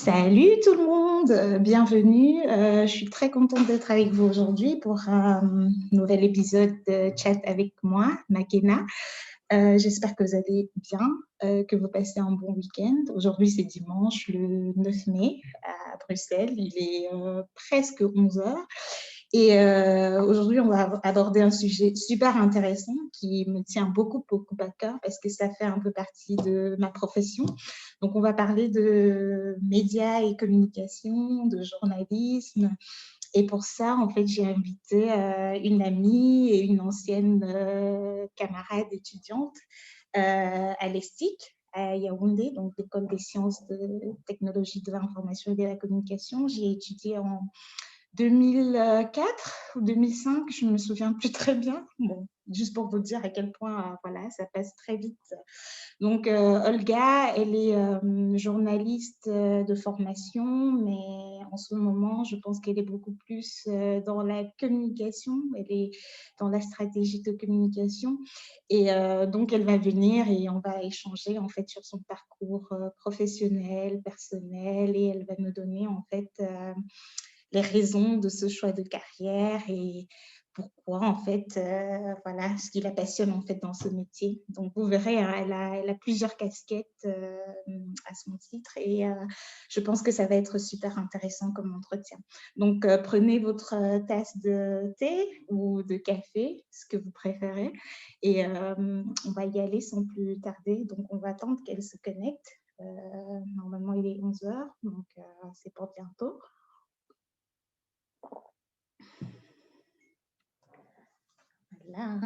Salut tout le monde, bienvenue. Je suis très contente d'être avec vous aujourd'hui pour un nouvel épisode de Chat avec moi, Makena. J'espère que vous allez bien, que vous passez un bon week-end. Aujourd'hui, c'est dimanche, le 9 mai, à Bruxelles. Il est presque 11 heures. Et aujourd'hui, on va aborder un sujet super intéressant qui me tient beaucoup, beaucoup à cœur parce que ça fait un peu partie de ma profession. Donc, on va parler de médias et communication, de journalisme. Et pour ça, en fait, j'ai invité une amie et une ancienne camarade étudiante à l'ESTIC, à Yaoundé, donc l'école des sciences de technologie de l'information et de la communication. J'ai étudié en 2004 ou 2005, je ne me souviens plus très bien. Bon, juste pour vous dire à quel point voilà, ça passe très vite. Donc, Olga, elle est journaliste de formation, mais en ce moment, je pense qu'elle est beaucoup plus dans la communication, elle est dans la stratégie de communication. Et donc, elle va venir et on va échanger en fait sur son parcours professionnel, personnel, et elle va nous donner en fait les raisons de ce choix de carrière et pourquoi en fait voilà ce qui la passionne en fait dans ce métier. Donc vous verrez, hein, elle a plusieurs casquettes à son titre et je pense que ça va être super intéressant comme entretien. Donc prenez votre tasse de thé ou de café, ce que vous préférez, et on va y aller sans plus tarder. Donc on va attendre qu'elle se connecte. Normalement il est 11 heures, donc c'est pour bientôt. Voilà.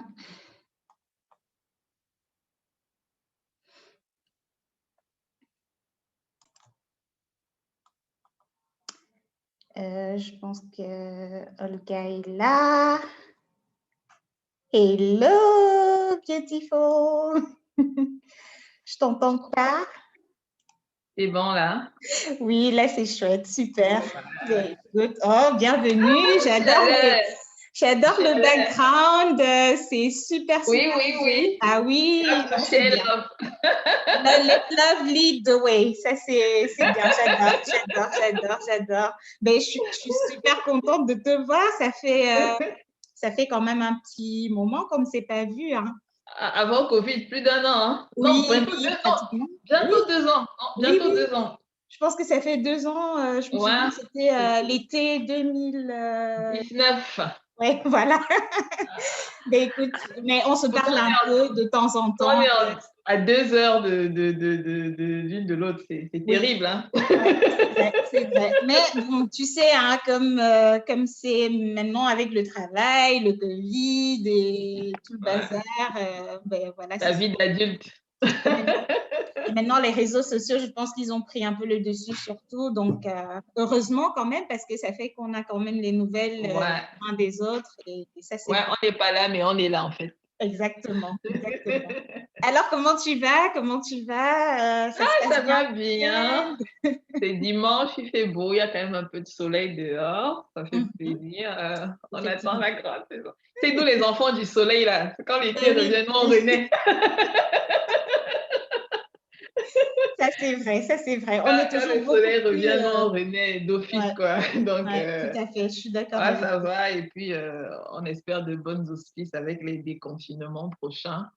Je pense que Olga est là. Hello, beautiful. Je t'entends pas. C'est bon là? Oui, là c'est chouette, super. Voilà. Good. Oh, bienvenue. J'adore le background. C'est super, Oui, super oui, beau. oui. Ah oui, La non, c'est poussière, bien. Let love lead the way. Ça, c'est bien. J'adore. Ben, je suis super contente de te voir. Ça fait quand même un petit moment qu'on ne s'est pas vu. Hein. avant Covid, plus d'un an. Hein? Non, Oui, bientôt oui, 2 ans. pratiquement. Oui, Bientôt 2 ans. Non, oui, bientôt oui. 2 ans. Je pense que ça fait 2 ans. Je me souviens, Ouais. c'était l'été 2000. 19. Ouais, voilà. Ben, écoute, mais on se Pourtant, parle un peu de temps en on temps. est à 2 heures de l'une de l'autre. C'est Oui. terrible. Hein? Ouais, c'est vrai. Mais bon, tu sais, hein, comme c'est maintenant avec le travail, le Covid et tout le Ouais. bazar, ben voilà, c'est La ça. vie d'adulte. Et maintenant, et maintenant, les réseaux sociaux, je pense qu'ils ont pris un peu le dessus surtout. Donc, heureusement quand même, parce que ça fait qu'on a quand même les nouvelles Ouais. uns des autres. Et ça, c'est Ouais, bon. on n'est pas là, mais on est là en fait. Exactement, exactement. Alors, comment tu vas? Comment tu vas? Ça se Ça passe bien va le bien. week-end? C'est dimanche, il fait beau, il y a quand même un peu de soleil dehors, ça fait Mhm, plaisir. On attend effectivement. la grande saison. C'est nous les enfants du soleil là, quand l'été Ben oui. revient, nous on renaît. Ça, c'est vrai, ça, c'est vrai. On Quand, est quand toujours le beaucoup soleil plus. revient, nous on renaît d'office Ouais, quoi. Donc, ouais, tout à fait. Je suis d'accord ouais, avec ça toi. va. Et puis, on espère de bonnes auspices avec les déconfinements prochains.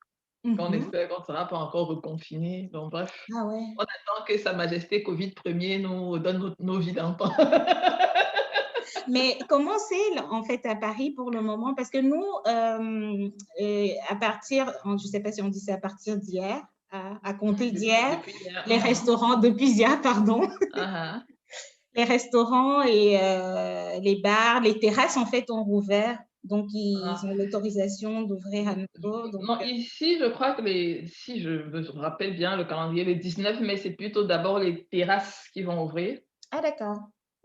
On Mhm. espère qu'on ne sera pas encore reconfinés. Donc, bref, Ah ouais. on attend que Sa Majesté Covid premier nous donne nos vies d'antan. Mais comment c'est en fait à Paris pour le moment? Parce que nous, à partir, je ne sais pas si on dit ça à partir d'hier, à compter d'hier, Depuis hier. les restaurants, depuis hier, pardon, Uh-huh. les restaurants et les bars, les terrasses en fait ont rouvert. Donc, ils Ah. ont l'autorisation d'ouvrir à nouveau. Donc, Non, ici, je crois que si je me rappelle bien le calendrier, le 19 mai, c'est plutôt d'abord les terrasses qui vont ouvrir. ah d'accord.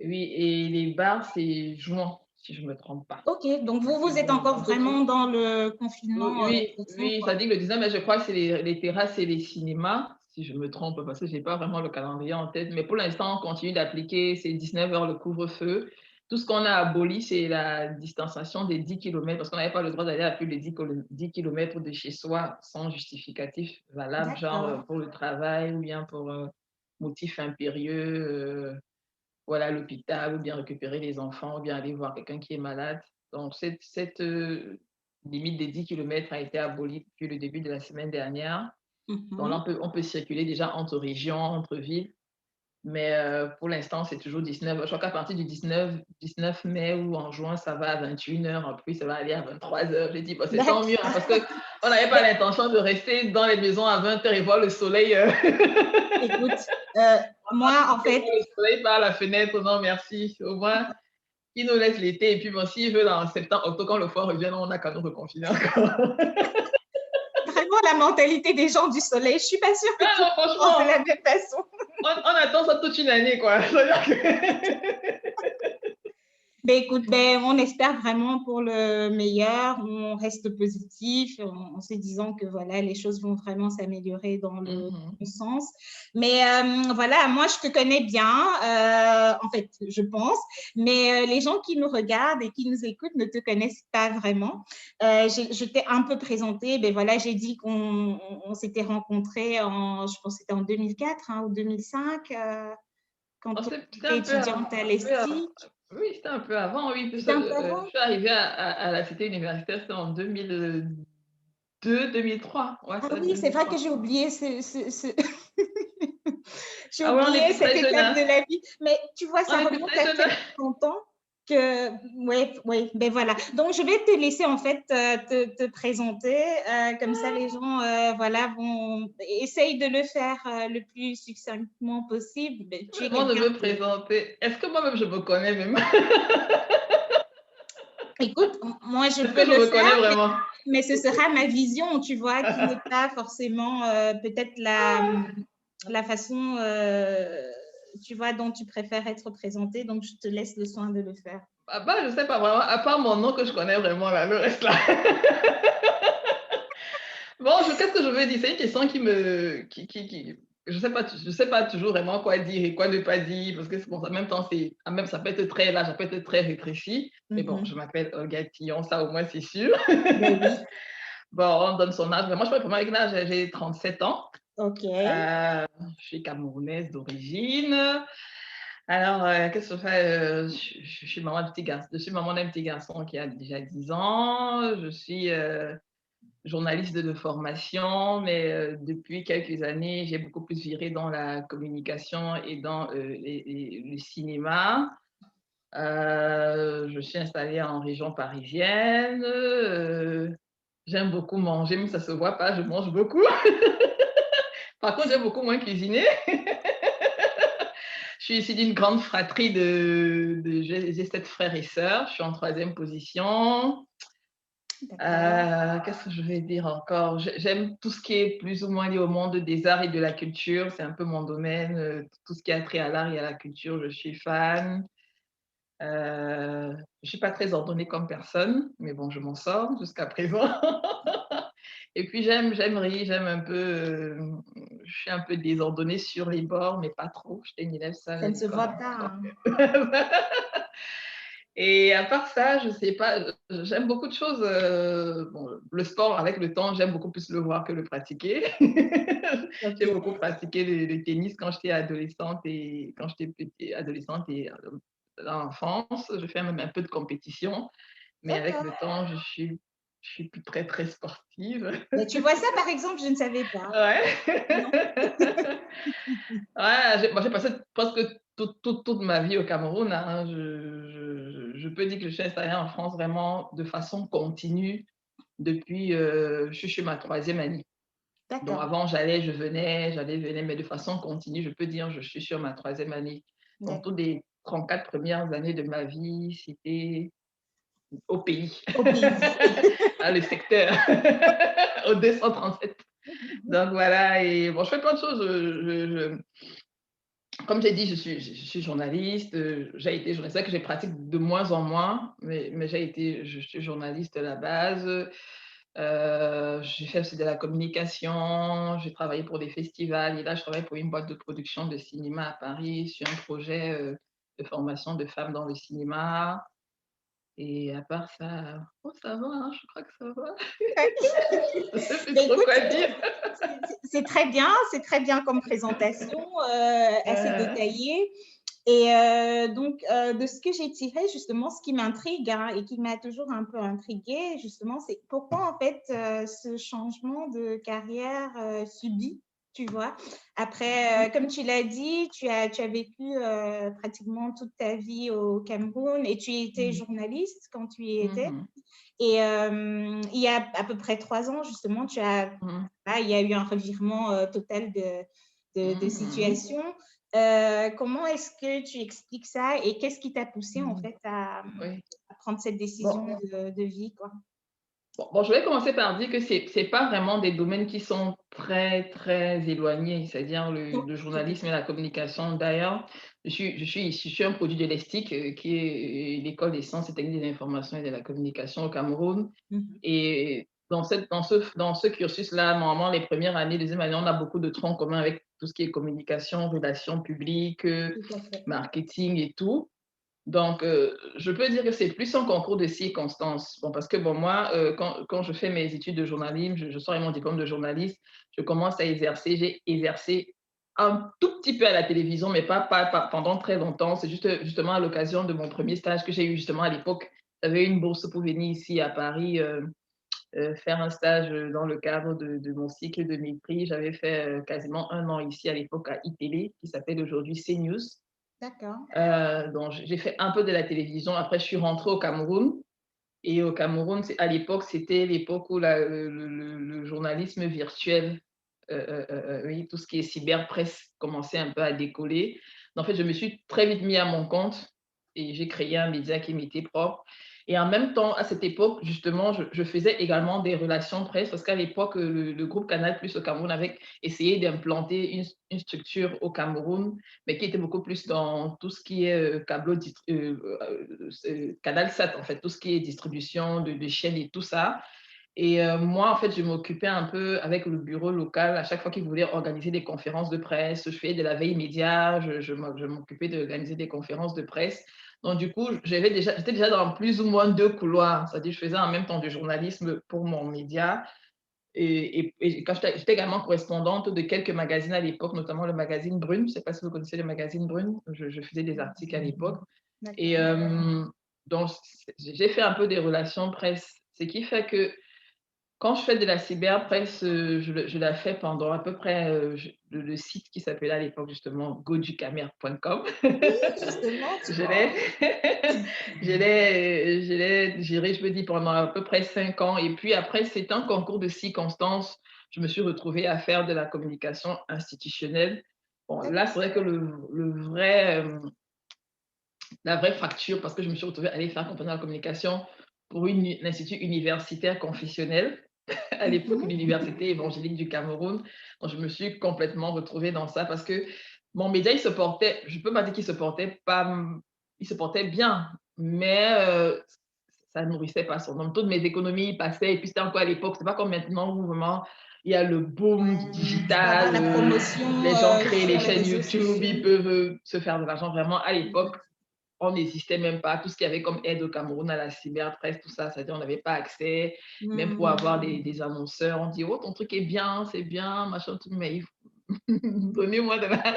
Oui, et les bars, c'est juin, si je ne me trompe pas. Ok, donc C'est vous êtes juin. encore Donc, vraiment dans le confinement oui, profond, oui, quoi. ça dit que le 19 mai, je crois que c'est les terrasses et les cinémas, si je me trompe, parce que je n'ai pas vraiment le calendrier en tête. Mais pour l'instant, on continue d'appliquer, c'est 19 heures le couvre-feu. Tout ce qu'on a aboli, c'est la distanciation des 10 km, parce qu'on n'avait pas le droit d'aller à plus de 10 km de chez soi sans justificatif valable, genre D'accord. pour le travail ou bien pour motif impérieux. à l'hôpital, ou bien récupérer les enfants, ou bien aller voir quelqu'un qui est malade. Donc, cette limite des 10 kilomètres a été abolie depuis le début de la semaine dernière. Donc là, Mhm. on peut circuler déjà entre régions, entre villes. Mais pour l'instant, c'est toujours 19. Je crois qu'à partir du 19 mai ou en juin, ça va à 21 heures. Puis ça va aller à 23 heures. J'ai dit, bon, c'est tant mieux, hein, parce D'accord. qu'on n'avait pas l'intention de rester dans les maisons à 20 heures et voir le soleil, Écoute, moi, en et fait, voir le soleil par la fenêtre. Non, merci. Au moins, ils nous laissent l'été. Et puis, bon, s'ils veulent en septembre, octobre, quand le froid revient, on n'a qu'à nous reconfiner encore. vraiment la mentalité des gens du soleil, je suis pas sûre que Ah tout non, le monde pense de franchement, la même façon. on attend ça toute une année, quoi. C'est-à-dire que- Ben écoute, ben, on espère vraiment pour le meilleur, on reste positif en se disant que voilà, les choses vont vraiment s'améliorer dans le Mhm. bon sens. Mais voilà, moi je te connais bien, en fait, je pense, mais les gens qui nous regardent et qui nous écoutent ne te connaissent pas vraiment. Je t'ai un peu présenté, ben voilà, j'ai dit qu'on s'était rencontrés je pense que c'était en 2004 hein, ou 2005, Oh, quand on c'était était un peu étudiante à l'ESTI. oui, c'était un peu avant, oui. Parce que, C'était un peu je avant. suis arrivée à la cité universitaire, c'était en 2002, 2003. Ouais, Ah ça va être oui, c'est vrai que 2003. j'ai oublié j'ai Ah ouais, on oublié était cette très jeunes, étape hein. de la vie. Mais tu vois, On ça était remonte très à jeunes, tellement hein. longtemps que, oui, ben voilà. Donc, je vais te laisser en fait te présenter. Comme ça, les gens voilà, vont essayer de le faire le plus succinctement possible. Ben, tu es Moi, de quelqu'un me qui... présenter. Est-ce que moi-même, je me connais même? Écoute, moi, je Est-ce que peux je le me connais faire, vraiment? mais ce sera ma vision, tu vois, qui n'est pas forcément peut-être la façon, tu vois, dont tu préfères être présenté. Donc, je te laisse le soin de le faire. Ah bah, je sais pas vraiment, à part mon nom que je connais vraiment, là, le reste là. Bon, qu'est-ce que je veux dire? C'est une question qui me, je sais pas toujours vraiment quoi dire et quoi ne pas dire, parce que bon, en même temps, même ça peut être très large, ça peut être très rétréci. Mais bon, je Mhm. m'appelle Olga Tillon, ça au moins c'est sûr. Ben oui, Bon, on donne son âge. Mais moi, je peux vraiment avec l'âge, j'ai 37 ans. ok. Euh, je suis camerounaise d'origine. Alors, qu'est-ce que je fais? Je suis maman d'un petit garçon. Je suis maman d'un petit garçon qui a déjà 10 ans. Je suis journaliste de formation, mais depuis quelques années, j'ai beaucoup plus viré dans la communication et dans le cinéma. Je suis installée en région parisienne. J'aime beaucoup manger, mais ça se voit pas, je mange beaucoup. Par contre, j'aime beaucoup moins cuisiner. Je suis issue d'une grande fratrie j'ai 7 frères et sœurs. Je suis en troisième position. D'accord. Qu'est-ce que je vais dire encore? J'aime tout ce qui est plus ou moins lié au monde des arts et de la culture. C'est un peu mon domaine. Tout ce qui a trait à l'art et à la culture, je suis fan. Je suis pas très ordonnée comme personne, mais bon, je m'en sors jusqu'à présent. Et puis j'aime rire, j'aime un peu, je suis un peu désordonnée sur les bords, mais pas trop. J'étais une élève sage Ça à ne se voit l'école. pas, hein. Et à part ça, je sais pas, j'aime beaucoup de choses. Bon, le sport, avec le temps, j'aime beaucoup plus le voir que le pratiquer. Ok, J'ai beaucoup pratiqué le tennis quand j'étais adolescente et quand j'étais adolescente et dans l'enfance. Je fais même un peu de compétition, mais avec d'accord. le temps, je suis plus très, très sportive. Mais tu vois ça, par exemple, je ne savais pas. Non. Ouais. Ouais, j'ai passé presque toute ma vie au Cameroun, hein. Je peux dire que je suis installée en France vraiment de façon continue depuis, je suis chez ma troisième année. Donc D'accord, avant, j'allais, venais, mais de façon continue, je peux dire, je suis sur ma troisième année. Donc toutes d'accord. les 34 premières années de ma vie, c'était au pays, Au pays. dans le secteur, au 237. Donc voilà, et bon, je fais plein de choses. Comme j'ai dit, je suis journaliste. J'ai été journaliste. C'est vrai que je pratique de moins en moins, mais je suis journaliste à la base. J'ai fait aussi de la communication. J'ai travaillé pour des festivals. Et là, je travaille pour une boîte de production de cinéma à Paris sur un projet de formation de femmes dans le cinéma. Et à part ça, oh, ça va, hein, je crois que ça va. Je ne sais plus Mais trop écoute, quoi dire. c'est très bien comme présentation, assez Euh, détaillée. Et donc, de ce que j'ai tiré, justement, ce qui m'intrigue hein, et qui m'a toujours un peu intriguée, justement, c'est pourquoi, en fait, ce changement de carrière subi, tu vois. Après, comme tu l'as dit, tu as vécu pratiquement toute ta vie au Cameroun et tu étais Mhm. journaliste quand tu y étais. Mhm. Et il y a à peu près 3 ans, justement, Mhm. là, il y a eu un revirement total de Mhm. situation. Comment est-ce que tu expliques ça et qu'est-ce qui t'a poussé en Mhm. fait Oui. à prendre cette décision Bon. de vie, quoi? Bon, je vais commencer par dire que c'est pas vraiment des domaines qui sont très, très éloignés, c'est-à-dire le Tout à journalisme et fait. la communication. D'ailleurs, je suis un produit de l'ESTIC, qui est l'École des sciences et techniques de l'information et de la communication au Cameroun. Mhm. Et dans ce cursus-là, normalement, les premières années, deuxième année, on a beaucoup de troncs communs avec tout ce qui est communication, relations publiques, Tout à fait. marketing et tout. Donc, je peux dire que c'est plus un concours de circonstances. Bon, parce que bon, moi, quand je fais mes études de journalisme, je sors avec mon diplôme de journaliste, je commence à exercer. J'ai exercé un tout petit peu à la télévision, mais pas pendant très longtemps. C'est juste justement à l'occasion de mon premier stage que j'ai eu justement à l'époque. J'avais une bourse pour venir ici à Paris faire un stage dans le cadre de mon cycle de mépris. J'avais fait quasiment un an ici à l'époque à iTélé, qui s'appelle aujourd'hui CNews. D'accord. Donc, j'ai fait un peu de la télévision. Après, je suis rentrée au Cameroun. Et au Cameroun, à l'époque, c'était l'époque où le journalisme virtuel, oui, tout ce qui est cyberpresse commençait un peu à décoller. En fait, je me suis très vite mis à mon compte et j'ai créé un média qui m'était propre. Et en même temps, à cette époque, justement, je faisais également des relations presse parce qu'à l'époque, le groupe Canal Plus au Cameroun avait essayé d'implanter une structure au Cameroun, mais qui était beaucoup plus dans tout ce qui est Canal Sat, en fait, tout ce qui est distribution de chaînes et tout ça. Et moi, en fait, je m'occupais un peu avec le bureau local. À chaque fois qu'ils voulaient organiser des conférences de presse, je faisais de la veille média, je m'occupais d'organiser des conférences de presse. Donc, du coup, j'étais déjà dans plus ou moins deux couloirs. C'est-à-dire, je faisais en même temps du journalisme pour mon média. Et quand j'étais également correspondante de quelques magazines à l'époque, notamment le magazine Brune. Je ne sais pas si vous connaissez le magazine Brune. Je faisais des articles à l'époque. Et D'accord. donc, j'ai fait un peu des relations presse. Ce qui fait que quand je fais de la cyberpresse, je la fais pendant à peu près, le site qui s'appelait à l'époque justement goducamer.com. Oui, justement, tu Je vois. l'ai je l'ai géré, je me dis, pendant à peu près 5 ans et puis après, c'est un concours de circonstances. Je me suis retrouvée à faire de la communication institutionnelle. Bon, là, c'est vrai que la vraie fracture, parce que je me suis retrouvée à aller faire compagnie de la communication pour un institut universitaire confessionnel à l'époque, Mhm. l'Université évangélique du Cameroun. Donc, je me suis complètement retrouvée dans ça parce que mon média, il se portait, je peux pas dire qu'il se portait pas, il se portait bien, mais ça nourrissait pas son homme. Toutes mes économies passaient et puis c'était encore à l'époque, c'est pas comme maintenant où vraiment il y a le boom du Ouais, tu peux avoir digital, la promotion les gens créent sur les les chaînes réseaux YouTube, sociaux. ils peuvent se faire de l'argent vraiment. À l'époque, on n'existait même pas. Tout ce qu'il y avait comme aide au Cameroun à la cyberpresse, tout ça, c'est-à-dire on n'avait pas accès, même pour avoir Mhm. des annonceurs. On dit, oh, ton truc est bien, c'est bien, machin, tout, mais donnez-moi de la.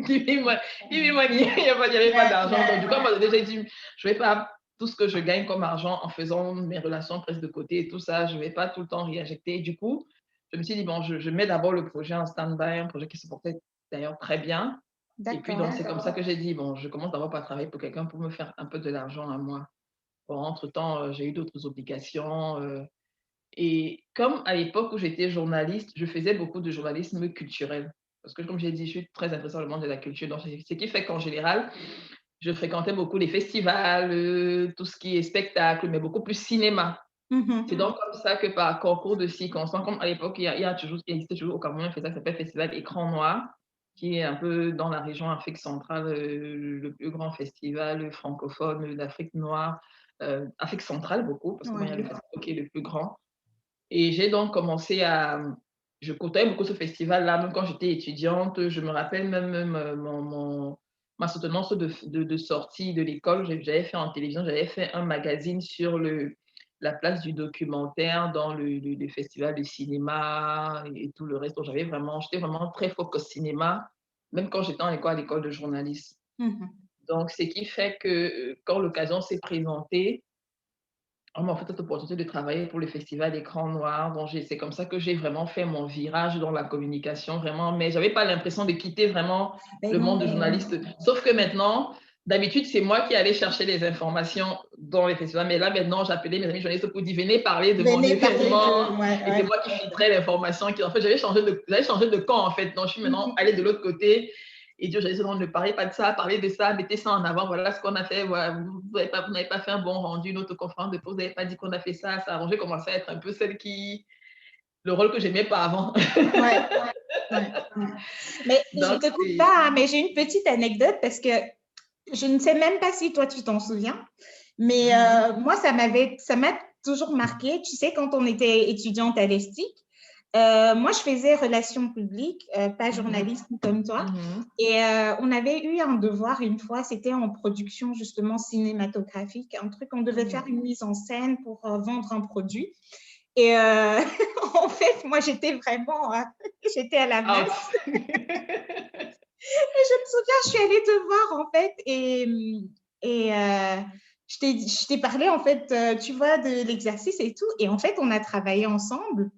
Give me money. Il n'y avait pas d'argent. Donc, du coup, moi, déjà dit, je ne vais pas tout ce que je gagne comme argent en faisant mes relations presse de côté et tout ça, je ne vais pas tout le temps réinjecter. Du coup, je me suis dit, bon, je mets d'abord le projet en stand-by, un projet qui se portait d'ailleurs très bien. Et puis, donc, D'accord. c'est comme ça que j'ai dit, bon, je commence d'abord par travailler pour quelqu'un pour me faire un peu de l'argent à moi. Bon, entre-temps, j'ai eu d'autres obligations. Et comme à l'époque où j'étais journaliste, je faisais beaucoup de journalisme culturel. Parce que, comme j'ai dit, je suis très intéressée par le monde de la culture. Donc, ce qui fait qu'en général, je fréquentais beaucoup les festivals, tout ce qui est spectacle, mais beaucoup plus cinéma. C'est Mhm. donc comme ça que par concours de circonstances, comme à l'époque, il existait toujours au Cameroun un festival qui s'appelle Festival Écran Noir, qui est un peu dans la région Afrique centrale, le plus grand festival francophone d'Afrique noire, Afrique centrale beaucoup, parce que bon, il y a le Ouais. festival qui est le plus grand. Et j'ai donc commencé à. Je côtoyais beaucoup ce festival-là, même quand j'étais étudiante. Je me rappelle même ma soutenance de sortie de l'école. J'avais fait en télévision, j'avais fait un magazine sur la place du documentaire dans le festival de cinéma et tout le reste. Donc, j'étais vraiment très focus cinéma, même quand j'étais à l'école de journalisme. Mhm. Donc, ce qui fait que quand l'occasion s'est présentée, on m'a offert cette opportunité de travailler pour le Festival d'Écran Noir. Donc, c'est comme ça que j'ai vraiment fait mon virage dans la communication, vraiment. Mais je n'avais pas l'impression de quitter vraiment Ben le non, monde de mais journaliste. Sauf que maintenant, d'habitude, c'est moi qui allais chercher les informations dans les festivals. Mais là, maintenant, j'appelais mes amis journalistes pour dire, venez parler de mon venez parler événement. de... Ouais, Et c'est ouais. moi qui filtrais l'information. En fait, j'avais changé de camp, en fait. Donc, je suis maintenant Mhm. allée de l'autre côté. Et Dieu, j'ai dit, non, ne parlez pas de ça, parlez de ça, mettez ça en avant, voilà ce qu'on a fait, voilà, vous n'avez pas fait un bon rendu, notre conférence de pause, vous n'avez pas dit qu'on a fait ça, ça a arrangé, commençait à être un peu le rôle que j'aimais pas avant. Ouais, ouais, ouais. Mais je Donc, te coupe c'est... pas, hein, mais j'ai une petite anecdote parce que je ne sais même pas si toi tu t'en souviens, mais moi ça m'a toujours marqué. Tu sais, quand on était étudiante à l'ESTIC, moi je faisais relations publiques, pas journalisme comme toi, et on avait eu un devoir une fois, c'était en production justement cinématographique, un truc, on devait faire une mise en scène pour vendre un produit. Et en fait, moi, j'étais vraiment, j'étais à la Out. masse. Et je me souviens, je suis allée te voir, en fait, et je t'ai parlé, en fait, tu vois, de l'exercice et tout. Et en fait, on a travaillé ensemble.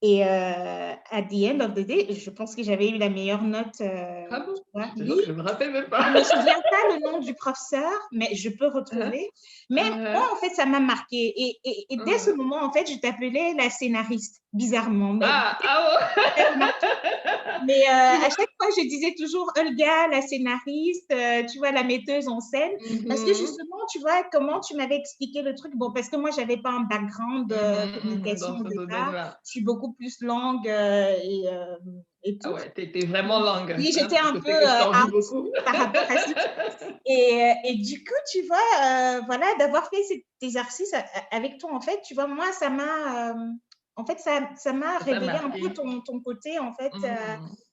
Et at the end of the day, je pense que j'avais eu la meilleure note, Ah bon? tu vois. Je te jure Oui, que je me rappelle même je pas. me souviens pas le nom du professeur, mais je peux retrouver. Mais moi, en fait, ça m'a marqué. Et dès ce moment, en fait, je t'appelais la scénariste, bizarrement. Mais Ah ouais. mais à chaque fois, je disais toujours Olga, la scénariste, tu vois, la metteuse en scène. Parce que justement, tu vois, comment tu m'avais expliqué le truc. Bon, parce que moi, je n'avais pas un background de communication Dans au ce départ. domaine-là. Je suis beaucoup plus langue et Ah tout. ouais, t'es vraiment langue. Oui, Hein, j'étais ce un peu côté que je t'envie out beaucoup. par rapport à ça. Et du coup, tu vois, voilà, d'avoir fait cet exercice avec toi, en fait, tu vois, moi, en fait, ça m'a Ça t'a réveillé un peu marqué. ton côté, en fait,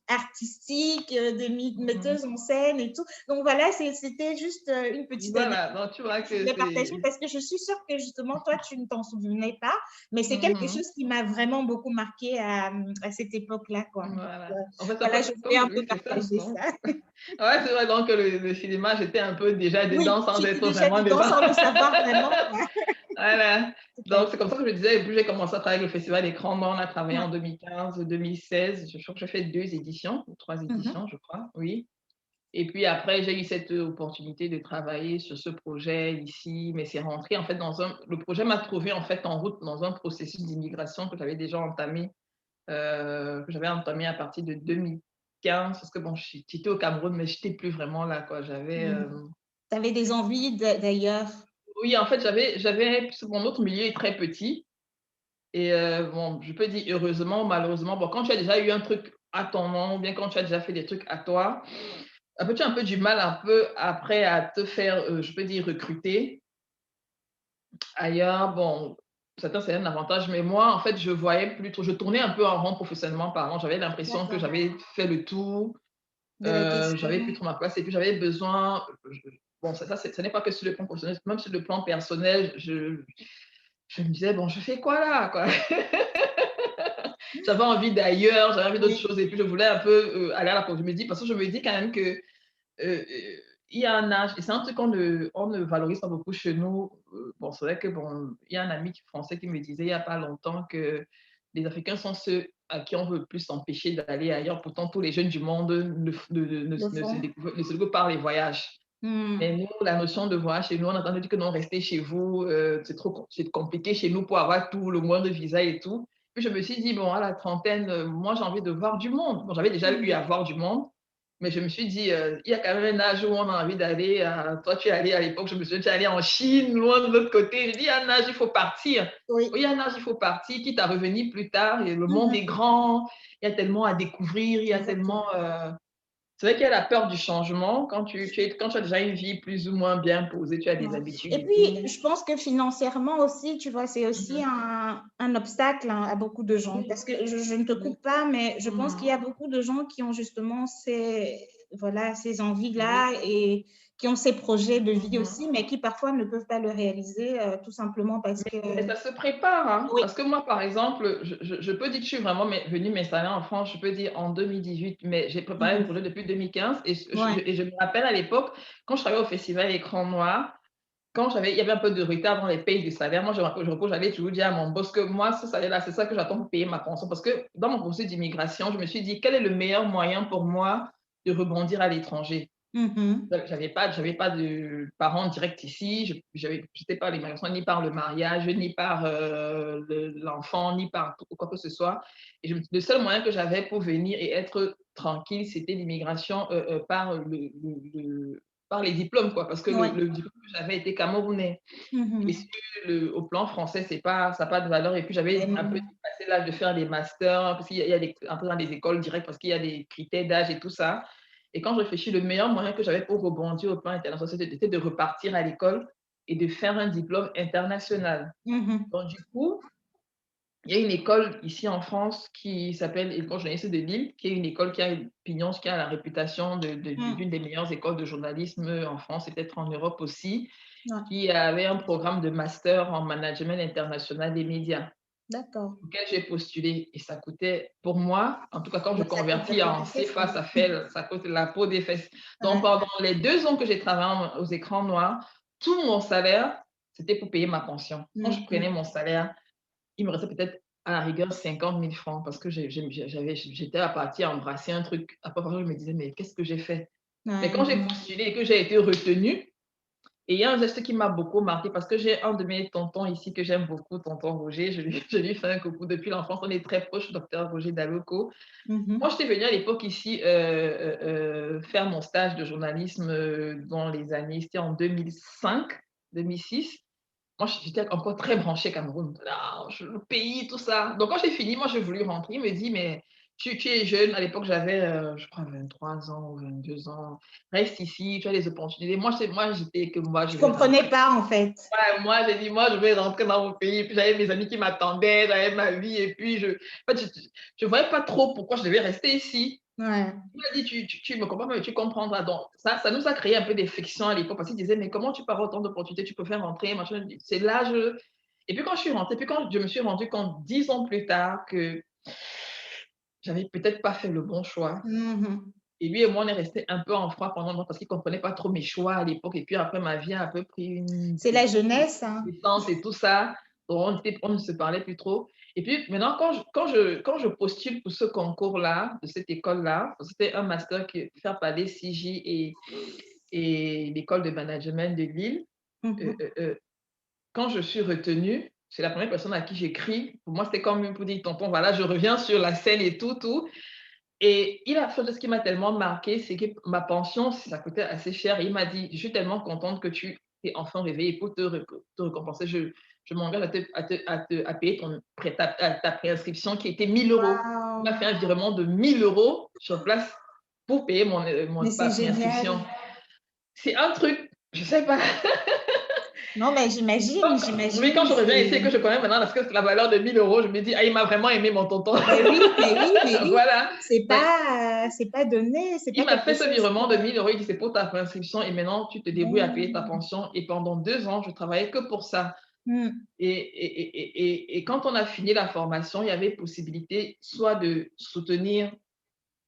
artistique, de Mhm. metteuse en scène et tout. Donc voilà, c'était juste une petite anecdote Voilà, donc tu vois que je que voulais partager c'est... parce que je suis sûre que justement, toi, tu ne t'en souvenais pas, mais c'est quelque Mhm. chose qui m'a vraiment beaucoup marqué à cette époque-là, quoi. Donc, Voilà. En fait, ça voilà, peut, je voulais comme un peu oui, c'est ça. partager Donc, ça. ouais, c'est vrai, donc le cinéma, j'étais un peu déjà Oui, dedans sans tu étais être déjà vraiment dedans dedans. sans le savoir vraiment. Voilà. Super. Donc, c'est comme ça que je disais, et puis j'ai commencé à travailler avec le Festival Écran Noir. On a travaillé Ouais. en 2015, 2016. Je crois que j'ai fait 2 éditions, ou 3 éditions, Mhm. je crois, oui. Et puis après, j'ai eu cette opportunité de travailler sur ce projet ici, mais c'est rentré en fait le projet m'a trouvé en fait en route dans un processus d'immigration que j'avais déjà entamé, que j'avais entamé à partir de 2015, parce que bon, j'étais au Cameroun, mais j'étais plus vraiment là, quoi. Tu avais des envies d'ailleurs. Oui, en fait, mon autre milieu est très petit. Et bon, je peux dire heureusement ou malheureusement, bon, quand tu as déjà eu un truc à ton nom, ou bien quand tu as déjà fait des trucs à toi, tu as un peu du mal un peu après à te faire, je peux dire, recruter ailleurs. Bon, certains, c'est un avantage, mais moi, en fait, je voyais plus trop, je tournais un peu en rond professionnellement parlant. J'avais l'impression que D'accord. j'avais fait le tour, De la j'avais plus question. trop ma place et puis j'avais besoin, bon, ce n'est pas que sur le plan professionnel, même sur le plan personnel, je me disais, bon, je fais quoi là, quoi? J'avais envie d'ailleurs, j'avais envie d'autre Oui. chose et puis je voulais un peu aller à la pause. Parce que je me dis quand même que il y a un âge, et c'est un truc on ne valorise pas beaucoup chez nous. Bon, c'est vrai que bon, il y a un ami français qui me disait il n'y a pas longtemps que les Africains sont ceux à qui on veut le plus empêcher d'aller ailleurs. Pourtant, tous les jeunes du monde Le fond. ne se découvrent par les voyages. Hmm. Mais nous, la notion de voyage chez nous, on a entendu dire que non, restez chez vous, c'est compliqué chez nous pour avoir tout, le moindre visa et tout. Puis je me suis dit, bon, à la trentaine, moi j'ai envie de voir du monde. Bon, j'avais déjà eu Hmm. à voir du monde, mais je me suis dit, il y a quand même un âge où on a envie d'aller. Toi, tu es allé à l'époque, je me suis dit, tu es allé en Chine, loin de l'autre côté. Je dis, il y a un âge, il faut partir. Oui. Oui, il y a un âge, il faut partir, quitte à revenir plus tard. Et le monde Mhm. est grand, il y a tellement à découvrir, il y a Exactement. tellement. C'est vrai qu'il y a la peur du changement. Quand tu as déjà une vie plus ou moins bien posée, tu as des Ouais. habitudes Et et tout. puis, je pense que financièrement aussi, tu vois, c'est aussi Mhm. un obstacle hein, à beaucoup de gens. Oui, Parce que je ne te oui. coupe pas, mais je pense qu'il y Mhm. a beaucoup de gens qui ont justement voilà, ces Oui. envies-là qui ont ces projets de vie Mhm. aussi, mais qui parfois ne peuvent pas le réaliser tout simplement parce que… Mais ça se prépare, hein, Oui. parce que moi, par exemple, je peux dire que je suis vraiment venue m'installer en France, je peux dire en 2018, mais j'ai préparé le Mhm. projet depuis 2015 Ouais. et je me rappelle à l'époque, quand je travaillais au festival Écran Noir, il y avait un peu de retard dans les payes du salaire, moi, j'allais toujours dire à mon boss que moi, ce salaire-là, c'est ça que j'attends pour payer ma pension. Parce que dans mon processus d'immigration, je me suis dit, quel est le meilleur moyen pour moi de rebondir à l'étranger? Mhm. J'avais pas de parents directs ici, je n'étais pas l'immigration ni par le mariage, ni par l'enfant, ni par quoi que ce soit. Et le seul moyen que j'avais pour venir et être tranquille, c'était l'immigration par les diplômes, quoi, parce que Ouais. le diplôme que j'avais était camerounais. Et Mhm. au plan français, ça n'a pas de valeur. Et puis, j'avais un peu dépassé l'âge de faire des masters, parce qu'il y a un peu dans les écoles directes, parce qu'il y a des critères d'âge et tout ça. Et quand je réfléchis, le meilleur moyen que j'avais pour rebondir au plan international, c'était de repartir à l'école et de faire un diplôme international. Mhm. Donc, du coup, il y a une école ici en France qui s'appelle École journaliste de Lille, qui est une école qui a une opinion, qui a la réputation Mhm. d'une des meilleures écoles de journalisme en France et peut-être en Europe aussi, Ouais. qui avait un programme de master en management international des médias, D'accord. auquel j'ai postulé. Et ça coûtait, pour moi, en tout cas quand je Ouais, ça coûte la convertis peau en des fesses, CFA, oui. ça coûte la peau des fesses. Donc Ouais. pendant les 2 ans que j'ai travaillé aux écrans noirs, tout mon salaire, c'était pour payer ma pension. Quand je prenais Mhm. mon salaire, il me restait peut-être à la rigueur 50 000 francs parce que j'étais à partir à embrasser un truc. Après, je me disais, mais qu'est-ce que j'ai fait? Mais Ouais. quand j'ai postulé et que j'ai été retenue, et il y a un geste qui m'a beaucoup marqué parce que j'ai un de mes tontons ici que j'aime beaucoup, tonton Roger. Je lui fais un coucou depuis l'enfance. On est très proches, docteur Roger Dalloco. Moi, Mhm. j'étais venue à l'époque ici faire mon stage de journalisme dans les années, c'était en 2005, 2006. Moi, j'étais encore très branchée Cameroun. Ah, le pays, tout ça. Donc, quand j'ai fini, moi, j'ai voulu rentrer. Il me dit, mais tu es jeune. À l'époque, j'avais, je crois, 23 ans ou 22 ans. Reste ici, tu as des opportunités. Moi, j'étais que moi, je Je vais comprenais rentrer. pas en fait. Ouais, moi, j'ai dit, moi, je vais rentrer dans mon pays. Puis j'avais mes amis qui m'attendaient, j'avais ma vie. Et puis, en fait, je voyais pas trop pourquoi je devais rester ici. Ouais. Il m'a dit, tu me comprends, mais tu comprendras. Donc, ça nous a créé un peu des frictions à l'époque parce qu'il disait, mais comment tu peux avoir autant d'opportunités, tu peux faire rentrer, machin. C'est l'âge. Et puis, quand je suis rentrée, puis quand je me suis rendue compte 10 ans plus tard que j'avais peut-être pas fait le bon choix. Mhm. Et lui et moi, on est restés un peu en froid pendant longtemps parce qu'il ne comprenait pas trop mes choix à l'époque. Et puis après, ma vie a un peu pris une C'est la jeunesse, hein. descente et tout ça. Donc, on ne se parlait plus trop. Et puis maintenant, quand je postule pour ce concours-là, de cette école-là, c'était un master qui faire parler CJ et l'école de management de Lille. Euh, Mhm. euh, euh, Quand je suis retenue, c'est la première personne à qui j'écris. Pour moi, c'était comme pour dire, tonton, voilà, je reviens sur la scène et tout, tout. Et il a fait ce qui m'a tellement marqué, c'est que ma pension, ça coûtait assez cher. Et il m'a dit, je suis tellement contente que tu t'es enfin réveillée pour te récompenser. Je m'engage à payer ta préinscription qui était 1 000 euros. Il m'a Waouh. fait un virement de 1 000 € sur place pour payer Mais ma c'est préinscription. génial. C'est un truc, je sais pas. Non, mais Mais quand j'imagine, je reviens ici et que c'est… je connais maintenant la valeur de 1 000 €, je me dis, ah, il m'a vraiment aimé mon tonton. Mais oui, mais oui, mais oui. Voilà. C'est pas donné, c'est Il pas m'a quelque fait ce chose virement que… de 1 000 €, il dit c'est pour ta préinscription et maintenant tu te débrouilles à payer ta Mmh. pension. Et pendant 2 ans, je travaillais que pour ça. Mmh. Et quand on a fini la formation, il y avait possibilité soit de soutenir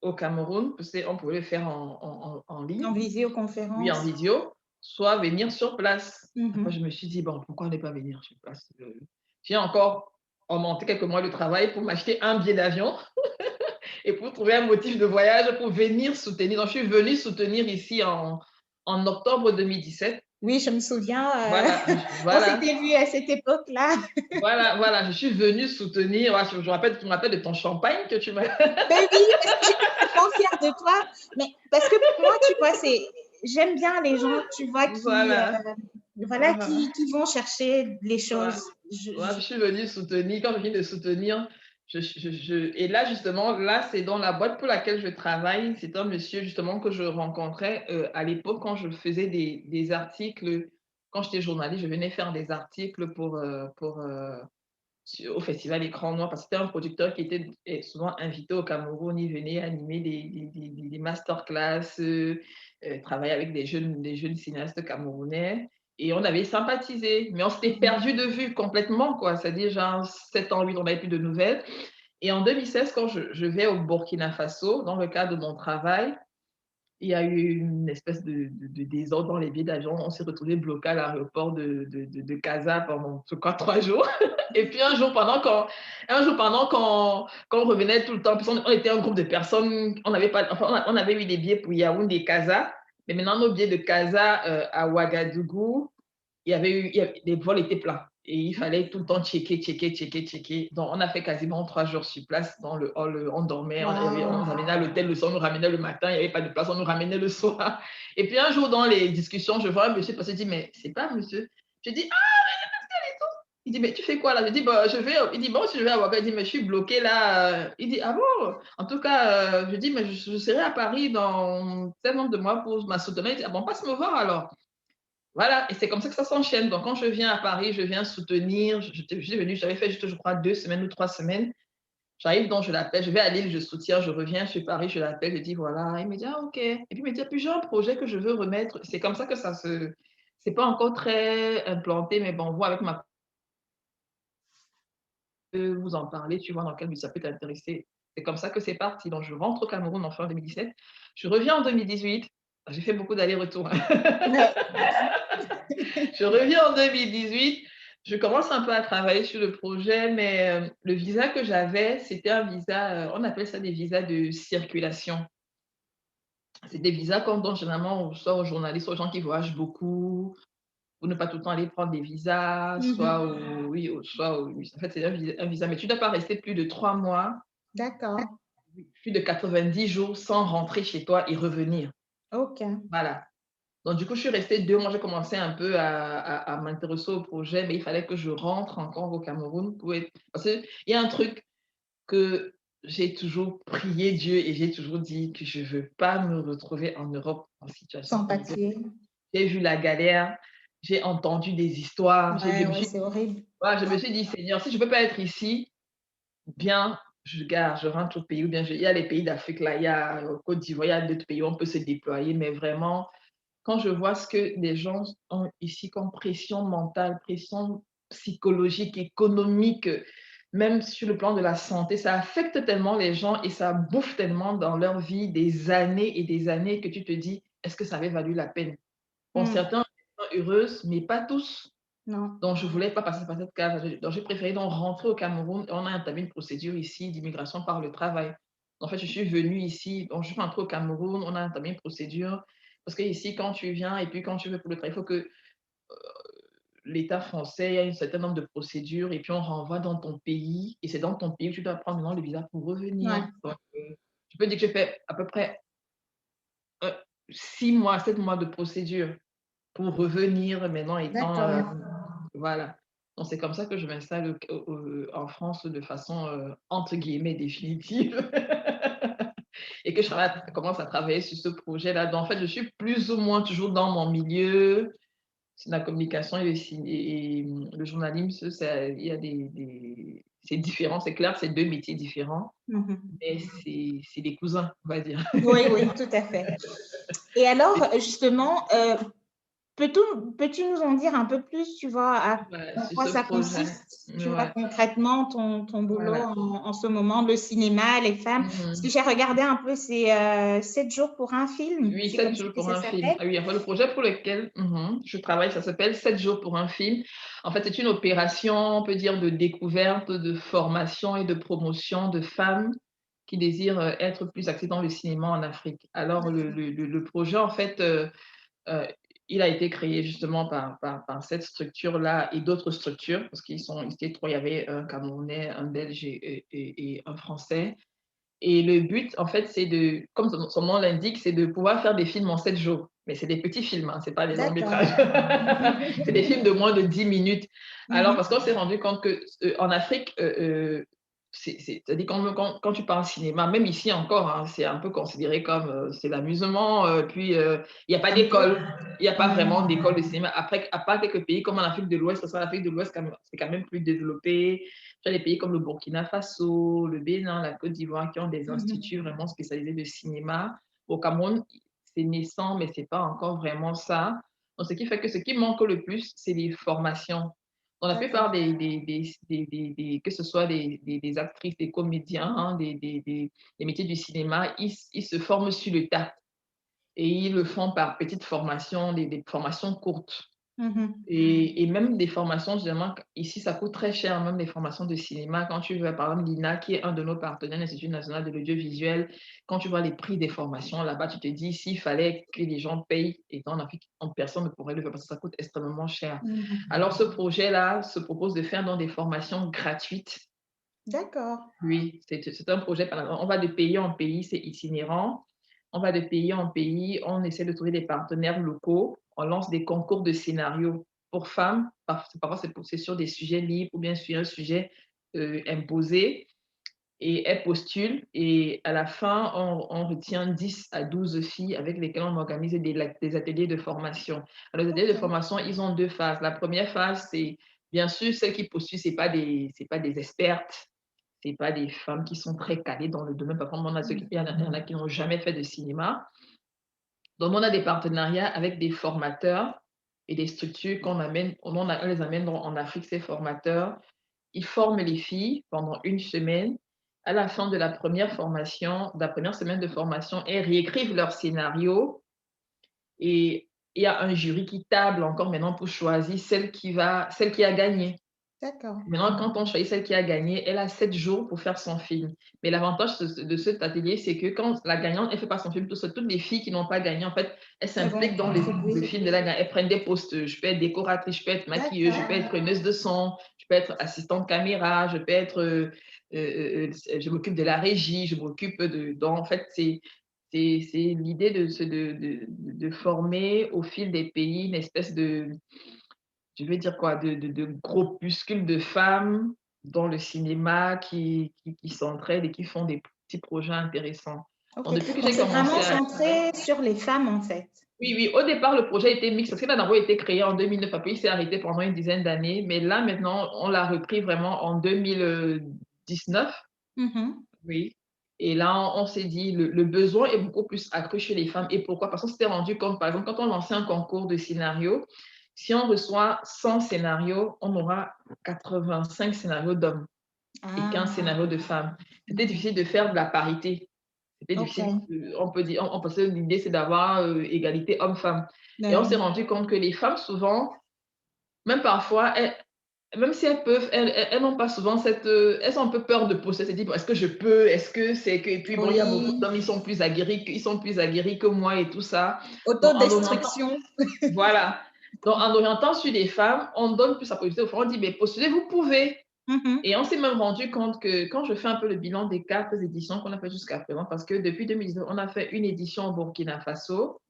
au Cameroun, parce qu'on pouvait le faire en ligne, En oui, en visioconférence. vidéo, soit venir sur place. Après, je Mhm. me suis dit, bon, pourquoi ne pas venir sur place? J'ai encore augmenté quelques mois de travail pour m'acheter un billet d'avion et pour trouver un motif de voyage pour venir soutenir. Donc, je suis venue soutenir ici en octobre 2017. Oui, je me souviens, Voilà, on voilà, s'était vus à cette époque-là. voilà. Je suis venue soutenir. Voilà, je me rappelle de ton champagne que tu m'as. Ben oui, parce que j'étais tellement fière de toi. Mais parce que moi, tu vois, j'aime bien les gens, tu vois, Voilà. voilà, qui vont chercher les Voilà. choses. Ouais, je suis venue soutenir. Quand je viens de soutenir, et là, justement, là, c'est dans la boîte pour laquelle je travaille. C'est un monsieur, justement, que je rencontrais à l'époque quand je faisais des articles. Quand j'étais journaliste, je venais faire des articles au festival Écran Noir, parce que c'était un producteur qui était souvent invité au Cameroun. Il venait animer des masterclass, travailler avec des jeunes cinéastes camerounais. Et on avait sympathisé, mais on s'était perdu de vue complètement, quoi. C'est-à-dire, genre, 7 ans, 8 ans, on n'avait plus de nouvelles. Et en 2016, quand je vais au Burkina Faso, dans le cadre de mon travail, il y a eu une espèce de désordre dans les billets d'avion. On s'est retrouvé bloqué à l'aéroport de Casa pendant, je crois, 3 jours. Et puis un jour pendant qu'on revenait tout le temps, parce on était un groupe de personnes, on avait, pas, enfin, on avait eu des billets pour Yaoundé et Casa, mais maintenant nos billets de Casa à Ouagadougou, les vols étaient pleins. Et il fallait tout le temps checker. Donc, on a fait quasiment 3 jours sur place dans le hall. On dormait, on nous amenait à l'hôtel le soir, on nous ramenait le matin, il n'y avait pas de place, on nous ramenait le soir. Et puis un jour, dans les discussions, je vois un monsieur passer, je dis, mais c'est pas monsieur. Je dis, il dit, mais tu fais quoi là? Je dis, bah, il dit, bon, si je vais à Ouaga, il dit, mais je suis bloqué là. Il dit, ah bon? En tout cas, je dis, mais je serai à Paris dans tel nombre de mois pour ma soutenir. Il dit, ah bon, passe me voir alors. Voilà, et c'est comme ça que ça s'enchaîne. Donc, quand je viens à Paris, je viens soutenir. J'avais fait juste, je crois, 2 semaines ou 3 semaines. J'arrive, donc je l'appelle, je vais à Lille, je soutiens, je reviens, je suis à Paris, je l'appelle, je dis voilà. Il me dit, ah, ok. Et puis, il me dit, puis j'ai un projet que je veux remettre. C'est comme ça que ça se. C'est pas encore très implanté, mais bon, on voit avec ma. Vous en parler, tu vois, dans quel but ça peut t'intéresser. C'est comme ça que c'est parti. Donc, je rentre au Cameroun en fin 2017. Je reviens en 2018. J'ai fait beaucoup d'allers-retours. Ouais. Je reviens en 2018, je commence un peu à travailler sur le projet, mais le visa que j'avais, c'était un visa, on appelle ça des visas de circulation. C'est des visas qu'on donne généralement soit aux journalistes, aux gens qui voyagent beaucoup, pour ne pas tout le temps aller prendre des visas, soit oui, en fait, c'est un visa, mais tu ne dois pas rester plus de 3 mois, D'accord. plus de 90 jours sans rentrer chez toi et revenir. OK. Voilà. Donc, du coup, je suis restée 2 mois. J'ai commencé un peu à m'intéresser au projet, mais il fallait que je rentre encore au Cameroun pour être. Parce qu'il y a un truc que j'ai toujours prié Dieu et j'ai toujours dit que je ne veux pas me retrouver en Europe en situation Sans immigrée. papier. J'ai vu la galère, j'ai entendu des histoires. Ouais, ouais, c'est horrible. Je me suis dit, Seigneur, si je ne peux pas être ici, bien, je rentre au pays. Ou bien, il y a les pays d'Afrique, là, il y a Côte d'Ivoire, il y a d'autres pays où on peut se déployer, mais vraiment quand je vois ce que les gens ont ici comme pression mentale, pression psychologique, économique, même sur le plan de la santé, ça affecte tellement les gens et ça bouffe tellement dans leur vie des années et des années que tu te dis, est-ce que ça avait valu la peine? Bon, certains sont heureuses, mais pas tous. Non. Donc, je ne voulais pas passer par cette case. Donc, j'ai préféré donc rentrer au Cameroun et on a entamé une procédure ici d'immigration par le travail. En fait, je suis venue ici, donc je suis rentrée au Cameroun, on a entamé une procédure. Parce que ici, quand tu viens et puis quand tu veux pour le travail, il faut que l'État français ait un certain nombre de procédures et puis on renvoie dans ton pays. Et c'est dans ton pays que tu dois prendre maintenant le visa pour revenir. Ouais. Donc, je peux dire que j'ai fait à peu près 6 mois, 7 mois de procédure pour revenir maintenant étant. D'accord. Voilà. Donc, c'est comme ça que je m'installe en France de façon entre guillemets définitive et que commence à travailler sur ce projet-là. Donc, en fait, je suis plus ou moins toujours dans mon milieu. C'est la communication et le journalisme, il y a c'est différent, c'est clair, c'est 2 métiers différents, mais c'est des cousins, on va dire. Oui, oui, tout à fait. Et alors, justement, peux-tu nous en dire un peu plus, tu vois, Voilà, en sur quoi ce ça projet. consiste, tu vois, Ouais, concrètement, ton boulot voilà. en ce moment, le cinéma, les femmes? Parce que j'ai regardé un peu, c'est 7 jours pour un film, Oui, c'est 7 comme ça jours que pour ça un film. s'appelle? Ah oui, enfin, le projet pour lequel je travaille, ça s'appelle 7 jours pour un film. En fait, c'est une opération, on peut dire, de découverte, de formation et de promotion de femmes qui désirent être plus axées dans le cinéma en Afrique. Alors, le projet, en fait, euh, il a été créé justement par cette structure-là et d'autres structures, parce ils étaient trois, il y avait un Camerounais, un Belge et un Français. Et le but, en fait, c'est de, comme son nom l'indique, c'est de pouvoir faire des films en 7 jours. Mais c'est des petits films, hein, ce n'est pas des longs D'accord. métrages. C'est des films de moins de 10 minutes. Alors, parce qu'on s'est rendu compte qu'en Afrique, c'est-à-dire quand tu parles cinéma, même ici encore, hein, c'est un peu considéré comme c'est l'amusement, puis il n'y a pas Un peu. d'école, il n'y a pas vraiment Mhm. d'école de cinéma. Après, à part quelques pays comme en Afrique de l'Ouest, parce que l'Afrique de l'Ouest, c'est quand même plus développé. Tu as des pays comme le Burkina Faso, le Bénin, la Côte d'Ivoire qui ont des Mhm. instituts vraiment spécialisés de cinéma. Au Cameroun, c'est naissant, mais c'est pas encore vraiment ça. Donc, ce qui fait que ce qui manque le plus, c'est les formations. Dans la plupart D'accord. que ce soit des actrices, des comédiens, hein, des métiers du cinéma, ils se forment sur le tas et ils le font par petites formations, des formations courtes. Mhm. Et même des formations, généralement, ici, ça coûte très cher, même des formations de cinéma. Quand tu vois, par exemple, l'INA, qui est un de nos partenaires, l'Institut national de l'audiovisuel, quand tu vois les prix des formations là-bas, tu te dis, s'il fallait que les gens payent, et en Afrique, personne ne pourrait le faire parce que ça coûte extrêmement cher. Mhm. Alors, ce projet-là se propose de faire dans des formations gratuites. D'accord. Oui, c'est un projet, on va de pays en pays, c'est itinérant. On va de pays en pays, on essaie de trouver des partenaires locaux, on lance des concours de scénarios pour femmes, parfois c'est sur des sujets libres ou bien sur un sujet imposé, et elles postulent et à la fin, on retient 10 à 12 filles avec lesquelles on organise des ateliers de formation. Alors, les ateliers de OK. formation, ils ont deux phases. La première phase, c'est bien sûr celles qui postulent, c'est pas des expertes, c'est pas des femmes qui sont très calées dans le domaine. Par contre, il y en a qui n'ont jamais fait de cinéma. Donc, on a des partenariats avec des formateurs et des structures qu'on amène, on les amène en Afrique, ces formateurs. Ils forment les filles pendant une semaine. À la fin de la première formation, de la première semaine de formation, elles réécrivent leur scénario et il y a un jury qui table encore maintenant pour choisir celle qui a gagné. D'accord. Maintenant, quand on choisit celle qui a gagné, elle a 7 jours pour faire son film. Mais l'avantage de cet atelier, c'est que quand la gagnante, elle ne fait pas son film tout seul, toutes les filles qui n'ont pas gagné, en fait, elles Elles vont s'impliquent dans le contribuer. film de la gagnante. Elles prennent des postes. Je peux être décoratrice, je peux être maquilleuse, je peux D'accord. être preneuse de son, je peux être assistante caméra, je peux être, je m'occupe de la régie, je m'occupe de, donc, en fait, c'est l'idée de former au fil des pays une espèce de, je vais dire quoi, de groupuscules de femmes dans le cinéma qui s'entraident et qui font des petits projets intéressants. OK. Donc, depuis que Donc, j'ai c'est commencé vraiment à... centré sur les femmes, en fait. Oui, oui, au départ, le projet était mixte parce qu'il a d'abord été créé en 2009, après il s'est arrêté pendant une dizaine d'années, mais là, maintenant, on l'a repris vraiment en 2019, Mhm. oui. Et là, on s'est dit, le besoin est beaucoup plus accru chez les femmes. Et pourquoi? Parce qu'on s'était rendu compte, par exemple, quand on lançait un concours de scénario, si on reçoit 100 scénarios, on aura 85 scénarios d'hommes et 15 Ah, scénarios de femmes. C'était OK. difficile de faire de la parité. C'était difficile, OK. on peut dire, on pensait que l'idée c'est d'avoir égalité homme-femme. Et on s'est Ouais. rendu compte que les femmes, souvent, même parfois, même si elles peuvent, elles n'ont pas souvent elles ont un peu peur de poser, elles se disent, bon, est-ce que je peux, est-ce que c'est que, et puis bon, il y a beaucoup Oui. d'hommes, ils sont plus aguerris que moi et tout ça. Donc, Autodestruction. voilà. Donc, en orientant sur les femmes, on donne plus la possibilité aux femmes, on dit, mais postulez, vous pouvez. Mhm. Et on s'est même rendu compte que quand je fais un peu le bilan des 4 éditions qu'on a fait jusqu'à présent, parce que depuis 2019, on a fait une édition au Burkina Faso,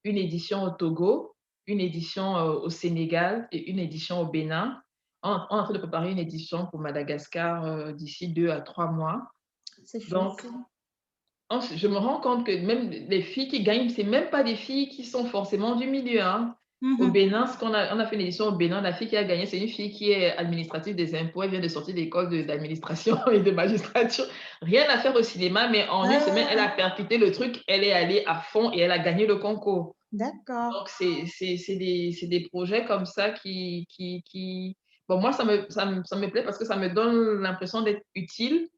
une édition au Togo, une édition au Sénégal et une édition au Bénin. On est en train de préparer une édition pour Madagascar d'ici 2 à 3 mois. C'est chouette, Donc, ça. je me rends compte que même les filles qui gagnent, c'est même pas des filles qui sont forcément du milieu, hein. Au Mhm. Bénin, on a fait une édition au Bénin, la fille qui a gagné, c'est une fille qui est administrative des impôts, elle vient de sortir de l'école d'administration et de magistrature. Rien à faire au cinéma, mais en une semaine, elle a Ah, percuté le truc, elle est allée à fond et elle a gagné le concours. d'accord. Donc, c'est des projets comme ça Bon, moi, ça me plaît parce que ça me donne l'impression d'être utile,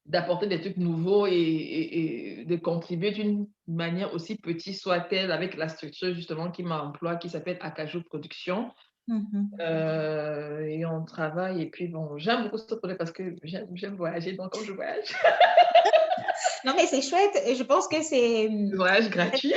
d'apporter des trucs nouveaux et de contribuer d'une manière aussi petite soit-elle avec la structure justement qui m'emploie, qui s'appelle Acajou Production. Mhm. Et on travaille et puis bon, j'aime beaucoup ce projet parce que j'aime voyager, donc comme je voyage, Non, mais c'est chouette. Et je pense que c'est, le voyage gratuit.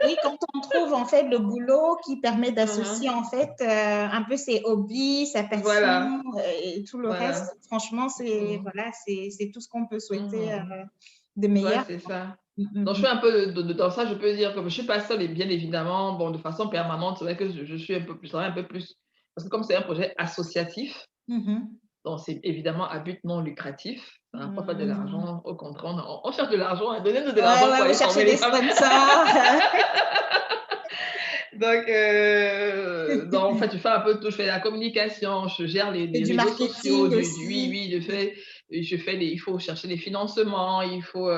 oui, quand on trouve en fait le boulot qui permet d'associer Mhm. en fait un peu ses hobbies, sa passion Voilà, et tout le reste, voilà. franchement, c'est Mhm. voilà, c'est tout ce qu'on peut souhaiter Mhm. de Ouais, meilleur. c'est ça. Donc, je Mhm. fais un peu dans ça, je peux dire que je suis pas seule et bien évidemment, bon, de façon permanente, c'est vrai que je suis un peu plus, je travaille un peu plus, parce que comme c'est un projet associatif, Mhm. Donc, c'est évidemment à but non lucratif. Ça ne rapporte pas de Mhm. l'argent. Au contraire, on cherche de l'argent. Donnez-nous de Ouais, l'argent ouais, pour vous aller cherchez former des les femmes. sponsors. Donc, en fait, je fais un peu tout. Je fais la communication, je gère C'est les du réseaux sociaux, marketing oui, aussi. oui, il faut chercher des financements, il faut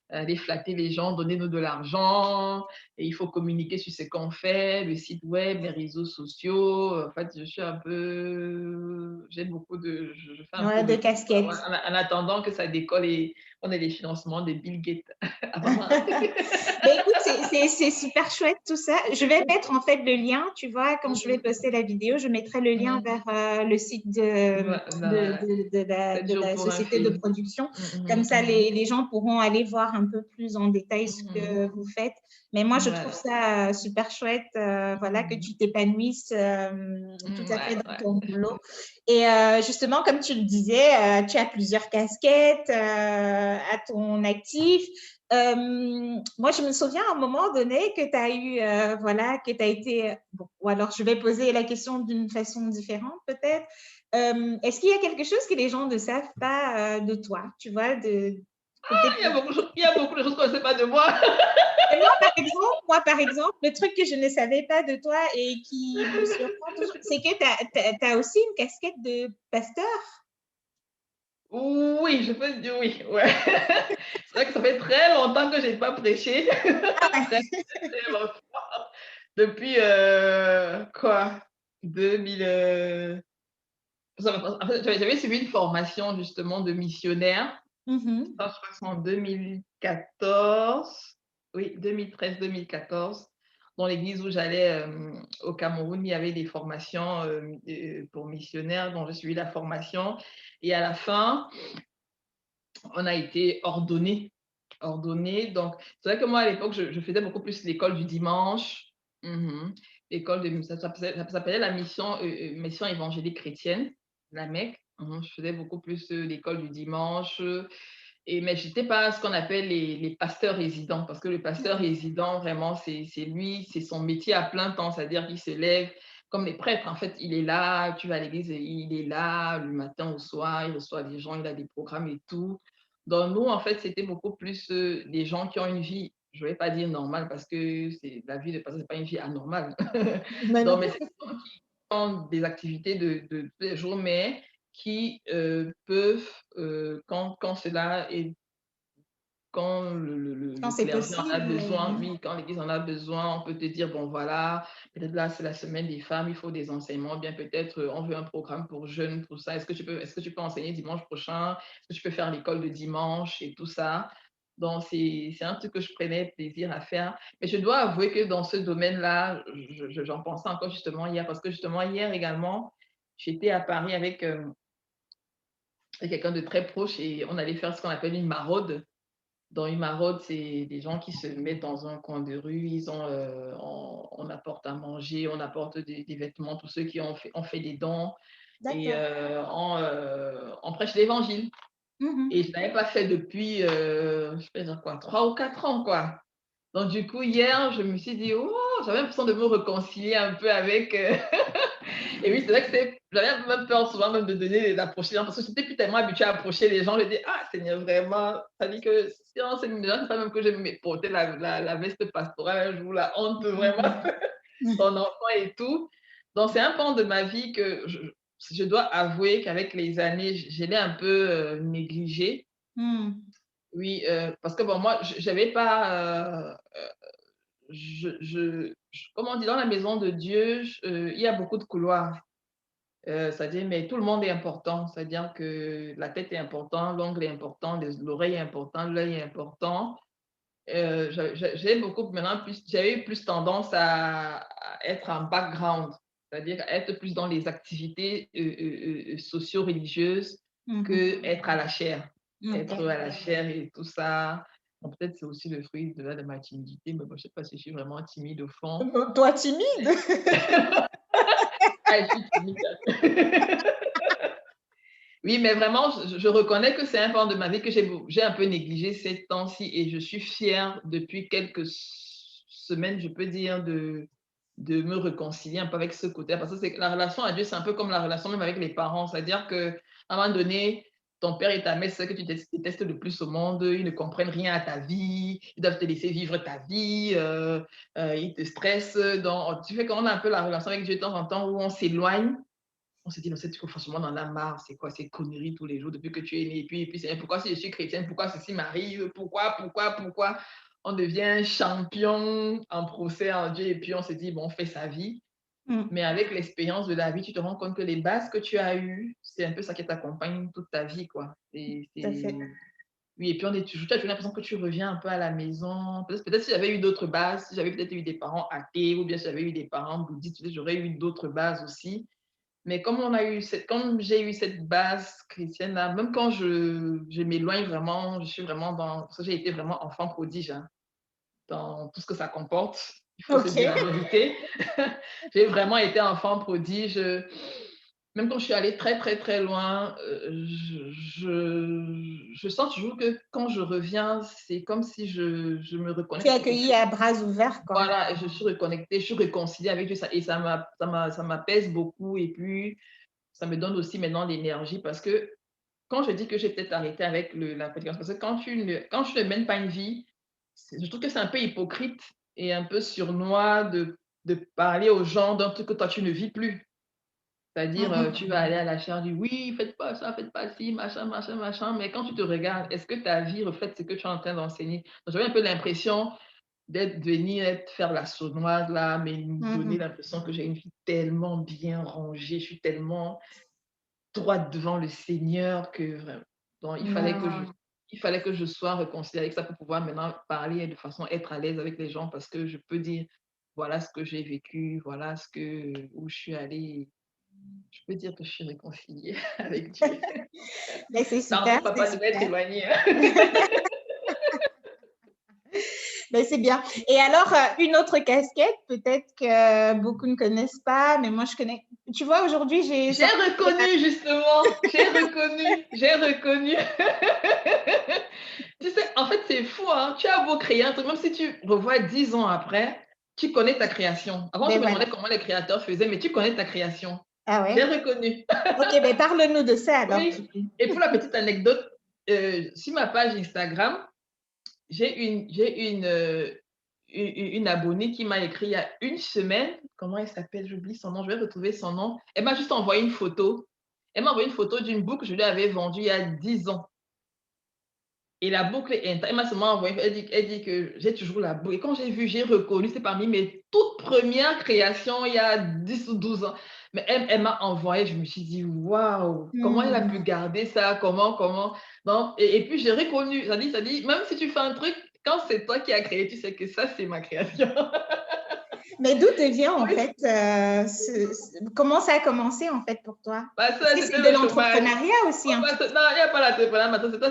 aller flatter les gens, donner-nous de l'argent, et il faut communiquer sur ce qu'on fait, le site web, les réseaux sociaux. En fait, j'ai beaucoup je fais un peu Ouais, de de tout, casquettes. en attendant que ça décolle et on ait les financements de Bill Gates avant d'arriver. Ben écoute, c'est super chouette tout ça. Je vais mettre en fait le lien, tu vois, quand je vais poster la vidéo, je mettrai le lien vers le site Voilà. 7 de jours la pour un société de film. production. Comme Mhm, ça, mhm, les gens pourront aller voir un peu plus en détail ce mhm. que vous faites. Mais moi, je trouve Voilà. ça super chouette, voilà, que Mhm. tu t'épanouisses tout à fait Ouais, dans ouais. ton boulot. Et justement, comme tu le disais, tu as plusieurs casquettes à ton actif. Moi, je me souviens à un moment donné que tu as eu, voilà, que tu as été, bon, ou alors je vais poser la question d'une façon différente peut-être. Est-ce qu'il y a quelque chose que les gens ne savent pas de toi, tu vois, de côté. Il y a beaucoup de choses qu'on ne sait pas de moi. Et moi, par exemple, le truc que je ne savais pas de toi et qui me surprend toujours, c'est que tu as aussi une casquette de pasteur. Oui, je peux dire oui. Ouais. C'est vrai que ça fait très longtemps que je n'ai pas prêché. Ah ouais. Très, très longtemps. Depuis quoi 2000. En fait, j'avais suivi une formation justement de missionnaire. Mhm. Ça, je crois que c'est en 2014. Oui, 2013-2014. Dans l'église où j'allais au Cameroun, il y avait des formations pour missionnaires, dont j'ai suivi la formation. Et à la fin, on a été ordonnés. Ordonnés. Donc, c'est vrai que moi, à l'époque, je faisais beaucoup plus l'école du dimanche. Mhm. L'école de ça s'appelait la mission évangélique chrétienne, la Mecque. Mhm. Je faisais beaucoup plus l'école du dimanche. Mais je n'étais pas ce qu'on appelle les pasteurs résidents, parce que le pasteur résident, vraiment, c'est lui, c'est son métier à plein temps, c'est-à-dire qu'il se lève comme les prêtres, en fait, il est là, tu vas à l'église, il est là le matin au soir, il reçoit des gens, il a des programmes et tout. Donc, nous, en fait, c'était beaucoup plus des gens qui ont une vie, je ne vais pas dire normale, parce que la vie de pasteur, ce n'est pas une vie anormale. Mais non. Donc, mais c'est des gens qui ont des activités de tous les jours, mais qui peuvent, quand cela est quand Quand le c'est clergé en a possible. besoin, oui, quand l'Église en a besoin, on peut te dire, bon voilà, peut-être là c'est la semaine des femmes, il faut des enseignements, bien peut-être on veut un programme pour jeunes, pour ça. Est-ce que tu peux enseigner dimanche prochain? Est-ce que tu peux faire l'école de dimanche et tout ça? Donc c'est un truc que je prenais plaisir à faire. Mais je dois avouer que dans ce domaine-là, j'en pensais encore justement hier, parce que justement hier également, j'étais à Paris avec quelqu'un de très proche et on allait faire ce qu'on appelle une maraude. Dans une maraude, c'est des gens qui se mettent dans un coin de rue, on apporte à manger, on apporte des vêtements pour ceux qui ont fait des dons et D'accord. on prêche l'évangile. Et Mhm. je ne l'avais pas fait depuis, je peux dire quoi, 3 ou 4 ans, quoi. Donc, du coup, hier, je me suis dit, oh, j'avais l'impression de me réconcilier un peu avec. Et oui, c'est vrai que j'avais même peur souvent même de donner d'approcher les gens parce que j'étais plus tellement habituée à approcher les gens. Je dis, ah, Seigneur, vraiment, ça dit que si on s'est mis là, c'est pas même que je vais me porter la veste pastorale un jour, la honte vraiment, ton enfant et tout. Donc, c'est un pan de ma vie que je dois avouer qu'avavec les années, je l'ai un peu négligé. Mhm. Oui, parce que bon, moi, j'avais pas. Comme on dit, dans la maison de Dieu, il y a beaucoup de couloirs. C'est-à-dire, mais tout le monde est important. C'est-à-dire que la tête est importante, l'ongle est important, l'oreille est importante, l'œil est important. J'ai beaucoup, maintenant, j'avais plus tendance à être en background, c'est-à-dire à être plus dans les activités socio-religieuses que Mhm. être à la chair. Être Ok. à la chair et tout ça. Bon, peut-être c'est aussi le fruit de ma timidité, mais bon, je ne sais pas si je suis vraiment timide au fond. Toi, timide? Ah, je suis timide. Oui, mais vraiment, je reconnais que c'est un pan de ma vie que j'ai un peu négligé ces temps-ci et je suis fière depuis quelques semaines, je peux dire, de me réconcilier un peu avec ce côté, parce que c'est la relation à Dieu, c'est un peu comme la relation même avec les parents, c'est-à-dire qu'à un moment donné, ton père et ta mère, c'est ce que tu détestes le plus au monde, ils ne comprennent rien à ta vie, ils doivent te laisser vivre ta vie, ils te stressent, donc tu fais qu'on a un peu la relation avec Dieu de temps en temps où on s'éloigne, on se dit, non, c'est franchement, on en a marre, c'est quoi ces conneries tous les jours depuis que tu es né, et puis c'est pourquoi si je suis chrétienne, pourquoi ceci m'arrive, pourquoi on devient champion en procès en Dieu, et puis on se dit, bon, on fait sa vie. Mm. Mais avec l'expérience de la vie, tu te rends compte que les bases que tu as eues, c'est un peu ça qui t'accompagne toute ta vie, quoi. Tout à fait. Oui, et puis tu as toujours l'impression que tu reviens un peu à la maison. Peut-être si j'avais eu d'autres bases, si j'avais peut-être eu des parents athées ou bien si j'avais eu des parents bouddhistes, peut-être j'aurais eu d'autres bases aussi. Mais comme j'ai eu cette base chrétienne-là, même quand je m'éloigne vraiment, je suis vraiment parce que j'ai été vraiment enfant prodige, hein, dans tout ce que ça comporte, il faut se Ok. dire la vérité. J'ai vraiment été enfant prodige. Même quand je suis allée très, très, très loin, je sens toujours que quand je reviens, c'est comme si je me Tu es reconnecte quelque accueilli chose. à bras ouverts, quoi. Voilà, et je suis reconnectée, je suis réconciliée avec Dieu, et ça m'apaise beaucoup, et puis ça me donne aussi maintenant l'énergie, parce que quand je dis que j'ai peut-être arrêté avec la prédication, parce que quand tu ne mènes pas une vie, je trouve que c'est un peu hypocrite et un peu sournois de parler aux gens d'un truc que toi tu ne vis plus. C'est-à-dire, Mhm. tu vas aller à la chaire, du oui, faites pas ça, faites pas ci, machin, machin, machin. Mais quand tu te regardes, est-ce que ta vie reflète ce que tu es en train d'enseigner? Donc, j'avais un peu l'impression faire la sournoise là, mais me donner Mhm. l'impression que j'ai une vie tellement bien rangée, je suis tellement droite devant le Seigneur que vraiment, donc Non. il fallait que je sois réconciliée avec ça pour pouvoir maintenant parler de façon être à l'aise avec les gens, parce que je peux dire voilà ce que j'ai vécu, voilà où je suis allée. Je peux dire que je suis réconciliée avec Dieu. Mais c'est L'argent, super, c'est papa devait être super. éloigné, hein. Mais c'est bien. Et alors, une autre casquette, peut-être que beaucoup ne connaissent pas, mais moi je connais. Tu vois, aujourd'hui, j'ai J'ai sorti. reconnu justement, j'ai reconnu. Tu sais, en fait, c'est fou, hein. Tu as beau créer un truc, même si tu revois 10 ans après, tu connais ta création. Avant, je Ben me demandais voilà. comment les créateurs faisaient, mais tu connais ta création. Ah J'ai ouais. reconnu. Ok, ben parle-nous de ça alors, Oui. Tipeee. Et pour la petite anecdote, sur ma page Instagram, j'ai une abonnée qui m'a écrit il y a une semaine. Comment elle s'appelle? J'oublie son nom, je vais retrouver son nom. Elle m'a juste envoyé une photo. Elle m'a envoyé une photo d'une boucle que je lui avais vendue il y a 10 ans. Et la boucle est intacte. Elle m'a seulement envoyé, elle dit que j'ai toujours la boucle. Et quand j'ai vu, j'ai reconnu, c'est parmi mes toutes premières créations il y a 10 ou 12 ans. Mais elle m'a envoyé, je me suis dit, waouh, comment elle a pu Hmm. garder ça? Comment? Donc, et puis j'ai reconnu, ça dit, même si tu fais un truc, quand c'est toi qui as créé, tu sais que ça, c'est ma création. Mais d'où te vient en Oui, fait, comment ça a commencé en fait pour toi? bah Est-ce ça, que c'est c'était de le chômage. l'entrepreneuriat aussi Oh, un bah, petit non, il n'y a pas la téléphone maintenant,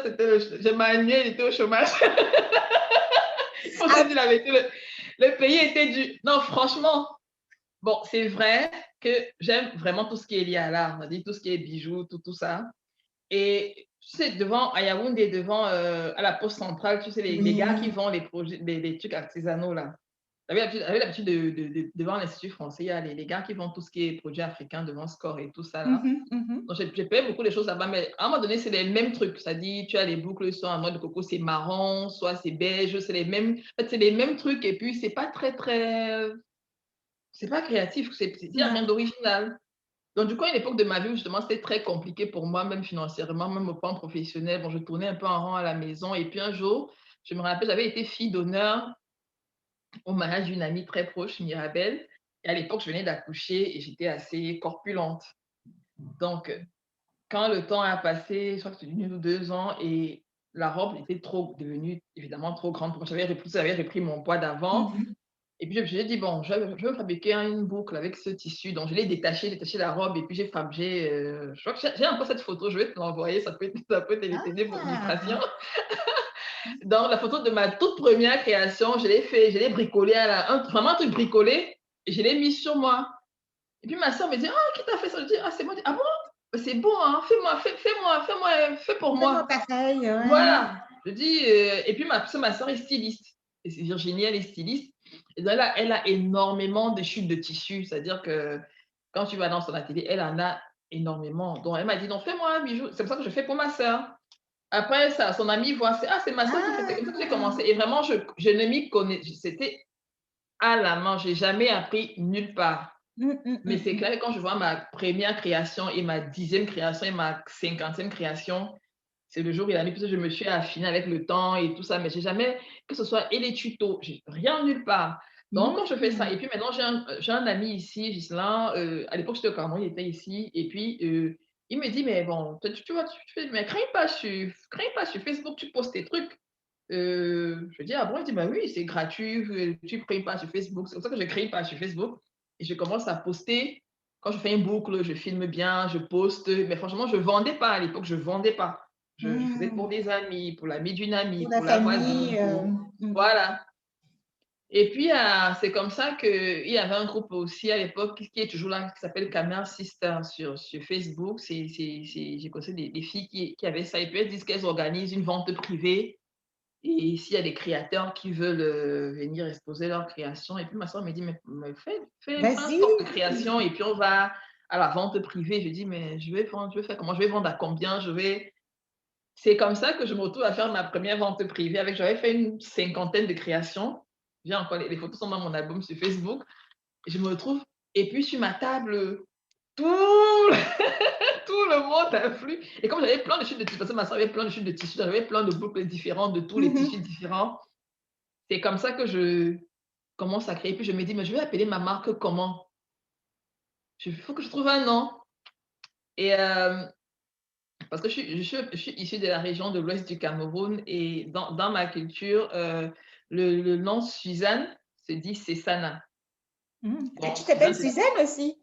j'ai manié, j'étais au chômage. Il faut peu? se dire la vérité, le pays était dur. Non, franchement, bon, c'est vrai que j'aime vraiment tout ce qui est lié à l'art, on dit tout ce qui est bijoux, tout ça. Et tu sais, à Yaoundé, à la poste centrale, tu sais, les gars qui Oui. vendent les trucs artisanaux là. J'avais l'habitude devant l'Institut français, il y a les gars qui vendent tout ce qui est produits africains devant Score et tout ça là. Mhm, mhm. Donc, j'ai payé beaucoup de choses là-bas, mais à un moment donné, c'est les mêmes trucs. C'est-à-dire, tu as les boucles, soit en noix de coco, c'est marron, soit c'est beige, c'est les mêmes. En fait, c'est les mêmes trucs. Et puis, c'est pas très, très. C'est pas créatif. Il n'y a rien Ouais. d'original. Donc, du coup, à une époque de ma vie où justement, c'était très compliqué pour moi, même financièrement, même au plan professionnel. Bon, je tournais un peu en rond à la maison. Et puis, un jour, je me rappelle, j'avais été fille d'honneur au mariage d'une amie très proche, Mirabelle. Et à l'époque, je venais d'accoucher et j'étais assez corpulente. Donc, quand le temps a passé, je crois que c'était 1 ou 2 ans, et la robe était devenue évidemment trop grande pour moi. J'avais repris mon poids d'avant. Mhm. Et puis, je me suis dit, bon, je vais me fabriquer une boucle avec ce tissu. Donc, je l'ai détaché la robe, et puis je crois que j'ai encore cette photo, je vais te l'envoyer, ça peut t'aider pour l'illustration. Ah. Donc, la photo de ma toute première création, je l'ai bricolée vraiment un truc bricolé, et je l'ai mis sur moi. Et puis ma soeur me dit: «Ah, qui t'a fait ça?» Je dis: «Ah, c'est moi». «Ah bon? Bah, c'est beau, hein, fais pour Fais-moi moi». pareil, ouais. Voilà. Je dis, et puis ma soeur est styliste. Et c'est Virginie, elle est styliste. Et donc, elle a énormément de chutes de tissus, c'est-à-dire que quand tu vas dans son atelier, elle en a énormément. Donc, elle m'a dit: «Non, fais-moi un bijou». C'est comme ça que je fais pour ma sœur. Après ça, son ami voit, c'est: «Ah, c'est ma sœur qui fait». C'est comme ça que j'ai Ah! commencé et vraiment je ne m'y connais c'était à la main, j'ai jamais appris nulle part. Mmh, mmh, Mais mmh, c'est mmh. clair que quand je vois ma première création et ma 10e création et ma 50e création, c'est le jour et la nuit, parce que je me suis affinée avec le temps et tout ça, mais j'ai jamais, que ce soit et les tutos, j'ai rien nulle part. Donc quand je fais ça Mmh. et puis maintenant j'ai un ami ici, Ghislain, à l'époque j'étais au Cameroun, il était ici et puis, il me dit: «Mais bon, toi tu vois, tu fais mais crée une page sur Facebook, tu postes tes trucs». Je dis: «Ah bon?» Il dit: «Bah oui, c'est gratuit, tu crées une page sur Facebook». C'est comme ça que j'ai créé une page sur Facebook et je commence à poster. Quand je fais une boucle, je filme bien, je poste, mais franchement, je vendais pas à l'époque, je vendais pas. Je faisais pour Mmh. des amis, pour l'ami d'une amie, Pour la pour la voisine, famille, pour mmh. voilà. Et puis, c'est comme ça qu'il y avait un groupe aussi à l'époque qui est toujours là, qui s'appelle Camel Sister sur Facebook. J'ai connu des filles qui avaient ça et puis elles disent qu'elles organisent une vente privée et s'il y a des créateurs qui veulent, venir exposer leurs créations et puis ma soeur me dit: «Mais fais un Vas-y! stock de création et puis on va à la vente privée». Je dis: «Mais je vais faire comment? Je vais vendre à combien? Je vais». C'est comme ça que je me retrouve à faire ma première vente privée avec j'avais fait une cinquantaine de créations. J'ai encore les photos sont dans mon album sur Facebook et je me retrouve et puis sur ma table, tout tout le monde afflue et comme j'avais plein de chutes de tissus parce que ma soeur avait plein de chutes de tissus, j'avais plein de boucles différentes de tous les Mmh tissus mh. différents. C'est comme ça que je commence à créer. Puis je me dis: «Mais je vais appeler ma marque comment? Il faut que je trouve un nom» et parce que je suis issue de la région de l'ouest du Cameroun et dans ma culture, le nom Suzanne se dit Cézanne. Mmh. Ah, Bon, tu t'appelles Suzanne, c'est Suzanne aussi?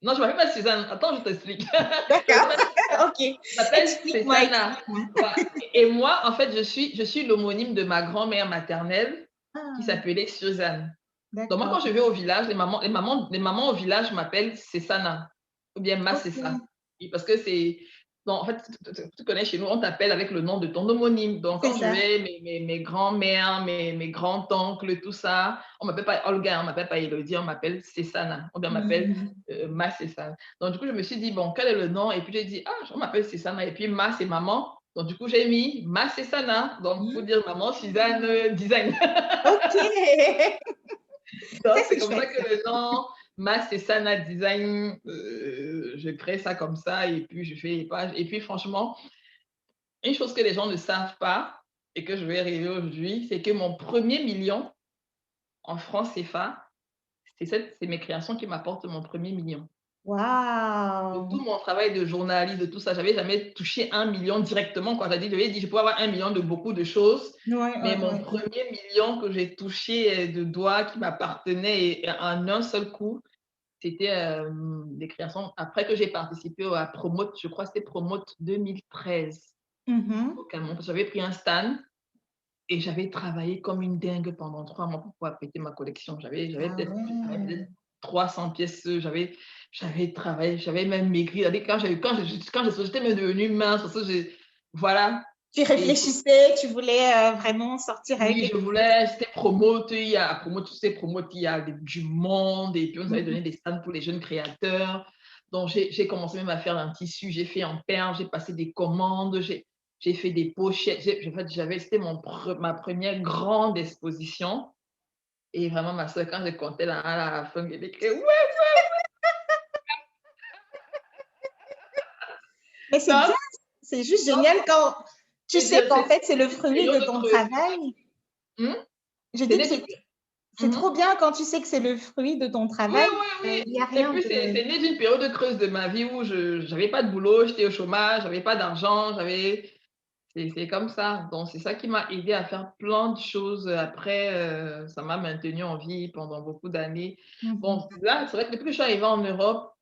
non, je ne m'appelle pas Suzanne. Attends, je t'explique. Je D'accord, m'appelle OK. je m'appelle Explique-moi, Cézanne. explique-moi. Voilà et moi, en fait, je suis l'homonyme de ma grand-mère maternelle qui Ah, s'appelait Suzanne. Donc moi, quand d'accord. je vais au village, les mamans au village m'appellent Cessana ou bien Massessa. OK, Et parce que c'est donc en fait, tu connais chez nous, on t'appelle avec le nom de ton homonyme. Donc c'est quand je ça. vais, mes grands-mères, mes grands-oncles, tout ça, on m'appelle pas Olga, on m'appelle pas Élodie, on m'appelle Cessana ou bien on m'appelle Mmh. Massessa. Donc du coup, je me suis dit, bon, quel est le nom? Et puis j'ai dit, ah, on m'appelle Cessana. Et puis Ma, c'est maman. Donc du coup, j'ai mis Massessana, donc pour dire maman Suzanne Design. OK. Ça, Donc, c'est c'est comme ça chouette que ça. le nom Massesana Design, je crée ça comme ça et puis je fais les pages. Et puis franchement, une chose que les gens ne savent pas et que je vais révéler aujourd'hui, c'est que mon premier million en francs CFA, c'est mes créations qui m'apportent mon premier million. De Waouh! tout mon travail de journaliste, de tout ça, j'avais jamais touché 1 million directement. Quand j'avais dit, je peux avoir 1 million de beaucoup de choses, Ouais, mais ouais, mon ouais, ouais. premier million que j'ai touché de doigts, qui m'appartenait en un seul coup, c'était, des créations après que j'ai participé à Promote, je crois que c'était Promote 2013 Mmh. au Cameroun. Parce que j'avais pris un stand et j'avais travaillé comme une dingue pendant 3 mois pour pouvoir péter ma collection. Ah J'avais peut-être ouais. 300 pièces, j'avais travaillé, j'avais même maigri. C'est-à-dire quand j'étais même devenue mince parce que voilà Tu et réfléchissais, tu voulais, vraiment sortir avec oui, je quelque chose. voulais, c'était Promote, il y a Promote, tu sais, Promote, il y a du monde et puis on nous avait Mmh. donné des stands pour les jeunes créateurs. Donc j'ai commencé même à faire un tissu, j'ai fait en perles, j'ai passé des commandes, j'ai fait des pochettes. En fait, c'était ma première grande exposition et vraiment ma soeur, quand je comptais là, à la fin, elle était: «Ouais!» Mais c'est bien, Donc c'est juste donc génial quand tu c'est sais qu'en fait, c'est le une fruit de période ton creuse. travail. Mmh? Je C'est dis que né d'une c'est mmh trop bien quand tu sais que c'est le fruit de ton Oui, travail. oui, Il y a oui. Et rien puis de c'est né d'une période creuse de ma vie où je j'avais pas de boulot, j'étais au chômage, j'avais pas d'argent, c'est comme ça. Donc c'est ça qui m'a aidé à faire plein de choses. Après, ça m'a maintenue en vie pendant beaucoup d'années. mmh Bon, là, c'est vrai que depuis que je suis arrivée en Europe,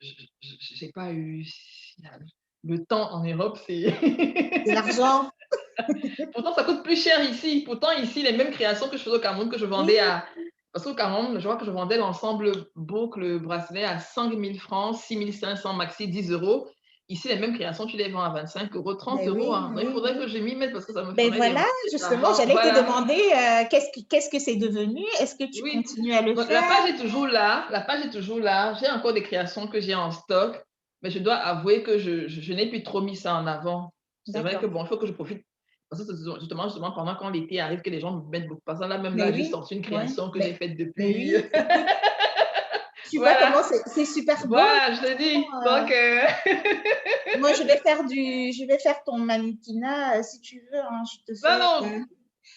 j'ai pas eu le temps en Europe, c'est de l'argent. pourtant ça coûte plus cher ici. Pourtant ici, les mêmes créations que je faisais au Cameroun, que je vendais Oui. à parce qu'au Cameroun, je vois que je vendais l'ensemble boucle, bracelet à 5 000 francs, 6 500 maxi, 10 €. ici, les mêmes créations, tu les vends à 25 euros, 30 Ben euros. oui, Hein. Il oui, faudrait oui. que je m'y mette parce que ça me Ben ferait des voilà, rentrées justement, d'argent. j'allais te Voilà. demander qu'est-ce que c'est devenu? Est-ce que tu Oui. continues à le Donc, la faire? page est toujours là. La page est toujours là. J'ai encore des créations que j'ai en stock, mais je dois avouer que je n'ai plus trop mis ça en avant. C'est vrai que D'accord. bon, il faut que je profite. Parce que c'est justement pendant quand l'été arrive que les gens me mettent beaucoup. Par exemple, là, même là, Ben j'ai oui, sorti une ouais. création que j'ai Ben, faite ben depuis. oui, écoute, tu vois comment Voilà. c'est super beau. Voilà, je te dis. Euh, Donc, Moi, je vais faire ton mannequinat si tu veux. Hein, je te non, fais. non,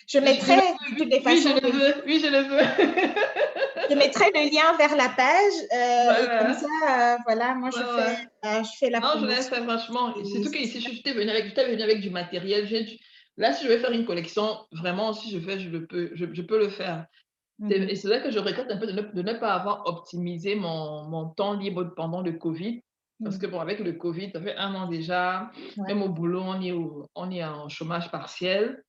Je je mettrai le de veux. toutes les Oui, je façons le veux. Oui, je le veux. je mettrai le lien vers la page et comme Voilà. ça, voilà, moi Ouais, ouais. je fais la Non, je l'ai promotion. fait franchement. Et Et surtout c'est qu'ici, super. j'étais venu avec du matériel. Là, si je vais faire une collection, vraiment, si je fais, je peux le faire. Et Mhm, c'est vrai que je regrette un peu de ne pas avoir optimisé mon temps libre pendant le Covid. Parce que mhm. bon, avec le Covid, ça fait 1 an déjà, Ouais, même au boulot, on est en chômage partiel.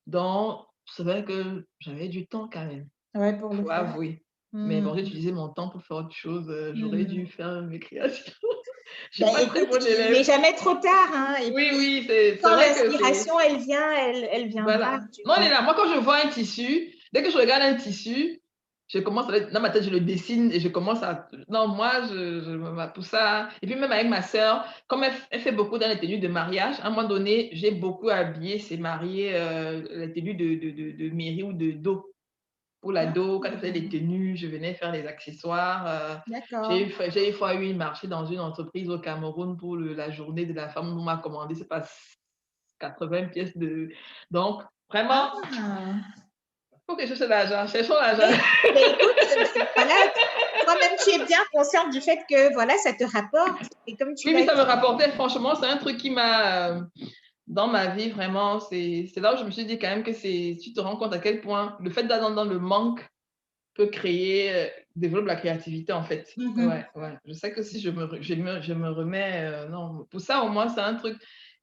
Donc, c'est vrai que j'avais du temps quand même, ouais, pour le faut faire. avouer. Mais bon, j'ai Mhm, utilisé mon temps pour faire autre chose. J'aurais dû mhm. faire mes créations. Je suis Ben, pas très écoute, bonne il n'est élève. jamais trop tard. Hein, et Oui, puis, oui, c'est quand vrai que c'est. l'inspiration, elle vient, elle viendra, Voilà. tu Non, elle est vois. là. Moi, quand je vois un tissu, dès que je regarde un tissu, je commence dans ma tête, je le dessine et je commence à. Non, moi, pour ça. Et puis, même avec ma sœur, comme elle fait beaucoup dans les tenues de mariage, à un moment donné, j'ai beaucoup habillé ses mariés, les tenues de mairie ou de dos. Pour la Ah, dos, quand elle faisait les tenues, je venais faire les accessoires. d'accord. J'ai une fois eu une marché dans une entreprise au Cameroun pour la journée de la femme. On m'a commandé, c'est pas 80 pièces de. Donc, vraiment, Ah. il faut que je cherche l'argent. Cherchons l'argent. Mais, mais écoute, voilà, toi-même, tu es bien consciente du fait que voilà, ça te rapporte. Et comme tu Oui, mais l'as ça me dit, rapportait, franchement, c'est un truc qui m'a. Dans ma vie, vraiment, c'est là où je me suis dit quand même que tu te rends compte à quel point le fait d'être dans le manque peut créer, développe la créativité en fait. Ouais, mhm, ouais. Je sais que si je me remets, non, pour ça au moins c'est un truc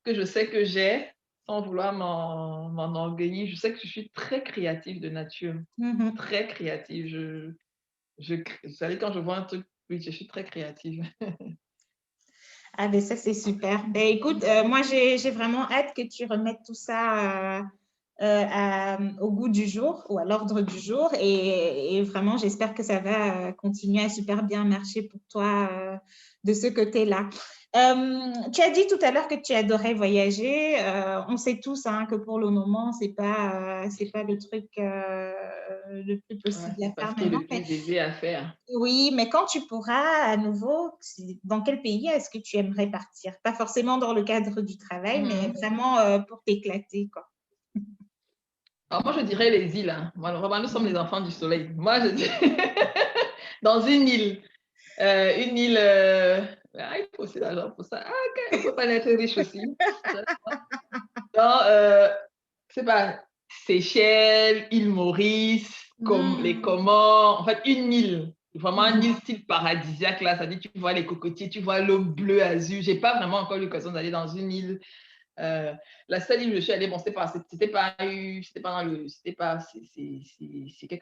que je sais que j'ai, sans vouloir m'enorgueillir. Je sais que je suis très créative de nature, mhm. très créative. Vous savez, quand je vois un truc, oui, je suis très créative. Ah, ben ça, c'est super. Ben, écoute, moi, j'ai vraiment hâte que tu remettes tout ça au goût du jour ou à l'ordre du jour. Et vraiment, j'espère que ça va continuer à super bien marcher pour toi de ce côté-là. Tu as dit tout à l'heure que tu adorais voyager. On sait tous hein, que pour le moment, c'est pas le truc le plus Ouais, possible à c'est pas faire ce qui est maintenant. le plus aisé à faire. Oui, mais quand tu pourras à nouveau, dans quel pays est-ce que tu aimerais partir? Pas forcément dans le cadre du travail, mais Mhm. vraiment pour t'éclater, quoi. Alors moi, je dirais les îles. Hein. Malheureusement, nous sommes les Mhm. enfants du soleil. Moi, je dis dans une île. Une île. Ah, il faut aussi l'argent pour ça. Ah, ok, on peut pas être riche aussi. Dans, je sais pas, Seychelles, île Maurice, comme les Mhm. Comores. En fait, une île. Vraiment une île Mhm. style paradisiaque là. Ça dit, tu vois les cocotiers, tu vois l'eau bleue azur. J'ai pas vraiment encore eu l'occasion d'aller dans une île. Euh, la seule île où je suis allée, bon, c'était pas dans le, c'était pas,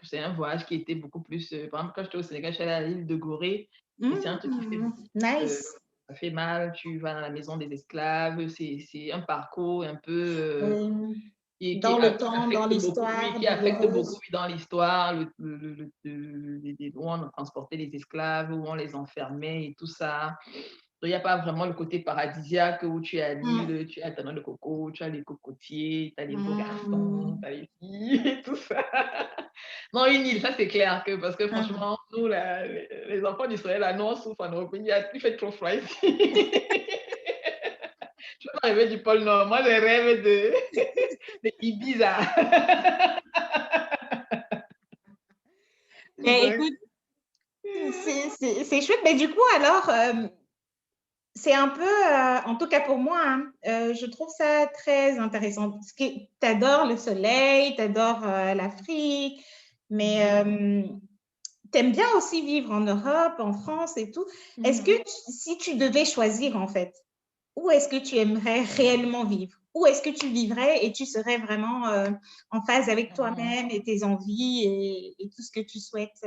c'est un voyage qui était beaucoup plus, par exemple, quand j'étais au Sénégal, je suis allée à l'île de Gorée, et c'est un truc qui fait Mhm. beaucoup, euh, Nice. ça fait mal, tu vas dans la maison des esclaves, c'est un parcours un peu, Oui. qui Dans le qui temps, dans affecte beaucoup, oui, l'histoire qui affecte beaucoup douloureuse. oui, dans l'histoire, où on transportait les esclaves, où on les enfermait et tout ça. Il n'y a pas vraiment le côté paradisiaque où tu es à Mhm. l'île, tu as ta noix de coco, tu as les cocotiers, tu as les beaux garçons, tu Mhm. as les filles et tout ça. Non, une île, ça c'est clair, parce que Mhm. franchement, nous, là, les enfants d'Israël, là, nous, on souffre en Europe, il fait trop froid ici. Je veux pas rêver du pôle Nord, moi je rêve de Ibiza. Mais Donc, écoute, c'est chouette. Mais du coup, alors, c'est un peu, en tout cas pour moi, hein, je trouve ça très intéressant. Parce que tu adores le soleil, tu adores l'Afrique, mais tu aimes bien aussi vivre en Europe, en France et tout. Est-ce que mhm. si tu devais choisir, en fait, où est-ce que tu aimerais réellement vivre? Où est-ce que tu vivrais et tu serais vraiment en phase avec Mhm. toi-même et tes envies et tout ce que tu souhaites?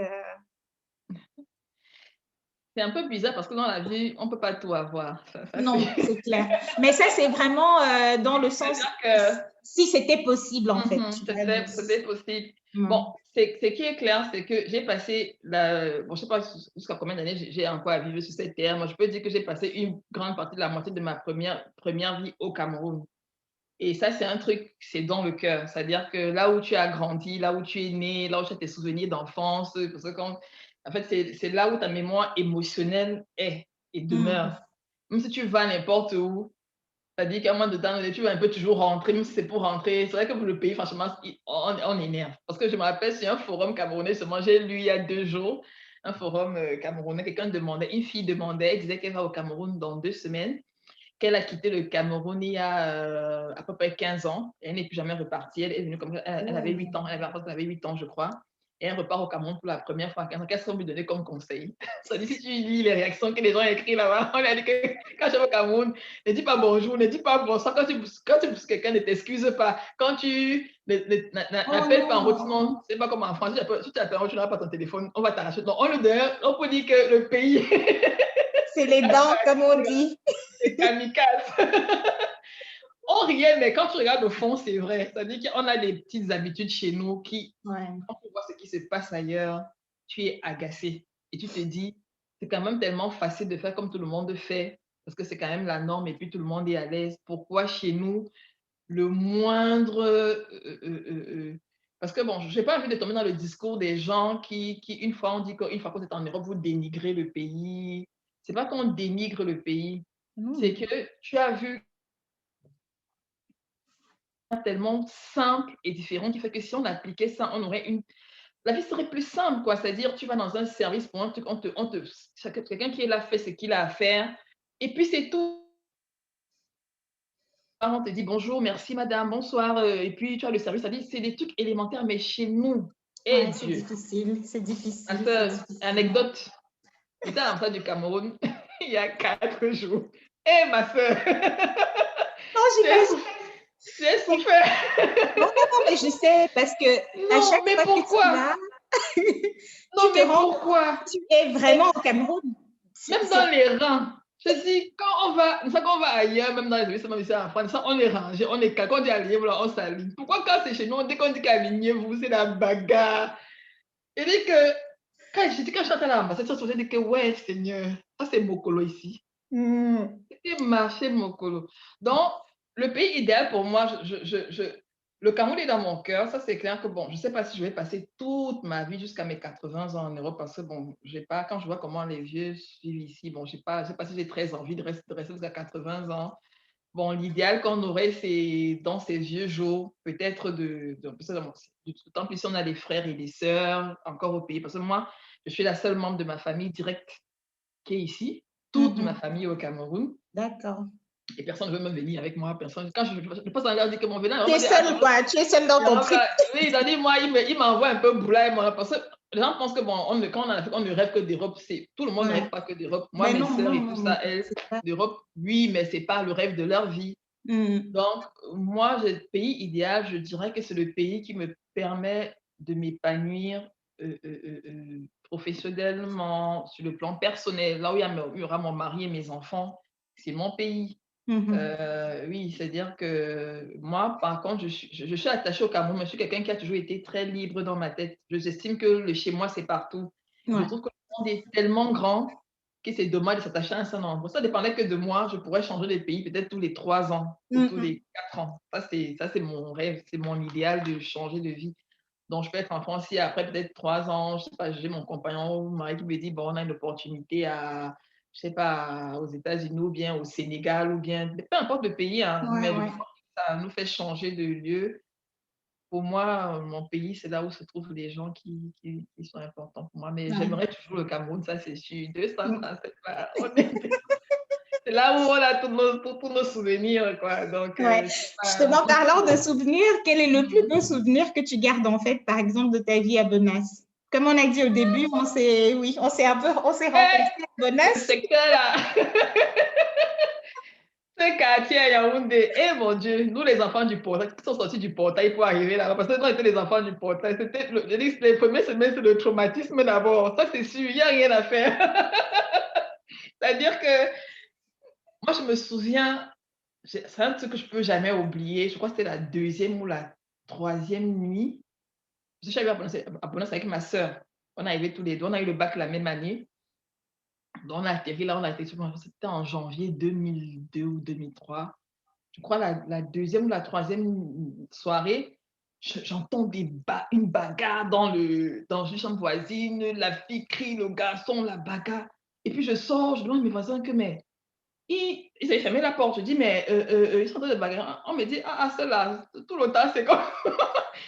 c'est un peu bizarre parce que dans la vie, on ne peut pas tout avoir. Non, c'est clair. Mais ça, c'est vraiment dans le sens, C'est-à-dire que si c'était possible, en fait. Tu vois, c'était possible. mm. Bon, ce qui est clair, c'est que j'ai passé, bon, je ne sais pas jusqu'à combien d'années j'ai encore à vivre sur cette terre. Moi, je peux dire que j'ai passé une grande partie de la moitié de ma première vie au Cameroun. Et ça, c'est un truc, c'est dans le cœur. C'est-à-dire que là où tu as grandi, là où tu es né, là où tu as tes souvenirs d'enfance, parce que en fait, c'est là où ta mémoire émotionnelle est et demeure. Même si tu vas n'importe où, c'est-à-dire qu'à un moment de temps, tu vas un peu toujours rentrer, même si c'est pour rentrer. C'est vrai que pour le pays, franchement, on énerve. Parce que je me rappelle, sur un forum camerounais, seulement j'ai lu il y a 2 jours, un forum camerounais, quelqu'un demandait, une fille demandait, elle disait qu'elle va au Cameroun dans 2 semaines, qu'elle a quitté le Cameroun il y a à peu près 15 ans. Et elle n'est plus jamais repartie. Elle est venue comme elle avait 8 ans. Elle avait 8 ans, je crois. Et elle repart au Cameroun pour la première fois à 15 ans. Qu'est-ce qu'on lui donner comme conseil? Ça dit, si tu lis les réactions que les gens écrivent là-bas, on a dit que quand je vais au Cameroun, ne dis pas bonjour, ne dis pas bonsoir. Quand tu pousses quelqu'un, ne t'excuse pas. Quand tu n'appelles pas en route, sinon, c'est pas comme en France. Si tu appelles en route, tu n'auras pas ton téléphone, on va t'arracher. Donc, on peut dire que le pays. C'est les dents, comme on dit. C'est kamikaze. On riait, mais quand tu regardes au fond, c'est vrai. C'est-à-dire qu'on a des petites habitudes chez nous qui, quand tu vois ce qui se passe ailleurs, tu es agacé. Et tu te dis, c'est quand même tellement facile de faire comme tout le monde fait, parce que c'est quand même la norme et puis tout le monde est à l'aise. Pourquoi chez nous, le moindre... parce que bon, je n'ai pas envie de tomber dans le discours des gens qui une fois, on dit qu'une fois qu'on est en Europe, vous dénigrez le pays. C'est pas qu'on dénigre le pays, c'est que tu as vu tellement simple et différent qui fait que si on appliquait ça, on aurait la vie serait plus simple, quoi. C'est-à-dire, tu vas dans un service pour un truc, quelqu'un qui est là fait ce qu'il a à faire, et puis c'est tout. On te dit bonjour, merci madame, bonsoir, et puis tu as le service, c'est des trucs élémentaires, mais chez nous, Ouais, c'est Dieu. difficile, c'est difficile. Anecdote, j'étais à l'ambassade du Cameroun il y a 4 jours. Eh ma soeur, non, j'imagine. J'ai souffert. Non, mais je sais, parce que à Non, chaque mais fois pourquoi? que tu es là, Non, mais pourquoi? Tu es vraiment au Cameroun. Même dans les rangs. Je dis, quand on va ailleurs, même dans les établissements ici en France, on est rangé, on est quand on dit aligné, on s'aligne. Pourquoi quand c'est chez nous, dès qu'on dit qu'alignez-vous, c'est la bagarre? Et dit que, quand je suis à l'ambassade, je dit que, ouais, Seigneur, ça c'est Mokolo ici. C'était marché Mokolo. Donc, le pays idéal pour moi, le Cameroun est dans mon cœur. Ça, c'est clair que, bon, je ne sais pas si je vais passer toute ma vie jusqu'à mes 80 ans en Europe parce que, bon, quand je vois comment les vieux vivent ici, bon, je ne sais pas si j'ai très envie de rester jusqu'à 80 ans. Bon, l'idéal qu'on aurait, c'est dans ces vieux jours, peut-être d'autant plus si on a des frères et des sœurs encore au pays. Parce que moi, je suis la seule membre de ma famille directe qui est ici. Toute ma famille est au Cameroun. D'accord. Et personne ne veut même venir avec moi. Personne. Quand je passe en leur dire que mon venant. Tu es seule, quoi. Tu es seule dans ton trip. Oui, il a dit, moi, il m'envoie un peu boulot. Parce que les gens pensent que, bon, quand on est en Afrique, on ne rêve que d'Europe. Tout le monde ne rêve pas que d'Europe. Moi, mes sœurs et tout ça, elles, d'Europe, oui, mais ce n'est pas le rêve de leur vie. Donc, moi, le pays idéal, je dirais que c'est le pays qui me permet de m'épanouir professionnellement, sur le plan personnel. Là où il y aura mon mari et mes enfants, c'est mon pays. Oui, c'est-à-dire que moi, par contre, je suis attachée au Cameroun, mais je suis quelqu'un qui a toujours été très libre dans ma tête. J'estime que le chez moi, c'est partout. Je trouve que le monde est tellement grand que c'est dommage de s'attacher à un seul endroit. Ça dépendait que de moi, je pourrais changer de pays peut-être tous les 3 ans ou tous les 4 ans. Ça, c'est mon rêve, c'est mon idéal de changer de vie. Donc, je peux être en France et après peut-être 3 ans, je sais pas, j'ai mon compagnon ou mon mari qui me dit, bon, on a une opportunité à, je sais pas, aux États-Unis ou bien au Sénégal ou bien, peu importe le pays, hein, mais ça nous fait changer de lieu. Pour moi, mon pays, c'est là où se trouvent les gens qui sont importants pour moi. Mais j'aimerais toujours le Cameroun, ça c'est sûr. 237 c'est là où on a tous nos souvenirs, quoi. Donc, justement, parlant de souvenirs, quel est le plus beau souvenir que tu gardes, en fait, par exemple, de ta vie à Bonas? Comme on a dit au début, on s'est rencontrés à Bonas. Ce secteur-là. Ce quartier à Yaoundé, eh mon Dieu, nous les enfants du portail, qui sont sortis du portail pour arriver là, parce que nous on était les enfants du portail, c'était les premières semaines, c'est le traumatisme d'abord, ça c'est sûr, il n'y a rien à faire. C'est-à-dire que moi, je me souviens, c'est un truc que je peux jamais oublier. Je crois que c'était la deuxième ou la troisième nuit. Je suis arrivée à Buenos avec ma sœur. On est arrivés tous les deux. On a eu le bac la même année. Donc, on a atterri là, on a été, c'était en janvier 2002 ou 2003. Je crois la deuxième ou la troisième soirée, j'entends une bagarre dans une chambre voisine. La fille crie, le garçon, la bagarre. Et puis je sors, je demande à mes voisins que, mais ils avaient fermé la porte. Je dis, mais ils sont en train de bagarre. On me dit, ah, celle-là, tout le temps, c'est comme.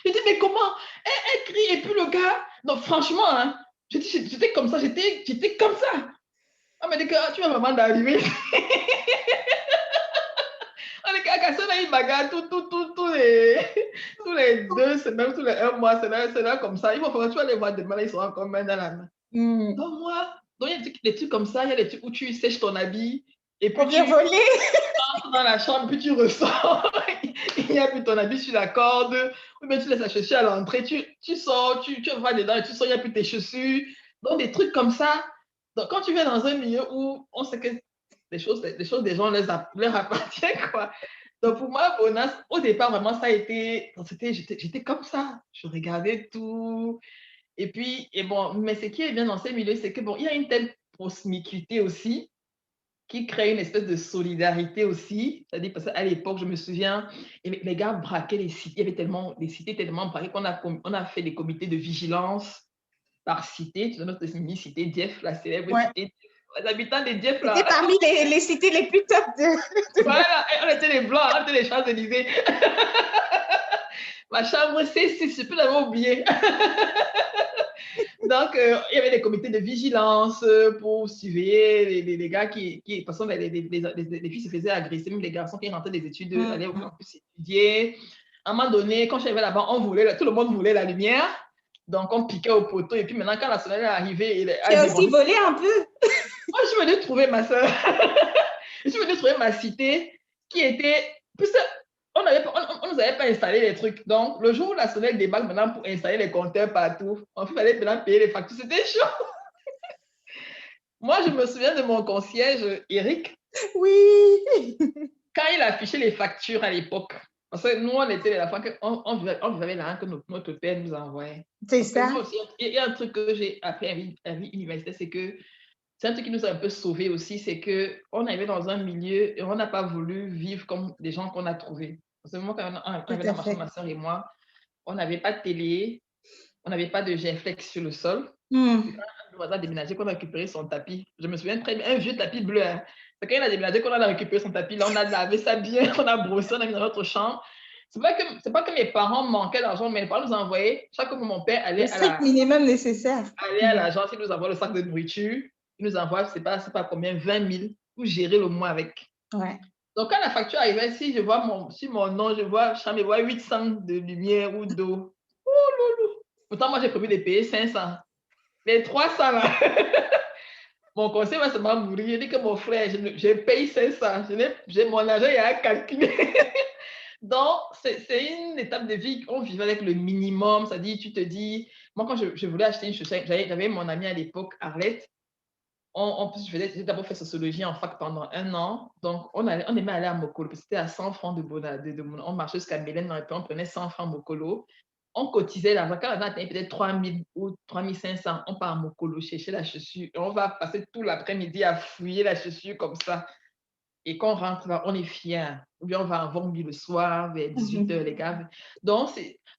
Je dis, mais comment elle crie, et puis le gars. Non, franchement, hein, j'étais comme ça, j'étais comme ça. On me dit que tu viens vraiment d'arriver. On est qu'à ça, il bagarre tous les 2 semaines, tous les 1 mois, c'est là comme ça. Il faut faire, tu vas les voir demain, ils seront encore main dans la main. Donc, moi, il y a des trucs comme ça, il y a des trucs où tu sèches ton habit, et puis tu entres dans la chambre, puis tu ressors. Il n'y a plus ton habit sur la corde, ou bien tu laisses la chaussure à l'entrée, tu sors, tu vas dedans et tu sors, il n'y a plus tes chaussures. Donc, des trucs comme ça. Donc, quand tu viens dans un milieu où on sait que les choses des gens leur appartiennent, quoi. Donc, pour moi, Bonas, au départ, vraiment, ça a été, j'étais comme ça. Je regardais tout. Et puis, et bon, mais ce qui est bien dans ces milieux, c'est que bon, il y a une telle proximité aussi qui crée une espèce de solidarité aussi. C'est-à-dire, parce qu'à l'époque, je me souviens, les gars braquaient les cités. Il y avait tellement, les cités tellement braquées qu'on a fait des comités de vigilance par cité. Tu sais, notre mini-cité Dieppe, la célèbre cité. Les habitants de Dieppe, là. C'était parmi les cités les plus top de... Voilà, on était les Blancs, on était les Champs-Élysées. Ma chambre C6, je peux l'avoir oublié. Donc, il y avait des comités de vigilance pour surveiller les gars qui parce que les filles se faisaient agresser, même les garçons qui rentraient des études, allaient au campus étudier. À un moment donné, quand j'arrivais là-bas, tout le monde voulait la lumière. Donc, on piquait au poteau. Et puis maintenant, quand la sonnette est arrivée... Tu as aussi volé un peu. Moi, je venais trouver ma soeur. Je suis venue trouver ma cité qui était... On ne nous avait pas installé les trucs. Donc, le jour où la sonnette débarque maintenant pour installer les compteurs partout, il fallait maintenant payer les factures. C'était chaud. Moi, je me souviens de mon concierge, Eric. Oui. Quand il affichait les factures à l'époque, parce que nous, on était la fois qu'on vivait là que notre père nous envoyait. C'est ça. Il y a un truc que j'ai appris à vie universitaire, c'est que c'est un truc qui nous a un peu sauvés aussi, c'est qu'on arrivait dans un milieu et on n'a pas voulu vivre comme des gens qu'on a trouvés. Parce que moi, quand on avait dans ma chambre, ma soeur et moi, on n'avait pas de télé, on n'avait pas de Genflex sur le sol. Le voisin a déménagé, qu'on a récupéré son tapis. Je me souviens très bien, un vieux tapis bleu. Hein. C'est quand il a déménagé qu'on a récupéré son tapis. Là, on a lavé ça bien, on a brossé, on a mis dans notre chambre. C'est pas que mes parents manquaient d'argent, mais mes parents nous envoyaient, chaque fois que mon père allait minimum nécessaire. Aller à l'agence, il nous envoie le sac de nourriture, il nous envoie, c'est pas combien, 20 000 pour gérer le mois avec. Ouais. Donc, quand la facture arrivait, si je vois sur mon nom, je vois 800 de lumière ou d'eau. Oh, loulou. Pourtant, moi, j'ai prévu de payer 500. Les 300, là. Mon conseil va seulement mourir. Il dit que mon frère, je paye 500. Mon argent, il y a à calculer. Donc, c'est une étape de vie qu'on vivait avec le minimum. C'est-à-dire, tu te dis, moi, quand je voulais acheter une chaussure, j'avais mon amie à l'époque, Arlette. J'ai d'abord fait sociologie en fac pendant 1 an. Donc, on aimait aller à Mokolo. C'était à 100 francs on marchait jusqu'à Mélène, et puis on prenait 100 francs Mokolo. On cotisait l'argent. Quand on atteignait peut-être 3 000 ou 3 500, on part à Mokolo chercher la chaussure. Et on va passer tout l'après-midi à fouiller la chaussure comme ça. Et quand on rentre là, on est fiers. Ou bien on va à Vombi le soir, vers 18h, les gars. Donc, en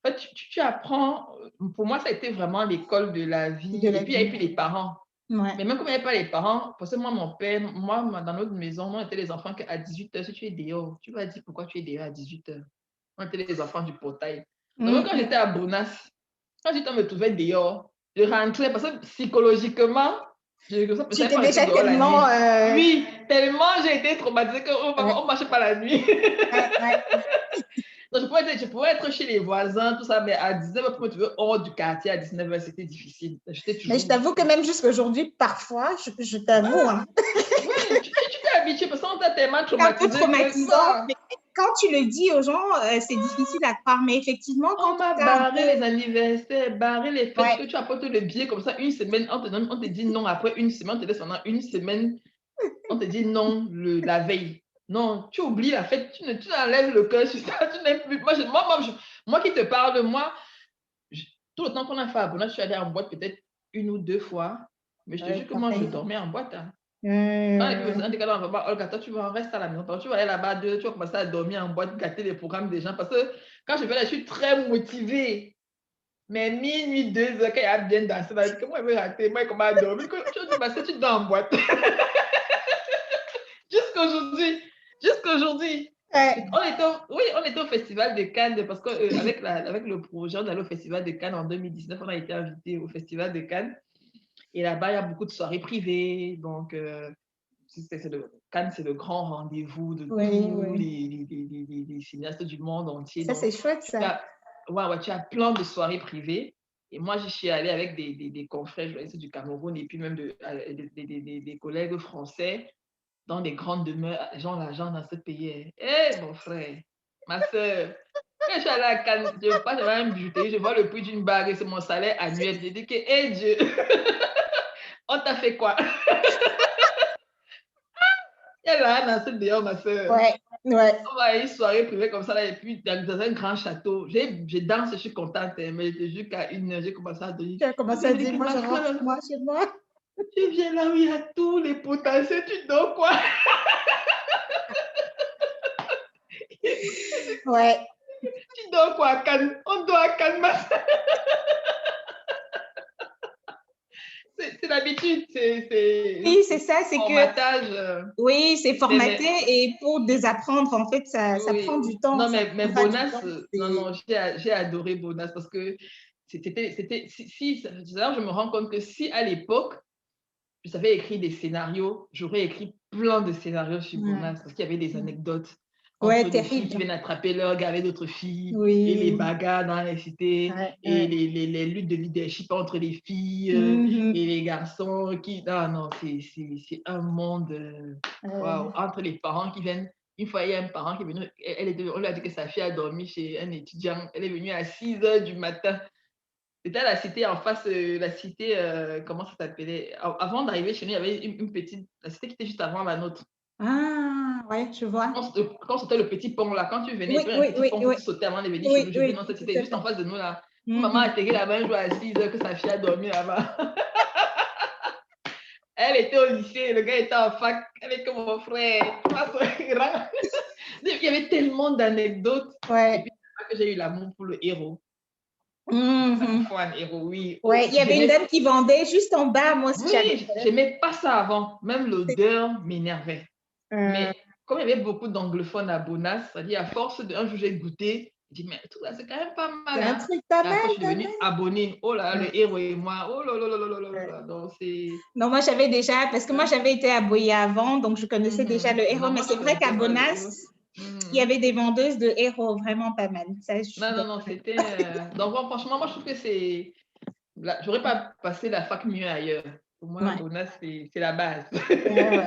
fait, tu apprends. Pour moi, ça a été vraiment l'école de la vie. Et puis, il y a eu les parents. Ouais. Mais même comme il n'y avait pas les parents, parce que moi, mon père, dans notre maison, on était les enfants qu'à 18h, si tu es dehors, tu vas dire pourquoi tu es dehors à 18h. On était les enfants du portail. Donc, quand j'étais à Bonas, quand j'étais me trouvais dehors, je rentrais parce que psychologiquement, tu étais déjà tellement... Oui, tellement j'ai été traumatisée qu'on ne marchait pas la nuit. Donc, je pouvais être chez les voisins, tout ça, mais à 19h, pour me trouver hors du quartier, à 19h, c'était difficile. Mais je t'avoue que même jusqu'à aujourd'hui, parfois, je t'avoue. Hein. Oui, tu t'es habitué parce qu'on t'a tellement traumatisé. Un peu traumatisant. Mais quand tu le dis aux gens, c'est difficile à croire. Mais effectivement, quand on m'a barré les anniversaires, barré les fêtes, parce que tu apportes le billet comme ça, une semaine, on te dit non, après une semaine, on te laisse pendant une semaine On te dit non la veille. Non, tu oublies la fête, tu enlèves le cœur sur ça, tu n'aimes plus. Moi qui te parle, tout le temps qu'on a fait à Bona, je suis allée en boîte peut-être 1 ou 2 fois, mais je te Ouais, jure que moi, je pareil. dormais en boîte. Hein. Et puis, Hum, un des gars, Olga, toi, tu vas rester à la maison. Tu vas aller là-bas, tu vas commencer à dormir en boîte, gâter les programmes des gens. Parce que quand je vais là, je suis très motivée. Mais minuit, 2 heures, quand il y a bien dansé, là, je dis, moi, je vais rater, moi, comment dormir. Tu dis, parce que tu dors en boîte. Jusqu'aujourd'hui. Jusqu'aujourd'hui. ouais. On était au Festival de Cannes parce qu'avec avec le projet, on allait au Festival de Cannes en 2019. On a été invité au Festival de Cannes. Et là-bas, il y a beaucoup de soirées privées. Donc, Cannes, c'est le grand rendez-vous de Oui, tous oui. les cinéastes du monde entier. Ça, Donc, c'est chouette, tu ça. as, ouais, tu as plein de soirées privées. Et moi, j'y suis allée avec des confrères journalistes du Cameroun et puis même des collègues français dans des grandes demeures. L'argent dans ce pays. Eh, mon frère, ma soeur, quand je suis allée à Cannes, je passe devant un bijouterie, je vois le prix d'une bague et c'est mon salaire annuel. J'ai dit que, eh Dieu, on t'a fait quoi? Il y a rien dans ce dehors, ma soeur. Ouais, ouais. On va à une soirée privée comme ça, là, et puis dans un grand château. Je danse, je suis contente, hein, mais jusqu'à 1 heure, j'ai commencé à donner. Tu as Ma commencé soeur à me dit dire, que moi, ma je rentre soeur, moi, chez moi. tu viens là où il y a tous les potentiels, tu dors quoi? Ouais. Tu dors quoi à Cannes? On dort à Cannes, ma soeur. C'est l'habitude, Oui, c'est c'est ça, c'est que, formatage. oui, c'est formaté Mais et pour désapprendre, en fait, ça prend oui, du temps, non, ça mais prendra du Bonas, temps. non, non, j'ai adoré Bonas parce que d'ailleurs, je me rends compte que si à l'époque, je savais écrire des scénarios, j'aurais écrit plein de scénarios sur Ouais, Bonas parce qu'il y avait des anecdotes ouais, entre des filles qui terrible. viennent attraper leur gars avec d'autres filles et les Oui, bagarres dans les cités ouais, et ouais. les luttes de leadership entre les filles et Mhm. les garçons qui... Non, non, c'est un monde... waouh, entre les parents qui viennent. Une fois, il y a un parent qui est venu, on lui a dit que sa fille a dormi chez un étudiant. Elle est venue à 6 heures du matin. C'était à la cité en face, la cité, comment ça s'appelait? Avant d'arriver chez nous, il y avait une petite, la cité qui était juste avant la nôtre. Ah, ouais, je vois. Quand c'était le petit pont là, quand tu venais, il y Oui, avait un oui, petit oui, pont pour oui, tu sauter avant de venir chez oui, nous. Je venais oui, dans cette tout cité, à juste en fait. face de nous là. Maman a Mhm. atterri là-bas un jour à 6 heures que sa fille a dormi là-bas. Elle était au lycée, le gars était en fac. Elle est comme mon frère. Il y avait tellement d'anecdotes. Et Ouais. puis, c'est là que j'ai eu l'amour pour le héros. C'est ça qu'il Mhm. faut un héros, oui. Ouais, Oh, il y avait une dame qui vendait juste en bas, moi aussi oui, j'adorais. j'aimais pas ça avant. Même l'odeur m'énervait. Euh, Mais comme il y avait beaucoup d'anglophones à Bonas, c'est-à-dire à force d'un jour j'ai goûté, j'ai dit, mais tout ça, c'est quand même pas c'est mal. un Hein? truc pas Et mal après, je suis quand devenue abonnée. Oh là, même. le héros et moi. Oh là là là là là là Ouais. là. Donc, c'est. Non, moi j'avais déjà, parce que moi j'avais été à Boya avant, donc je connaissais déjà le héros, Non, mais moi, je c'est ne vrai qu'à connaissais pas le Bonas, héros. il y Mhm. avait des vendeuses de héros vraiment pas mal. Ça, je suis Non, non, non, d'accord avec c'était. Donc, bon, franchement, moi, je trouve que c'est. J'aurais pas passé la fac mieux ailleurs. Pour moi, toi. Ouais. Bonas, c'est la base. Ouais.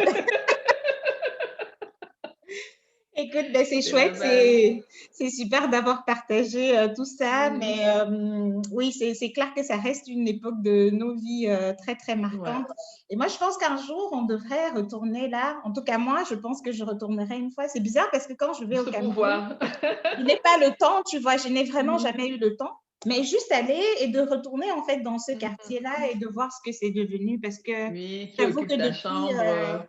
Écoute, ben, c'est C'est la chouette, base. c'est super d'avoir partagé tout ça, mais Mhm. oui, c'est clair que ça reste une époque de nos vies très, très Ouais. marquante. Et moi, je pense qu'un jour, on devrait retourner là. En tout cas, moi, je pense que je retournerai une fois. C'est bizarre parce que quand je vais au Juste pour Cameroun, voir. je n'ai pas le temps, tu vois, je n'ai vraiment Mhm. jamais eu le temps. Mais juste aller et de retourner en fait dans ce Mhm. quartier-là et de voir ce que c'est devenu parce que Oui, qui j'avoue que occupe ta depuis chambre.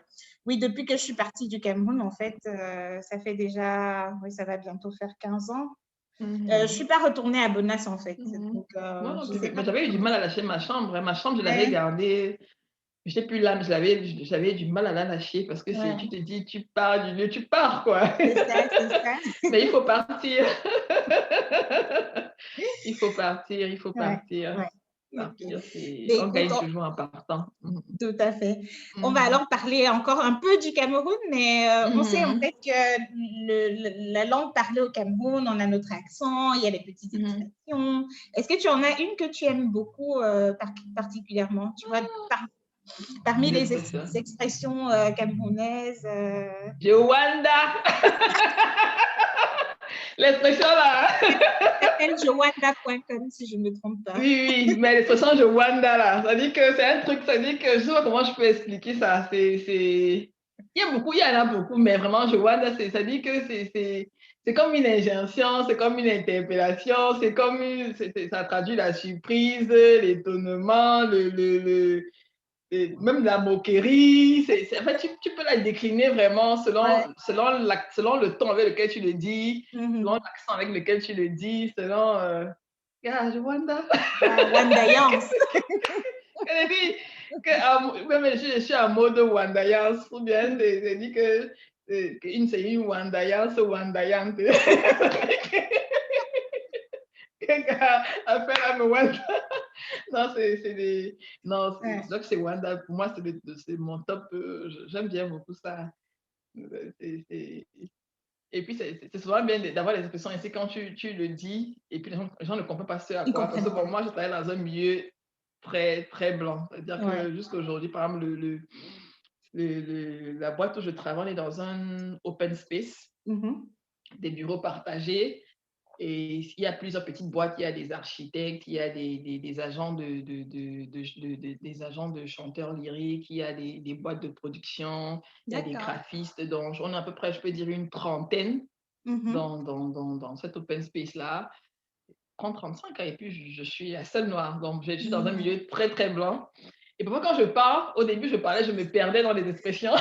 oui, depuis que je suis partie du Cameroun, en fait, ça fait déjà, oui, ça va bientôt faire 15 ans. Je ne suis Mhm. pas retournée à Bonas, en fait. Mhm. Donc, Non, non, je ne sais pas mais j'avais eu du pourquoi. mal à lâcher ma chambre. Hein. Ma chambre, je l'avais Ouais, gardée. Je n'étais plus là, mais j'avais du mal à la lâcher parce que tu ouais, te dis, tu pars du lieu, tu pars, quoi. c'est ça, c'est ça. Mais il faut partir. Il faut partir, il faut Ouais, partir. ouais. Ok. Partir, Ben, on écoute, gagne toujours en partant. Mhm. tout à fait. On va Mhm. alors parler encore un peu du Cameroun, mais on sait en fait Mhm. que la langue parlée au Cameroun, on a notre accent, il y a les petites Mhm. expressions. Est-ce que tu en as une que tu aimes beaucoup particulièrement? Tu vois, parmi Une les expression. expressions camerounaises. Jewanda! L'expression là. Ça s'appelle jowanda.com si je ne me trompe pas. Oui, mais l'expression Jowanda là, ça dit que c'est un truc, ça dit que je sais pas comment je peux expliquer ça. Il y a beaucoup, il y en a beaucoup, mais vraiment Jowanda, ça dit que c'est comme une injonction, c'est comme une interpellation, c'est comme ça traduit la surprise, l'étonnement, même la moquerie. En fait, tu peux la décliner vraiment selon le ton avec lequel tu le dis, selon l'accent avec lequel tu le dis, selon. Yeah, Wanda. Wandayance. Elle dit que même je suis en mode Wandayance, ou bien elle dit que c'est une Wandayance Wandayante. Affaire à me Wanda. Non, non, c'est vrai que c'est Wanda. Pour moi, c'est mon top. J'aime bien beaucoup ça. Et puis, c'est souvent bien d'avoir les expressions ici quand tu le dis, et puis les gens ne comprennent pas ce à quoi. Parce que pour moi, je travaille dans un milieu très, très blanc. C'est-à-dire que jusqu'à aujourd'hui, par exemple, la boîte où je travaille, on est dans un open space, des bureaux partagés. Et il y a plusieurs petites boîtes, il y a des architectes, il y a des agents des agents de chanteurs lyriques, il y a des boîtes de production, il y a des graphistes. Donc, on a à peu près, je peux dire, une trentaine dans cet open space-là. 30-35 ans, et puis je suis la seule noire. Donc, je suis dans un milieu très, très blanc. Et parfois, quand je parle, au début, je parlais, je me perdais dans les expressions.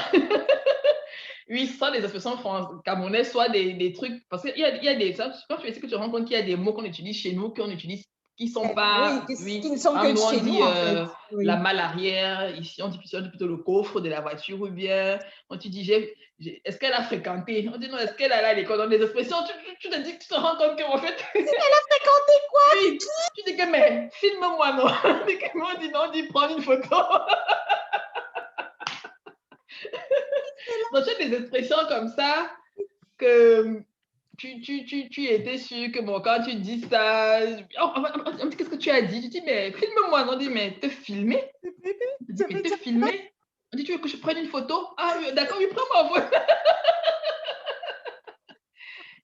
Oui, soit des expressions camerounaises, soit des trucs. Parce qu'il y a des. Quand tu essaies que tu rends compte qu'il y a des mots qu'on utilise chez nous, qu'on utilise, qui ne sont pas. Oui, qui ne sont que nous, on chez dit nous, en fait. la malle arrière. Ici, on dit plutôt le coffre de la voiture, ou bien on te dit, est-ce qu'elle a fréquenté? On dit non, est-ce qu'elle allait à l'école? Dans des expressions, tu te dis que tu te rends compte qu'en fait. Elle a fréquenté quoi? Oui, tu dis que, mais filme-moi, non? On dit non, on dit prendre une photo. Donc, tu as des expressions comme ça que tu étais sûr que bon, quand tu dis ça, on dit qu'est-ce que tu as dit? Tu dis, mais filme-moi. On dit, mais te filmer? On dit, mais te filmer? On dit, tu veux que je prenne une photo? Ah, d'accord, oui, prends-moi.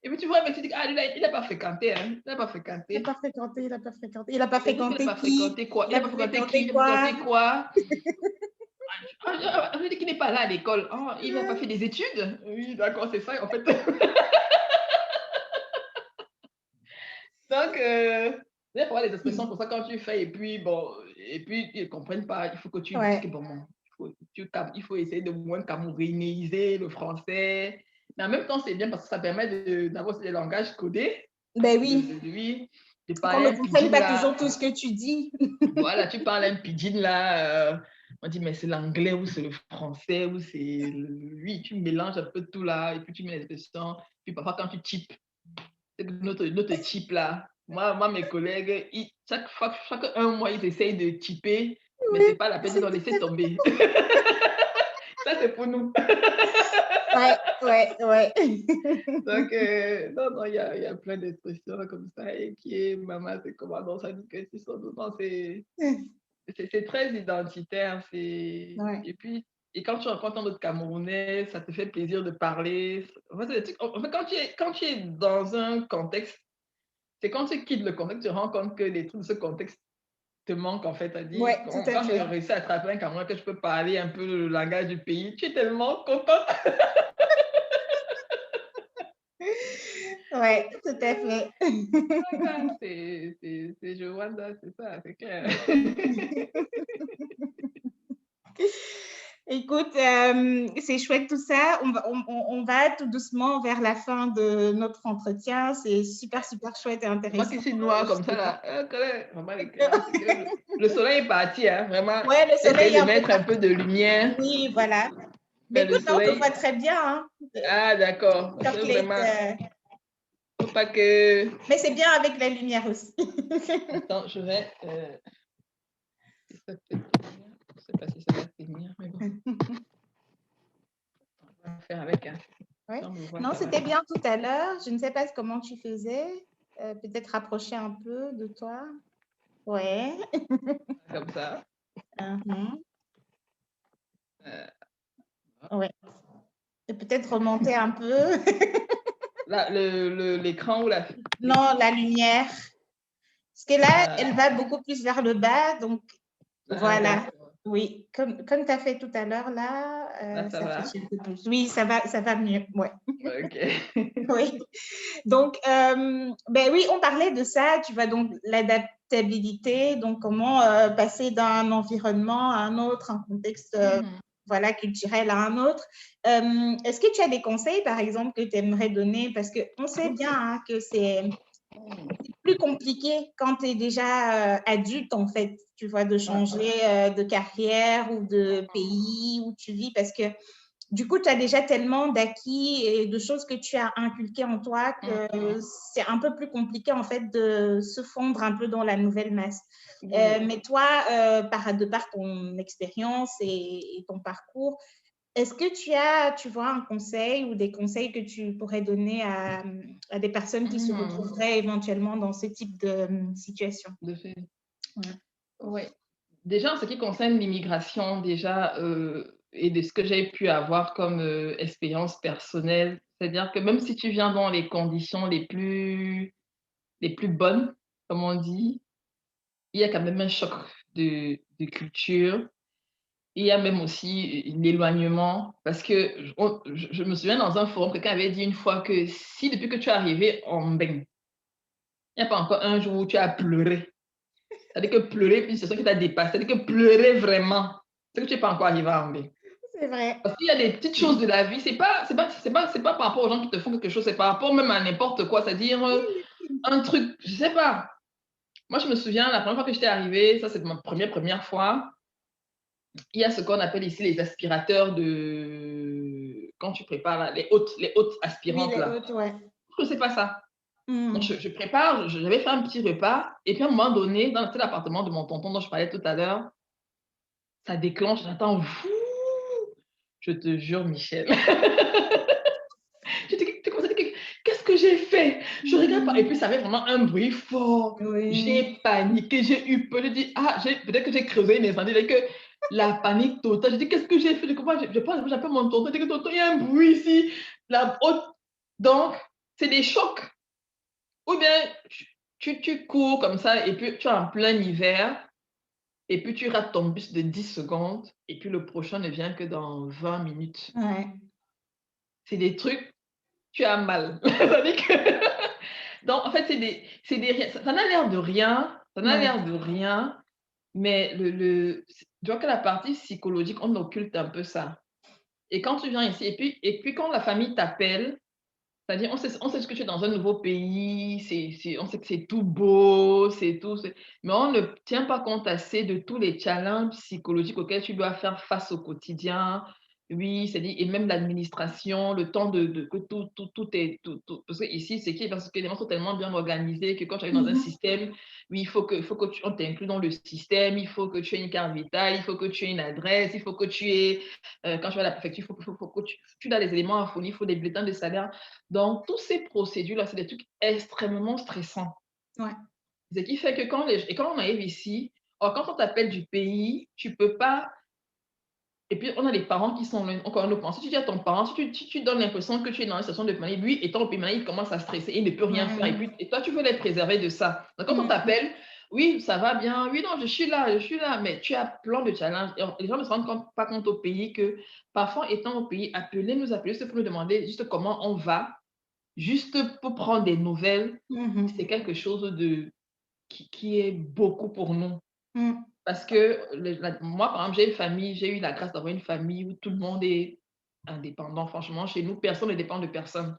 Et puis tu vois, mais tu dis, ah, il n'a pas fréquenté, hein. Il n'a pas fréquenté. Il n'a pas fréquenté, il n'a pas fréquenté. Il n'a pas fréquenté qui? Il n'a pas fréquenté quoi? Il n'a pas fréquenté quoi? On dit qu'il n'est pas là à l'école. Oh, il n'a pas fait des études? Oui, d'accord, c'est ça, en fait. Donc, il y a des expressions comme ça quand tu fais, et puis, bon, et puis ils ne comprennent pas. Il faut que tu dises que, bon, il faut essayer de moins camerounaiser le français. Mais en même temps, c'est bien parce que ça permet d'avoir des langages codés. Ben oui. Qu'on ne comprenne pas toujours tout ce que tu dis. Voilà, tu parles un pidgin là, on dit mais c'est l'anglais ou c'est le français ou c'est oui, tu mélanges un peu tout là et puis tu mets les expressions. Puis parfois quand tu types, notre type là, moi mes collègues, chaque un mois ils essayent de typer, mais c'est pas la peine de les laisser tomber. Ça c'est pour nous. Ouais. Donc, non, il y a plein d'expressions comme ça. Et qui est maman, c'est comment? Donc, ça dit que c'est son nom, c'est très identitaire. Et puis, quand tu rencontres un autre Camerounais, ça te fait plaisir de parler. En fait, quand tu es dans un contexte, c'est quand tu quittes le contexte, tu te rends compte que les trucs de ce contexte te manquent, en fait. Quand j'ai réussi à attraper un Camerounais que je peux parler un peu le langage du pays, tu es tellement contente. Oui, tout à fait. C'est Jowanda, c'est ça, c'est clair. Écoute, c'est chouette tout ça. On va tout doucement vers la fin de notre entretien. C'est super chouette et intéressant. Moi qui suis noire comme ça, là, le soleil est parti, hein, vraiment. Ouais, le soleil est de mettre un peu de lumière. Oui, voilà. Mais écoute, on te voit très bien. Hein. Ah, d'accord. Vraiment. Faut pas que... Mais c'est bien avec la lumière aussi. Attends, je vais... Je ne sais pas si ça va tenir, mais bon. On va faire avec. Hein. Ouais. Non, c'était bien tout à l'heure. Je ne sais pas comment tu faisais. Peut-être rapprocher un peu de toi. Ouais. Comme ça. Ouais. Et peut-être remonter un peu. L'écran ou la... Non, la lumière. Parce que là, Ah, elle va beaucoup plus vers le bas, donc voilà. d'accord. Oui, comme tu as fait tout à l'heure, là, Là, ça ça va. fait un peu plus. Oui, ça va mieux. Ouais. Ok. Oui. Donc, ben oui, on parlait de ça, tu vois, donc l'adaptabilité, donc comment passer d'un environnement à un autre, un contexte voilà, culturel à un autre. Est-ce que tu as des conseils, par exemple, que tu aimerais donner? Parce qu'on sait bien hein, que c'est plus compliqué quand tu es déjà adulte, en fait, tu vois, de changer de carrière ou de pays où tu vis, parce que du coup, tu as déjà tellement d'acquis et de choses que tu as inculquées en toi que c'est un peu plus compliqué, en fait, de se fondre un peu dans la nouvelle masse. Mais toi, de par ton expérience et ton parcours, est-ce que tu as, tu vois, un conseil ou des conseils que tu pourrais donner à des personnes qui se retrouveraient éventuellement dans ce type de situation? De fait. Ouais. Oui. Déjà, en ce qui concerne l'immigration, déjà, et de ce que j'ai pu avoir comme expérience personnelle, c'est-à-dire que même si tu viens dans les conditions les plus bonnes, comme on dit, il y a quand même un choc de culture. Il y a même aussi l'éloignement, parce que je me souviens dans un forum, quelqu'un avait dit une fois que si depuis que tu es arrivé en Beng, il n'y a pas encore un jour où tu as pleuré. C'est-à-dire que pleurer, puis c'est ça qui t'a dépassé. C'est-à-dire que pleurer vraiment, c'est que tu n'es pas encore arrivé en Beng. C'est vrai. Parce qu'il y a des petites choses de la vie, c'est pas par rapport aux gens qui te font quelque chose, c'est par rapport même à n'importe quoi. C'est-à-dire un truc, je sais pas. Moi, je me souviens, la première fois que j'étais arrivée, ça c'est ma première fois, il y a ce qu'on appelle ici les aspirateurs de... Quand tu prépares là, les hautes Oui, aspirantes les là. autres, ouais. Je ne sais pas ça. Donc, Mm. je prépare, j'avais fait un petit repas, et puis à un moment donné, dans l'appartement de mon tonton dont je parlais tout à l'heure, ça déclenche, j'entends, je te jure, Michel. Tu commences à dire, qu'est-ce que j'ai fait? Je regarde pas. Et puis, ça avait vraiment un bruit fort. Oui. J'ai paniqué, j'ai eu peur. Je dis, ah, peut-être que j'ai creusé une incendie. Que la panique totale. Je dis, qu'est-ce que j'ai fait? J'appelle mon tonton. Je dis, tonton, il y a un bruit ici. La haute. Donc, c'est des chocs. Ou bien, tu cours comme ça et puis tu es en plein hiver et puis tu rates ton bus de 10 secondes et puis le prochain ne vient que dans 20 minutes. Ouais. C'est des trucs, tu as mal. C'est-à-dire que donc, en fait, ça n'a l'air de rien, ça n'a Ouais. l'air de rien, mais je vois que la partie psychologique, on occulte un peu ça. Et quand tu viens ici, et puis quand la famille t'appelle, c'est-à-dire, on sait que tu es dans un nouveau pays, on sait que c'est tout beau, mais on ne tient pas compte assez de tous les challenges psychologiques auxquels tu dois faire face au quotidien. Oui, c'est dit, et même l'administration, le temps que parce que ici, parce que les gens sont tellement bien organisés que quand tu arrives dans un Mhm. système, oui, on t'inclut dans le système, il faut que tu aies une carte vitale, il faut que tu aies une adresse, il faut que tu aies, quand tu vas à la préfecture, faut que tu as les éléments à fournir, il faut des bulletins de salaire. Donc, toutes ces procédures-là, c'est des trucs extrêmement stressants. Ouais. Ce qui fait que quand on arrive ici, quand on t'appelle du pays, tu peux pas. Et puis, on a les parents qui sont encore un autre point. Si tu dis à ton parent, si tu donnes l'impression que tu es dans une situation de panique, lui, étant au pays, il commence à stresser, il ne peut rien faire. Ouais. Et toi, tu veux les préserver de ça. Donc, quand on Mm. t'appelle, oui, ça va bien, oui, non, je suis là, mais tu as plein de challenges. Et les gens ne se rendent pas compte au pays que, parfois, étant au pays, nous appeler juste pour nous demander juste comment on va, juste pour prendre des nouvelles, Mhm. c'est quelque chose qui est beaucoup pour nous. Mm. Parce que moi, par exemple, j'ai une famille, j'ai eu la grâce d'avoir une famille où tout le monde est indépendant. Franchement, chez nous, personne ne dépend de personne.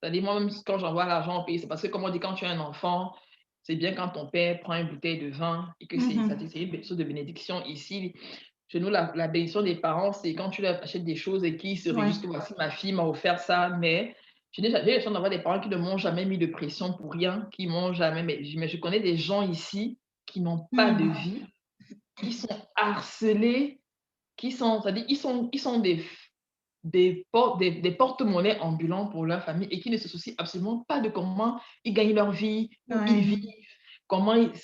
C'est-à-dire, moi-même, quand j'envoie l'argent au pays, c'est parce que, comme on dit, quand tu as un enfant, c'est bien quand ton père prend une bouteille de vin et que c'est Mhm. une chose de bénédiction ici. Chez nous, la bénédiction des parents, c'est quand tu leur achètes des choses et qu'ils se Ouais. réjouissent que voici, ma fille m'a offert ça. Mais j'ai la chance d'avoir des parents qui ne m'ont jamais mis de pression pour rien, qui m'ont jamais. Mais je connais des gens ici qui n'ont pas de Mm. vie, qui sont harcelés, c'est-à-dire, ils sont des porte-monnaies ambulants pour leur famille et qui ne se soucient absolument pas de comment ils gagnent leur vie, où ils Ouais. vivent,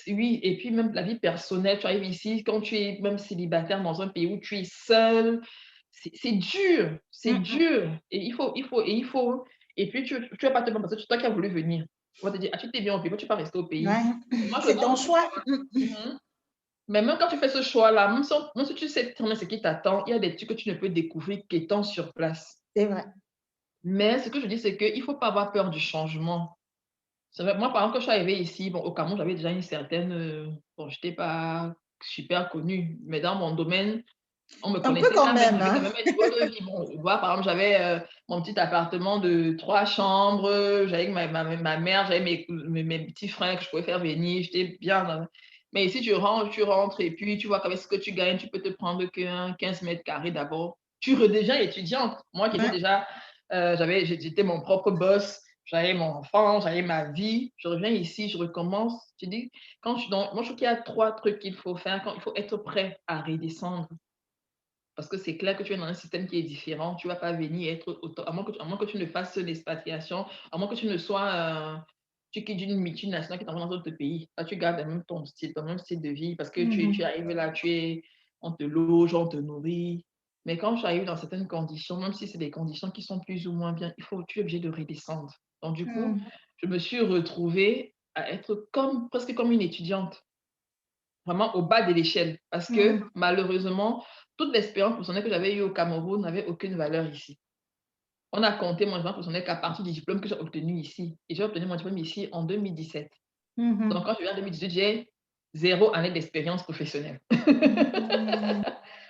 oui, et puis même la vie personnelle, tu arrives ici, quand tu es même célibataire dans un pays où tu es seul, c'est dur, c'est Mm. dur. Et Et puis, tu vas pas te plaindre parce que c'est toi qui as voulu venir. On va te dire: «Ah, tu t'es bien au pays, pourquoi tu pas rester au pays?» Ouais. Moi, je C'est donne ton ce choix. choix. Mmh. Mais même quand tu fais ce choix-là, même si tu sais très bien ce qui t'attend, il y a des trucs que tu ne peux découvrir qu'étant sur place. C'est vrai. Mais ce que je dis, c'est qu'il ne faut pas avoir peur du changement. C'est vrai, moi, par exemple, quand je suis arrivée ici, bon, au Cameroun, j'avais déjà une certaine, bon, je n'étais pas super connue, mais dans mon domaine, on me Un peu connaissait quand quand même. même, J'avais quand hein. même un niveau de vie. Bon, moi, par exemple, j'avais, mon petit appartement de 3 chambres, j'avais ma mère, j'avais mes petits frères que je pouvais faire venir, j'étais bien dans mais ici, tu rentres et puis tu vois qu'avec ce que tu gagnes, tu peux te prendre qu'un 15 mètres carrés d'abord. Tu redeviens étudiante. Moi qui étais Ouais. déjà, j'étais mon propre boss, j'avais mon enfant, j'avais ma vie. Je reviens ici, je recommence. Tu dis quand je donc moi, je trouve qu'il y a 3 trucs qu'il faut faire quand il faut être prêt à redescendre. Parce que c'est clair que tu es dans un système qui est différent. Tu vas pas venir être auto à moins que tu ne fasses l'expatriation, à moins que tu ne sois, tu quittes une multinationale qui t'envoie dans un autre pays. Là, tu gardes même ton même style de vie parce que tu Mmh. arrives là, on te loge, on te nourrit. Mais quand tu arrives dans certaines conditions, même si c'est des conditions qui sont plus ou moins bien, tu es obligé de redescendre. Donc du coup, Mmh. je me suis retrouvée à être presque comme une étudiante. Vraiment au bas de l'échelle parce que Mmh. malheureusement, toute l'expérience professionnelle que j'avais eue au Cameroun n'avait aucune valeur ici. On a compté mon expérience professionnelle qu'à partir du diplôme que j'ai obtenu ici et j'ai obtenu mon diplôme ici en 2017. Donc Mmh. quand je viens en 2018, j'ai 0 année d'expérience professionnelle. Mmh.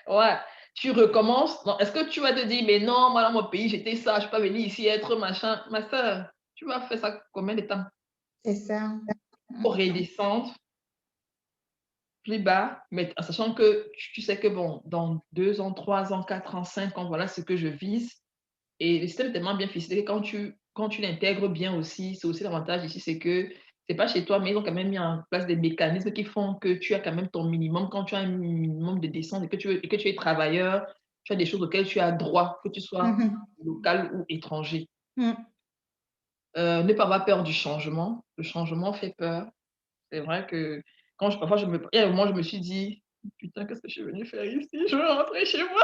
Ouais, tu recommences. Non, est-ce que tu vas te dire: «Mais non, moi dans mon pays, j'étais ça, je suis pas venue ici être machin». Ma sœur, tu vas faire ça combien de temps? C'est ça. Pour Mmh. redescendre plus bas, mais en sachant que tu sais que bon, dans 2 ans, 3 ans, 4 ans, 5 ans, voilà ce que je vise et le système est tellement bien ficelé que quand tu l'intègres bien aussi, c'est aussi l'avantage ici, c'est que c'est pas chez toi, mais ils ont quand même mis en place des mécanismes qui font que tu as quand même ton minimum. Quand tu as un minimum de décence et que tu es travailleur, tu as des choses auxquelles tu as droit, que tu sois Mmh. local ou étranger. Mmh. Ne pas avoir peur du changement. Le changement fait peur. C'est vrai que quand parfois il y a un moment, je me suis dit: «Putain, qu'est-ce que je suis venue faire ici? Je veux rentrer chez moi».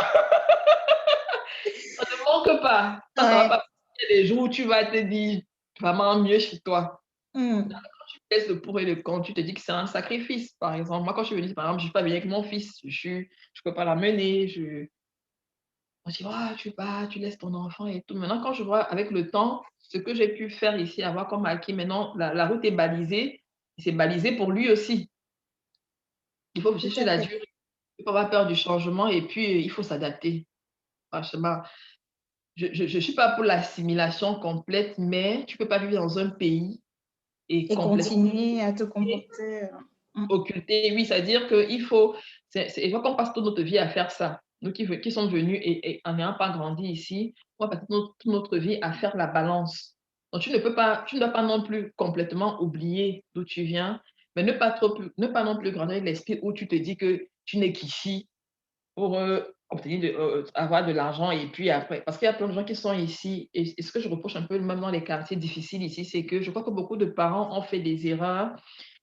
Ça ne manque pas. Ça va Ouais. pas. Il y a des jours où tu vas te dire vraiment mieux chez toi. Mmh. Tu pèses le pour et le contre, tu te dis que c'est un sacrifice. Par exemple, moi, quand je suis venue, par exemple, je suis pas venue avec mon fils. Je peux pas l'amener. On dit: «Ah, tu pars, tu laisses ton enfant et tout». Maintenant, quand je vois avec le temps, ce que j'ai pu faire ici, avoir comme acquis, maintenant la route est balisée. C'est balisé pour lui aussi. Il faut Tout marcher sur à la fait. durée. Il faut pas avoir peur du changement et puis, il faut s'adapter. Franchement, je suis pas pour l'assimilation complète, mais tu peux pas vivre dans un pays et Et complètement continuer à te comporter, mmh. occulté. Oui, c'est-à-dire qu'il faut il faut qu'on passe toute notre vie à faire ça. Nous qui sommes venus et en n'ayant pas grandi ici, on va passer toute notre vie à faire la balance. Donc tu ne dois pas non plus complètement oublier d'où tu viens, mais ne pas non plus grandir avec l'esprit où tu te dis que tu n'es qu'ici pour, avoir de l'argent et puis après parce qu'il y a plein de gens qui sont ici et ce que je reproche un peu même dans les quartiers difficiles ici, c'est que je crois que beaucoup de parents ont fait des erreurs.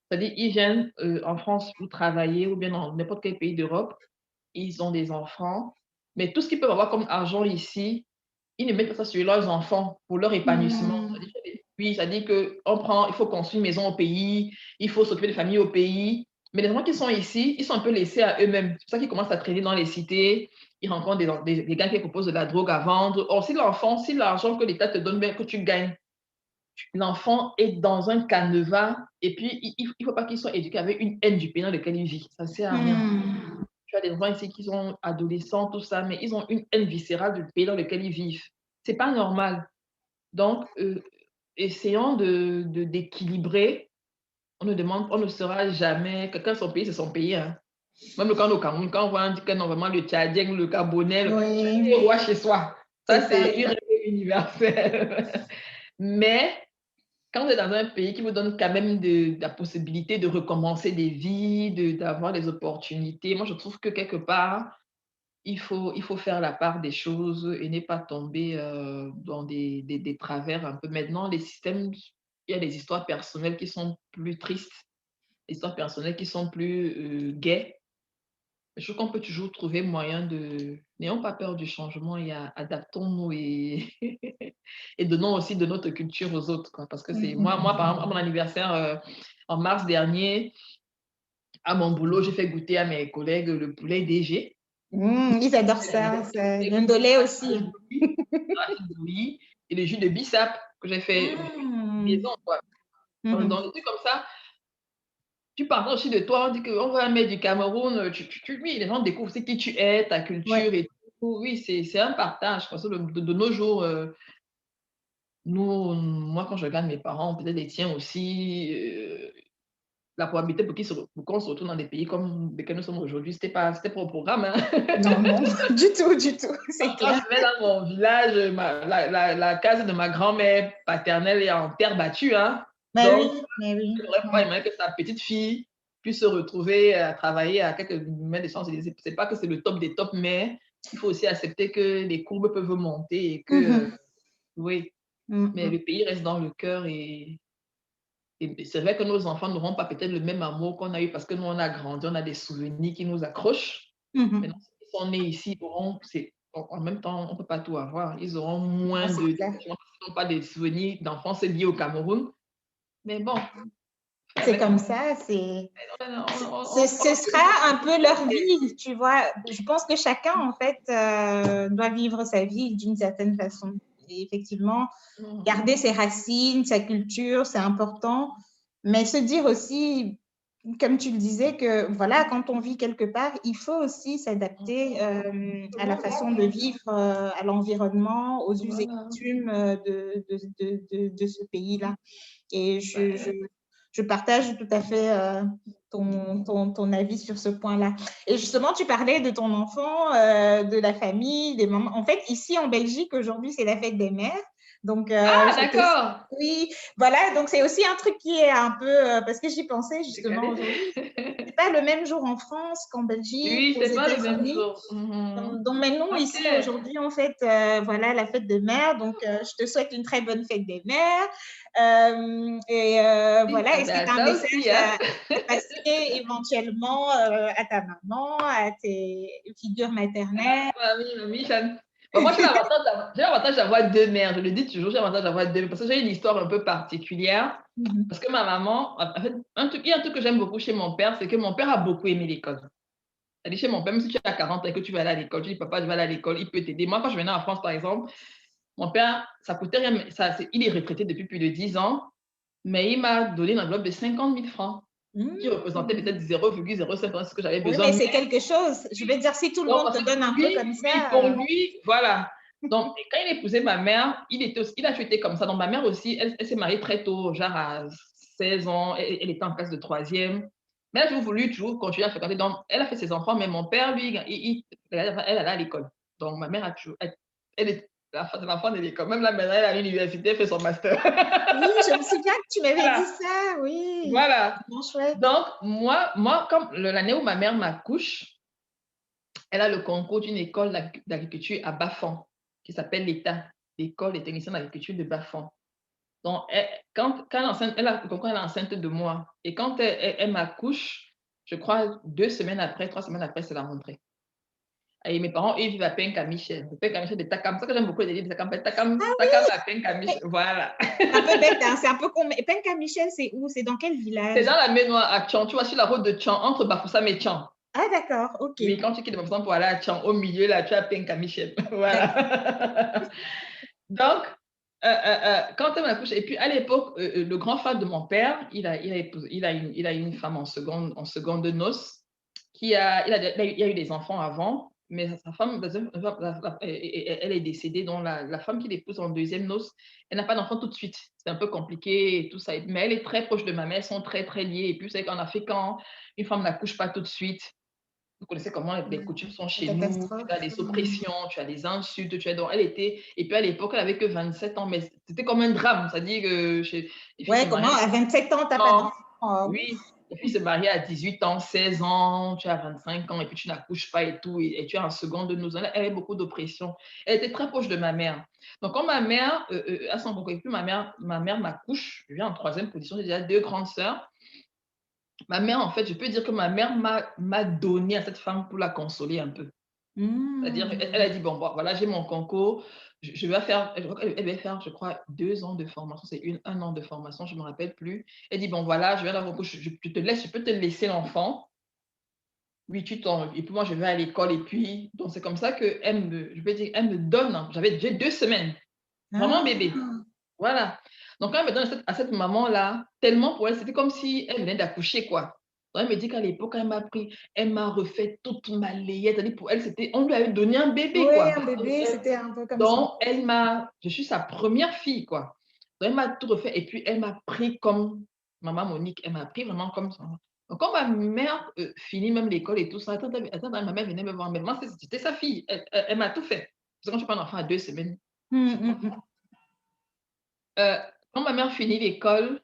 C'est-à-dire ils viennent, en France pour travailler ou bien dans n'importe quel pays d'Europe, ils ont des enfants, mais tout ce qu'ils peuvent avoir comme argent ici, ils ne mettent pas ça sur leurs enfants pour leur épanouissement. Mmh. Oui, c'est-à-dire il faut construire une maison au pays, il faut s'occuper des familles au pays. Mais les enfants qui sont ici, ils sont un peu laissés à eux-mêmes. C'est pour ça qu'ils commencent à traîner dans les cités, ils rencontrent des gars qui proposent de la drogue à vendre. Or, si l'argent que l'État te donne, bien que tu gagnes, l'enfant est dans un canevas et puis il faut pas qu'il soit éduqué avec une haine du pays dans lequel il vit. Ça sert à rien. Mmh. Tu as des enfants ici qui sont adolescents, tout ça, mais ils ont une haine viscérale du pays dans lequel ils vivent. C'est pas normal. Donc, essayons d'équilibrer. On ne sera jamais quelqu'un son pays, c'est son pays, hein. Même quand au Cameroun, quand on voit un dit que non, vraiment le Tchadien ou le Gabonais, chacun Oui, est roi chez soi. c'est Ça, ça. c'est une règle universelle. Mais quand vous êtes dans un pays qui vous donne quand même la possibilité de recommencer des vies, d'avoir des opportunités, moi je trouve que quelque part, il faut faire la part des choses et ne pas tomber dans des travers un peu. Maintenant, les systèmes, il y a des histoires personnelles qui sont plus tristes, des histoires personnelles qui sont plus gaies. Je trouve qu'on peut toujours trouver moyen de... N'ayons pas peur du changement et adaptons-nous et, et donnons aussi de notre culture aux autres, quoi. Parce que c'est... Moi, par exemple, à mon anniversaire, en mars dernier, à mon boulot, j'ai fait goûter à mes collègues le poulet DG. Ils adorent ça. Le ndolé aussi. Oui, et le jus de bissap que j'ai fait Mm. maison, quoi. Mhm. Dans des trucs comme ça, tu parles aussi de toi, on dit qu'on va mettre du Cameroun, oui, les gens découvrent aussi qui tu es, ta Ouais. culture et tout. Oui, c'est un partage. Parce que de nos jours, moi, quand je regarde mes parents, peut-être les tiens aussi, la probabilité pour qu'on se retrouve dans des pays comme lesquels nous sommes aujourd'hui, c'était pas au programme. Hein. Non, non, du tout, du tout, c'est Quand clair. je vais dans mon village, la case de ma grand-mère paternelle est en terre battue. Hein. Mais Donc, oui, mais oui. je n'aurais pas Ouais. aimé que sa petite fille puisse se retrouver à travailler à quelques mètres de distance. C'est pas que c'est le top des tops, mais il faut aussi accepter que les courbes peuvent monter et que, Mhm. oui, mais Mhm. le pays reste dans le cœur et c'est vrai que nos enfants n'auront pas peut-être le même amour qu'on a eu parce que nous, on a grandi, on a des souvenirs qui nous accrochent. Mhm. Maintenant, ceux qui sont nés ici auront, en même temps, on ne peut pas tout avoir. Ils auront Non, moins c'est de, clair. ils n'ont pas des souvenirs d'enfance liés au Cameroun. Mais bon, faire C'est avec comme quand ça, même. ce sera un peu leur vie, tu vois. Je pense que chacun, en fait, doit vivre sa vie d'une certaine façon. Et effectivement, garder ses racines, sa culture, c'est important. Mais se dire aussi, comme tu le disais, que voilà, quand on vit quelque part, il faut aussi s'adapter à la façon de vivre, à l'environnement, aux us et Voilà. coutumes de ce pays-là. Et Ouais. je partage tout à fait ton avis sur ce point-là. Et justement, tu parlais de ton enfant, de la famille, des mamans. En fait, ici en Belgique, aujourd'hui, c'est la fête des mères. Donc, Ah, d'accord. oui, voilà. Donc, c'est aussi un truc qui est un peu, parce que j'y pensais justement Décalé. aujourd'hui. C'est pas le même jour en France qu'en Belgique, Oui, aux c'est pas le même États-Unis. jour. Mhm. Donc, maintenant, Ok. ici, aujourd'hui, en fait, voilà, la fête des mères. Donc, je te souhaite une très bonne fête des mères. Oui, Voilà, est-ce que tu as un ça message aussi, hein. à passer éventuellement à ta maman, à tes figures maternelles? Mamie, mamie, bon, moi, j'ai l'avantage d'avoir deux mères. Je le dis toujours, j'ai l'avantage d'avoir deux mères parce que j'ai une histoire un peu particulière. Mhm. Parce que ma maman, en fait, il y a un truc que j'aime beaucoup chez mon père, c'est que mon père a beaucoup aimé l'école. C'est-à-dire chez mon père, même si tu as 40 ans et que tu vas aller à l'école, tu dis papa, je vais aller à l'école, il peut t'aider. Moi, quand je venais en France, par exemple, mon père, ça coûtait rien, il est retraité depuis plus de 10 ans, mais il m'a donné une enveloppe de 50 000 francs qui représentait peut-être Mhm. 0,05 de ce que j'avais Oui, besoin. mais Mais c'est quelque chose. Je veux dire, si tout le donc, monde te parce que donne un peu lui, comme oui, pour ça. lui, voilà. Donc, quand il épousait ma mère, il a toujours été comme ça. Donc, ma mère aussi, elle s'est mariée très tôt, genre à 16 ans. Elle était en classe de troisième. Mais elle a toujours voulu toujours continuer à fréquenter. Donc, elle a fait ses enfants, mais mon père, lui, elle allait à l'école. Donc, ma mère a toujours. Elle est l'enfant de l'école. Même là, maintenant, elle est à l'université, elle fait son master. Oui, je me souviens que tu m'avais dit Voilà. ça. Oui, Voilà. bon, chouette. Donc, moi comme l'année où ma mère m'accouche, elle a le concours d'une école d'agriculture à Bafan, qui s'appelle l'État, l'école des techniciens d'agriculture de Bafan. Donc, quand elle, enceinte, elle a le concours, elle est enceinte de moi. Et quand elle m'accouche, je crois 2 semaines après, 3 semaines après, c'est la rentrée. Et mes parents, ils vivent à Penka-Michel. Penka-Michel de Takam. C'est ça que j'aime beaucoup les livres de Takam. Takam à Penka-Michel. Voilà. C'est un peu bête, hein, c'est un peu con. Penka Michel, c'est où? C'est dans quel C'est village? dans la Ménoire à Tchang. Tu vois, sur la route de Tchang, entre Bafoussam et Tchang. Ah, d'accord, ok. Oui, quand tu quittes Bafoussam pour aller à Tchang, au milieu, là, tu as Penka-Michel. D'accord. Voilà. Donc, quand elle m'accouche, et puis à l'époque, le grand frère de mon père, il a une femme en seconde noces, il a eu des enfants avant, mais sa femme, elle est décédée, donc la femme qu'il épouse en deuxième noce, elle n'a pas d'enfant tout de suite. C'est un peu compliqué et tout ça, mais elle est très proche de ma mère, elles sont très, très liées. Et puis, c'est qu'en Afrique, quand une femme n'accouche pas tout de suite, vous connaissez comment les coutumes sont Une chez nous, tu as catastrophe. des oppressions, tu as des insultes, donc elle était, et puis à l'époque, elle avait que 27 ans, mais c'était comme un drame, c'est-à-dire que les filles se Ouais, comment? mariaient À 27 ans, t'as à pas 18 ans, d'enfant? Oh, oui, les filles se mariaient à 18 ans, 16 ans, tu as 25 ans, et puis tu n'accouches pas et tout, et tu es en seconde de nous. Elle avait beaucoup d'oppression. Elle était très proche de ma mère. Donc, quand ma mère, à son concours, et puis ma mère m'accouche, je viens en troisième position, j'ai déjà deux grandes sœurs. Ma mère, en fait, je peux dire que ma mère m'a donné à cette femme pour la consoler un peu. C'est-à-dire, elle a Mmh. dit: «Bon, voilà, j'ai mon concours, je vais faire», elle va faire, je crois, 2 ans de formation, c'est 1 an de formation, je ne me rappelle plus. Elle dit: «Bon, voilà, je vais faire mon concours, je te laisse, je peux te laisser l'enfant, oui, tu t'en et puis moi, je vais à l'école» et puis donc c'est comme ça qu'elle me je peux dire, elle me donne, hein, j'ai 2 semaines, vraiment bébé. Ah! Voilà. Donc quand elle me donne à cette maman-là, tellement pour elle, c'était comme si elle venait d'accoucher, quoi. Donc elle me dit qu'à l'époque, quand elle m'a pris, elle m'a refait toute ma layette. C'est-à-dire pour elle, c'était on lui avait donné un bébé, Oui, quoi. un bébé, c'était un peu comme ça. Donc je suis sa première fille, quoi. Donc elle m'a tout refait et puis elle m'a pris comme maman Monique, elle m'a pris vraiment comme ça. Donc quand ma mère, finit même l'école et tout ça, attends, ma mère venait me voir, mais moi, c'était sa fille. Elle m'a tout fait. Parce que quand tu prends un enfant à 2 semaines, Mmh, c'est pas. mmh mh. Heu, quand ma mère finit l'école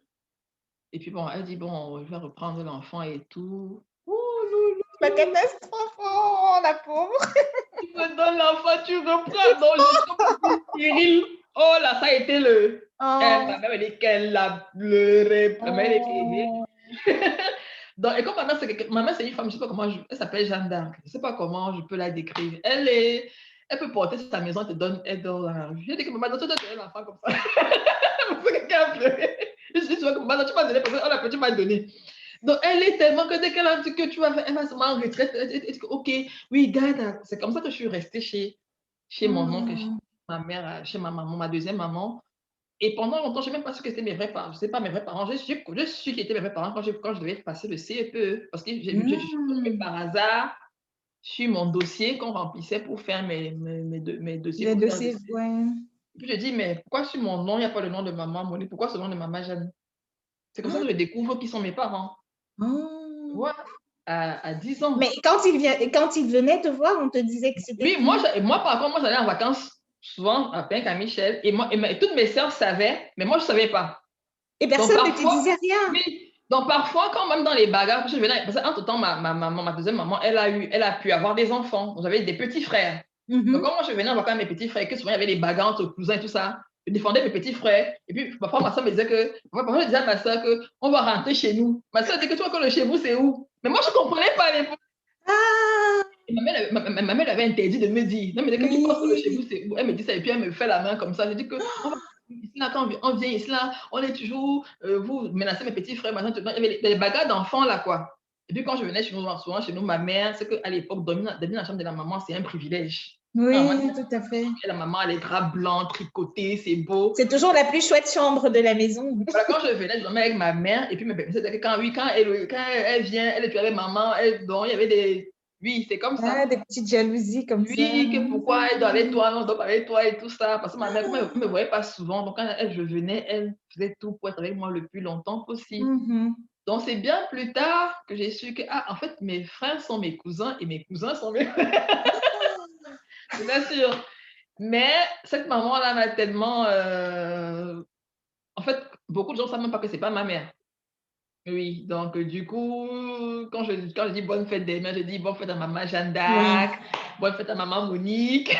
et puis bon, elle dit: «Bon, je vais reprendre l'enfant et tout». Ouh loulou, La catastrophe, oh la pauvre! tu me donnes l'enfant, tu reprends. Donc je comme on dit Cyril. Oh là, ça a été ma Oh, mère elle dit qu'elle a pleuré, ma mère elle est oh. donc et comme ma mère c'est une femme, je sais pas comment elle s'appelle Jeanne d'Arc. Je sais pas comment je peux la décrire. Elle peut porter sa maison, elle dort dans la rue. J'ai dit que: «Maman, tu dois donner l'enfant comme ça». Parce que quelqu'un a pleuré. Je dis: «Tu vois que maman, tu m'as donné parce que oh la petite m'a donné». Donc, elle est tellement que dès qu'elle a dit que tu vas faire, elle va se mettre en retraite. Elle dit que, OK, oui, garde. C'est comme ça que je suis restée chez mon oncle, chez Mmh. ma mère, chez ma maman, ma deuxième maman. Et pendant longtemps, je n'ai même pas su que c'était mes vrais parents. Je ne sais pas mes vrais parents. Je suis qui étaient mes vrais parents quand je devais passer le CEPE. Parce que je suis tombée Mmh. par hasard sur mon dossier qu'on remplissait pour faire mes dossiers Les pour faire le dossiers, CEPE. ouais. Et puis je dis, mais pourquoi sur mon nom, il n'y a pas le nom de maman Monique? Pourquoi ce nom de maman Jeanne? C'est comme ça que je découvre qui sont mes parents. Oh! Voilà, à 10 ans. Mais quand il venait te voir, on te disait que c'était Oui, qui? moi par contre, moi j'allais en vacances souvent à Pink-à-Michel et toutes mes sœurs savaient, mais moi je ne savais pas. Et Donc personne ne te parfois, disait rien? oui, donc parfois, quand même dans les bagarres, parce que je venais, parce qu'entre-temps, ma maman, ma deuxième maman, elle a pu avoir des enfants. Donc j'avais des petits frères. Mmh Donc mh. quand moi je venais en vacances avec mes petits frères, que souvent il y avait des bagarres entre cousins et tout ça, je défendais mes petits frères. Et puis parfois ma soeur me disait que, parfois je disais à ma soeur qu'on va rentrer chez nous. Ma soeur dit que tu vois que le chez vous c'est où? Mais moi je ne comprenais pas les. Ah! Et ma mère avait interdit de me dire. Elle me dit que tu penses que le chez vous Oui. c'est où? Elle me dit ça et puis elle me fait la main comme ça. Je dis que on va ici là, quand on vient ici là, on est toujours, vous menacez mes petits frères, machin, tout. Il y avait des bagarres d'enfants là quoi. Et puis quand je venais chez nous, souvent chez nous, ma mère, c'est qu'à l'époque, dormir dans la chambre de la maman, c'est un privilège. La maman, Oui, tout à fait. la maman a les draps blancs, tricotés, c'est beau. C'est toujours la plus chouette chambre de la maison. Voilà, quand je venais, je dormais avec ma mère et puis c'était que quand elle vient, elle est avec maman, donc il y avait des. Oui, c'est comme ça. Ah, des petites jalousies comme ça. Oui, que pourquoi elle doit avec Mmh. toi, on doit parler avec toi et tout ça. Parce que ma mère, comme elle ne me voyait pas souvent, donc quand je venais, elle faisait tout pour être avec moi le plus longtemps possible. Mmh mh. Donc c'est bien plus tard que j'ai su que, ah, en fait, mes frères sont mes cousins et mes cousins sont mes frères. Je t'assure. Mais cette maman-là m'a tellement. En fait, beaucoup de gens ne savent même pas que c'est pas ma mère. Oui, donc du coup, quand je dis bonne fête des mères, je dis bonne fête à maman Jeanne Oui, d'Arc, bonne fête à maman Monique.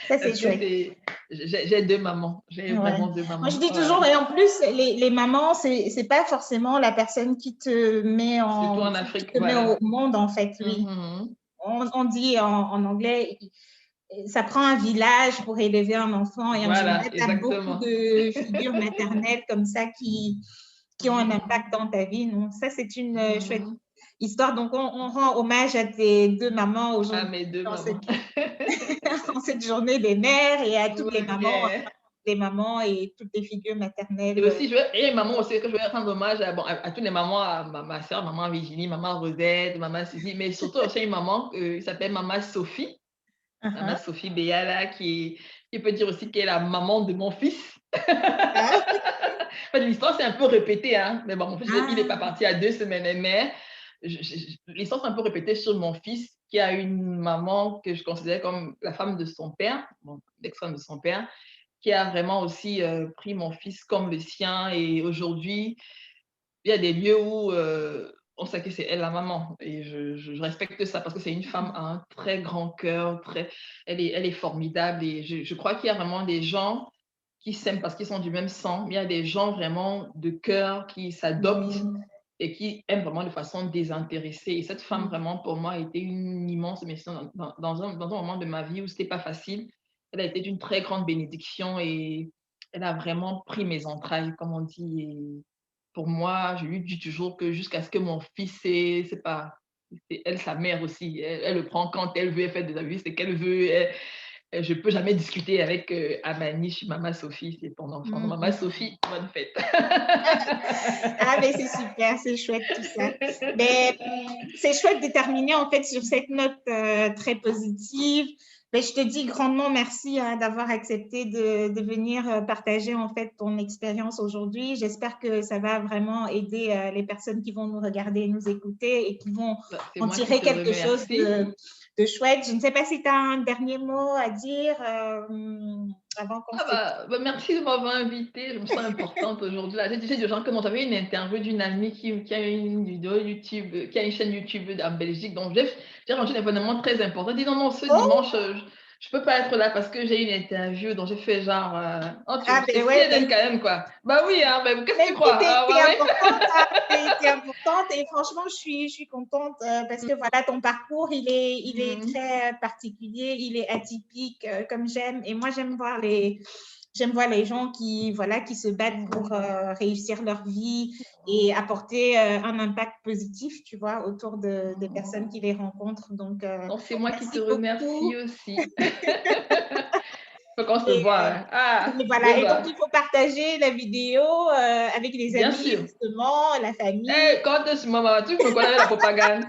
ça c'est Parce que chouette. j'ai 2 mamans, j'ai Ouais. vraiment 2 Moi, je mamans. dis toujours, et en plus, les mamans, c'est pas forcément la personne Surtout en qui Afrique, te met au voilà. monde, en fait, oui. Mmh. On dit en anglais, ça prend un village pour élever un enfant, et en Voilà, général, tu as beaucoup exactement. de figures maternelles comme ça qui ont un Mmh. impact dans ta vie. Donc, ça, c'est une chouette Mmh. histoire. Donc, on rend hommage à tes deux mamans À aujourd'hui mes 2 dans mamans. dans cette journée des mères, et à toutes Ouais. les mamans et toutes les figures Et maternelles. aussi, maman aussi, que je vais rendre hommage à toutes les mamans, à ma sœur, maman Virginie, maman Rosette, maman Suzy, mais surtout aussi une maman qui s'appelle maman Sophie. Maman Uh-huh. Sophie Béala, qui peut dire aussi qu'elle est la maman de mon fils. Ah, En fait, l'histoire s'est un peu répétée, hein, mais bon, mon fils, il n'est pas ah, parti à 2 semaines, mais l'histoire s'est un peu répétée sur mon fils, qui a une maman que je considère comme la femme de son père, bon, l'ex-femme de son père, qui a vraiment aussi pris mon fils comme le sien. Et aujourd'hui, il y a des lieux où on sait que c'est elle la maman. Et je respecte ça parce que c'est une femme à un très grand cœur, elle est formidable. Et je crois qu'il y a vraiment des gens qui s'aiment parce qu'ils sont du même sang. Mais il y a des gens vraiment de cœur qui s'adoptent oui. et qui aime vraiment de façon désintéressée. Et cette femme, Mm. vraiment, pour moi, a été une immense bénédiction dans un moment de ma vie où c'était pas facile. Elle a été d'une très grande bénédiction et elle a vraiment pris mes entrailles, comme on dit. Et pour moi, je lui dis toujours que jusqu'à ce que mon fils, c'est pas, c'est elle, sa mère aussi. Elle le prend quand elle veut, elle fait des avis, c'est qu'elle veut. Je peux jamais discuter avec Amanish, Mama Sophie, c'est ton enfant. Mm, Donc, Mama mm. Sophie, bonne fête. Ah, mais c'est super, c'est chouette tout ça. Mais c'est chouette de terminer en fait sur cette note très positive. Mais je te dis grandement merci hein, d'avoir accepté de venir partager en fait ton expérience aujourd'hui. J'espère que ça va vraiment aider les personnes qui vont nous regarder et nous écouter et qui vont C'est en moi qui tirer te quelque chose remercie. de chouette. Je ne sais pas si tu as un dernier mot à dire avant qu'on Ah se... merci de m'avoir invitée. Je me sens importante aujourd'hui. Là, j'ai des gens comme j'avais une interview d'une amie qui a une vidéo YouTube, qui a une chaîne YouTube en Belgique. Donc, j'ai rendu un événement très important. Dis non, non, ce Oh, dimanche, je peux pas être là parce que j'ai une interview. Donc, j'ai fait genre, oh, ah c'est ben ouais, CNN quand même, quoi. Bah oui, hein, mais qu'est-ce que mais tu écoute, crois? t'es Ah, ouais, importante, hein, t'es importante et franchement, je suis contente parce ouais. que voilà, ton parcours, il est Mhm. très particulier, il est atypique comme j'aime. Et moi, j'aime voir les gens qui, voilà, qui se battent pour réussir leur vie et apporter un impact positif, tu vois, autour des personnes qui les rencontrent. Donc, Donc, c'est moi qui te merci remercie beaucoup. aussi. Faut qu'on se Et, voit, hein. Ah, et voilà, et donc débat. il faut partager la vidéo avec les Bien amis, sûr. justement, la famille. Eh, quand est-ce, maman, tu me connais avec la propagande.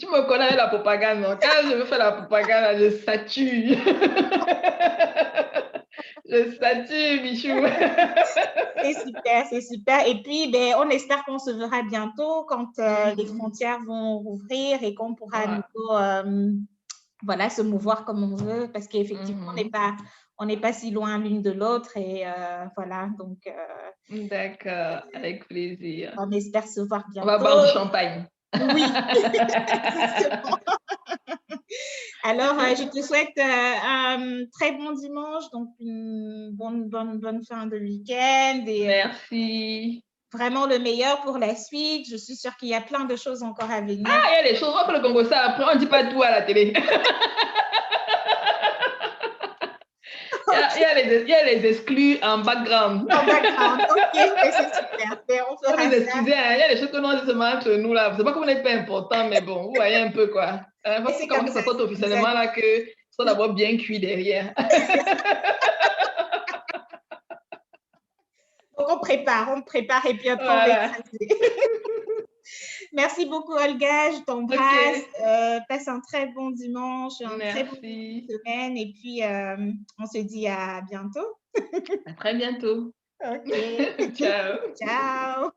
Tu me connais avec la propagande, non? Quand je veux faire la propagande, là, je statue. Je statue, Michou. C'est super, c'est super. Et puis, ben, on espère qu'on se verra bientôt quand les Mhm. frontières vont rouvrir et qu'on pourra à Ouais. nouveau voilà, se mouvoir comme on veut parce qu'effectivement, Mhm. on n'est pas si loin l'une de l'autre. Et voilà, donc D'accord, avec plaisir. on espère se voir On va boire du bientôt. champagne. Oui, exactement. Alors, je te souhaite un très bon dimanche, donc une bonne fin de week-end et Merci. vraiment le meilleur pour la suite. Je suis sûre qu'il y a plein de choses encore à venir. Ah, il y a des choses, on fait le Congo ça après, on ne dit pas tout à la télé. OK, Il y a les exclus en background. en background. OK, mais c'est super. Mais on Faut fera nous ça. excuser, hein. Il y a des choses que nous, on dit seulement entre nous, là. C'est pas que vous n'êtes pas important, mais bon, vous voyez un peu, quoi. Mais Faut c'est comment comme que ça, ça sorte c'est comme ça. officiellement, là, que soit d'abord bien cuit derrière. Donc, on prépare et puis après, on va Voilà. écraser. Merci beaucoup, Olga. Je OK. t'embrasse. Passe un très bon dimanche, un très bon début Merci. de semaine. Et puis, on se dit à bientôt. À très bientôt. OK. Ciao. Ciao.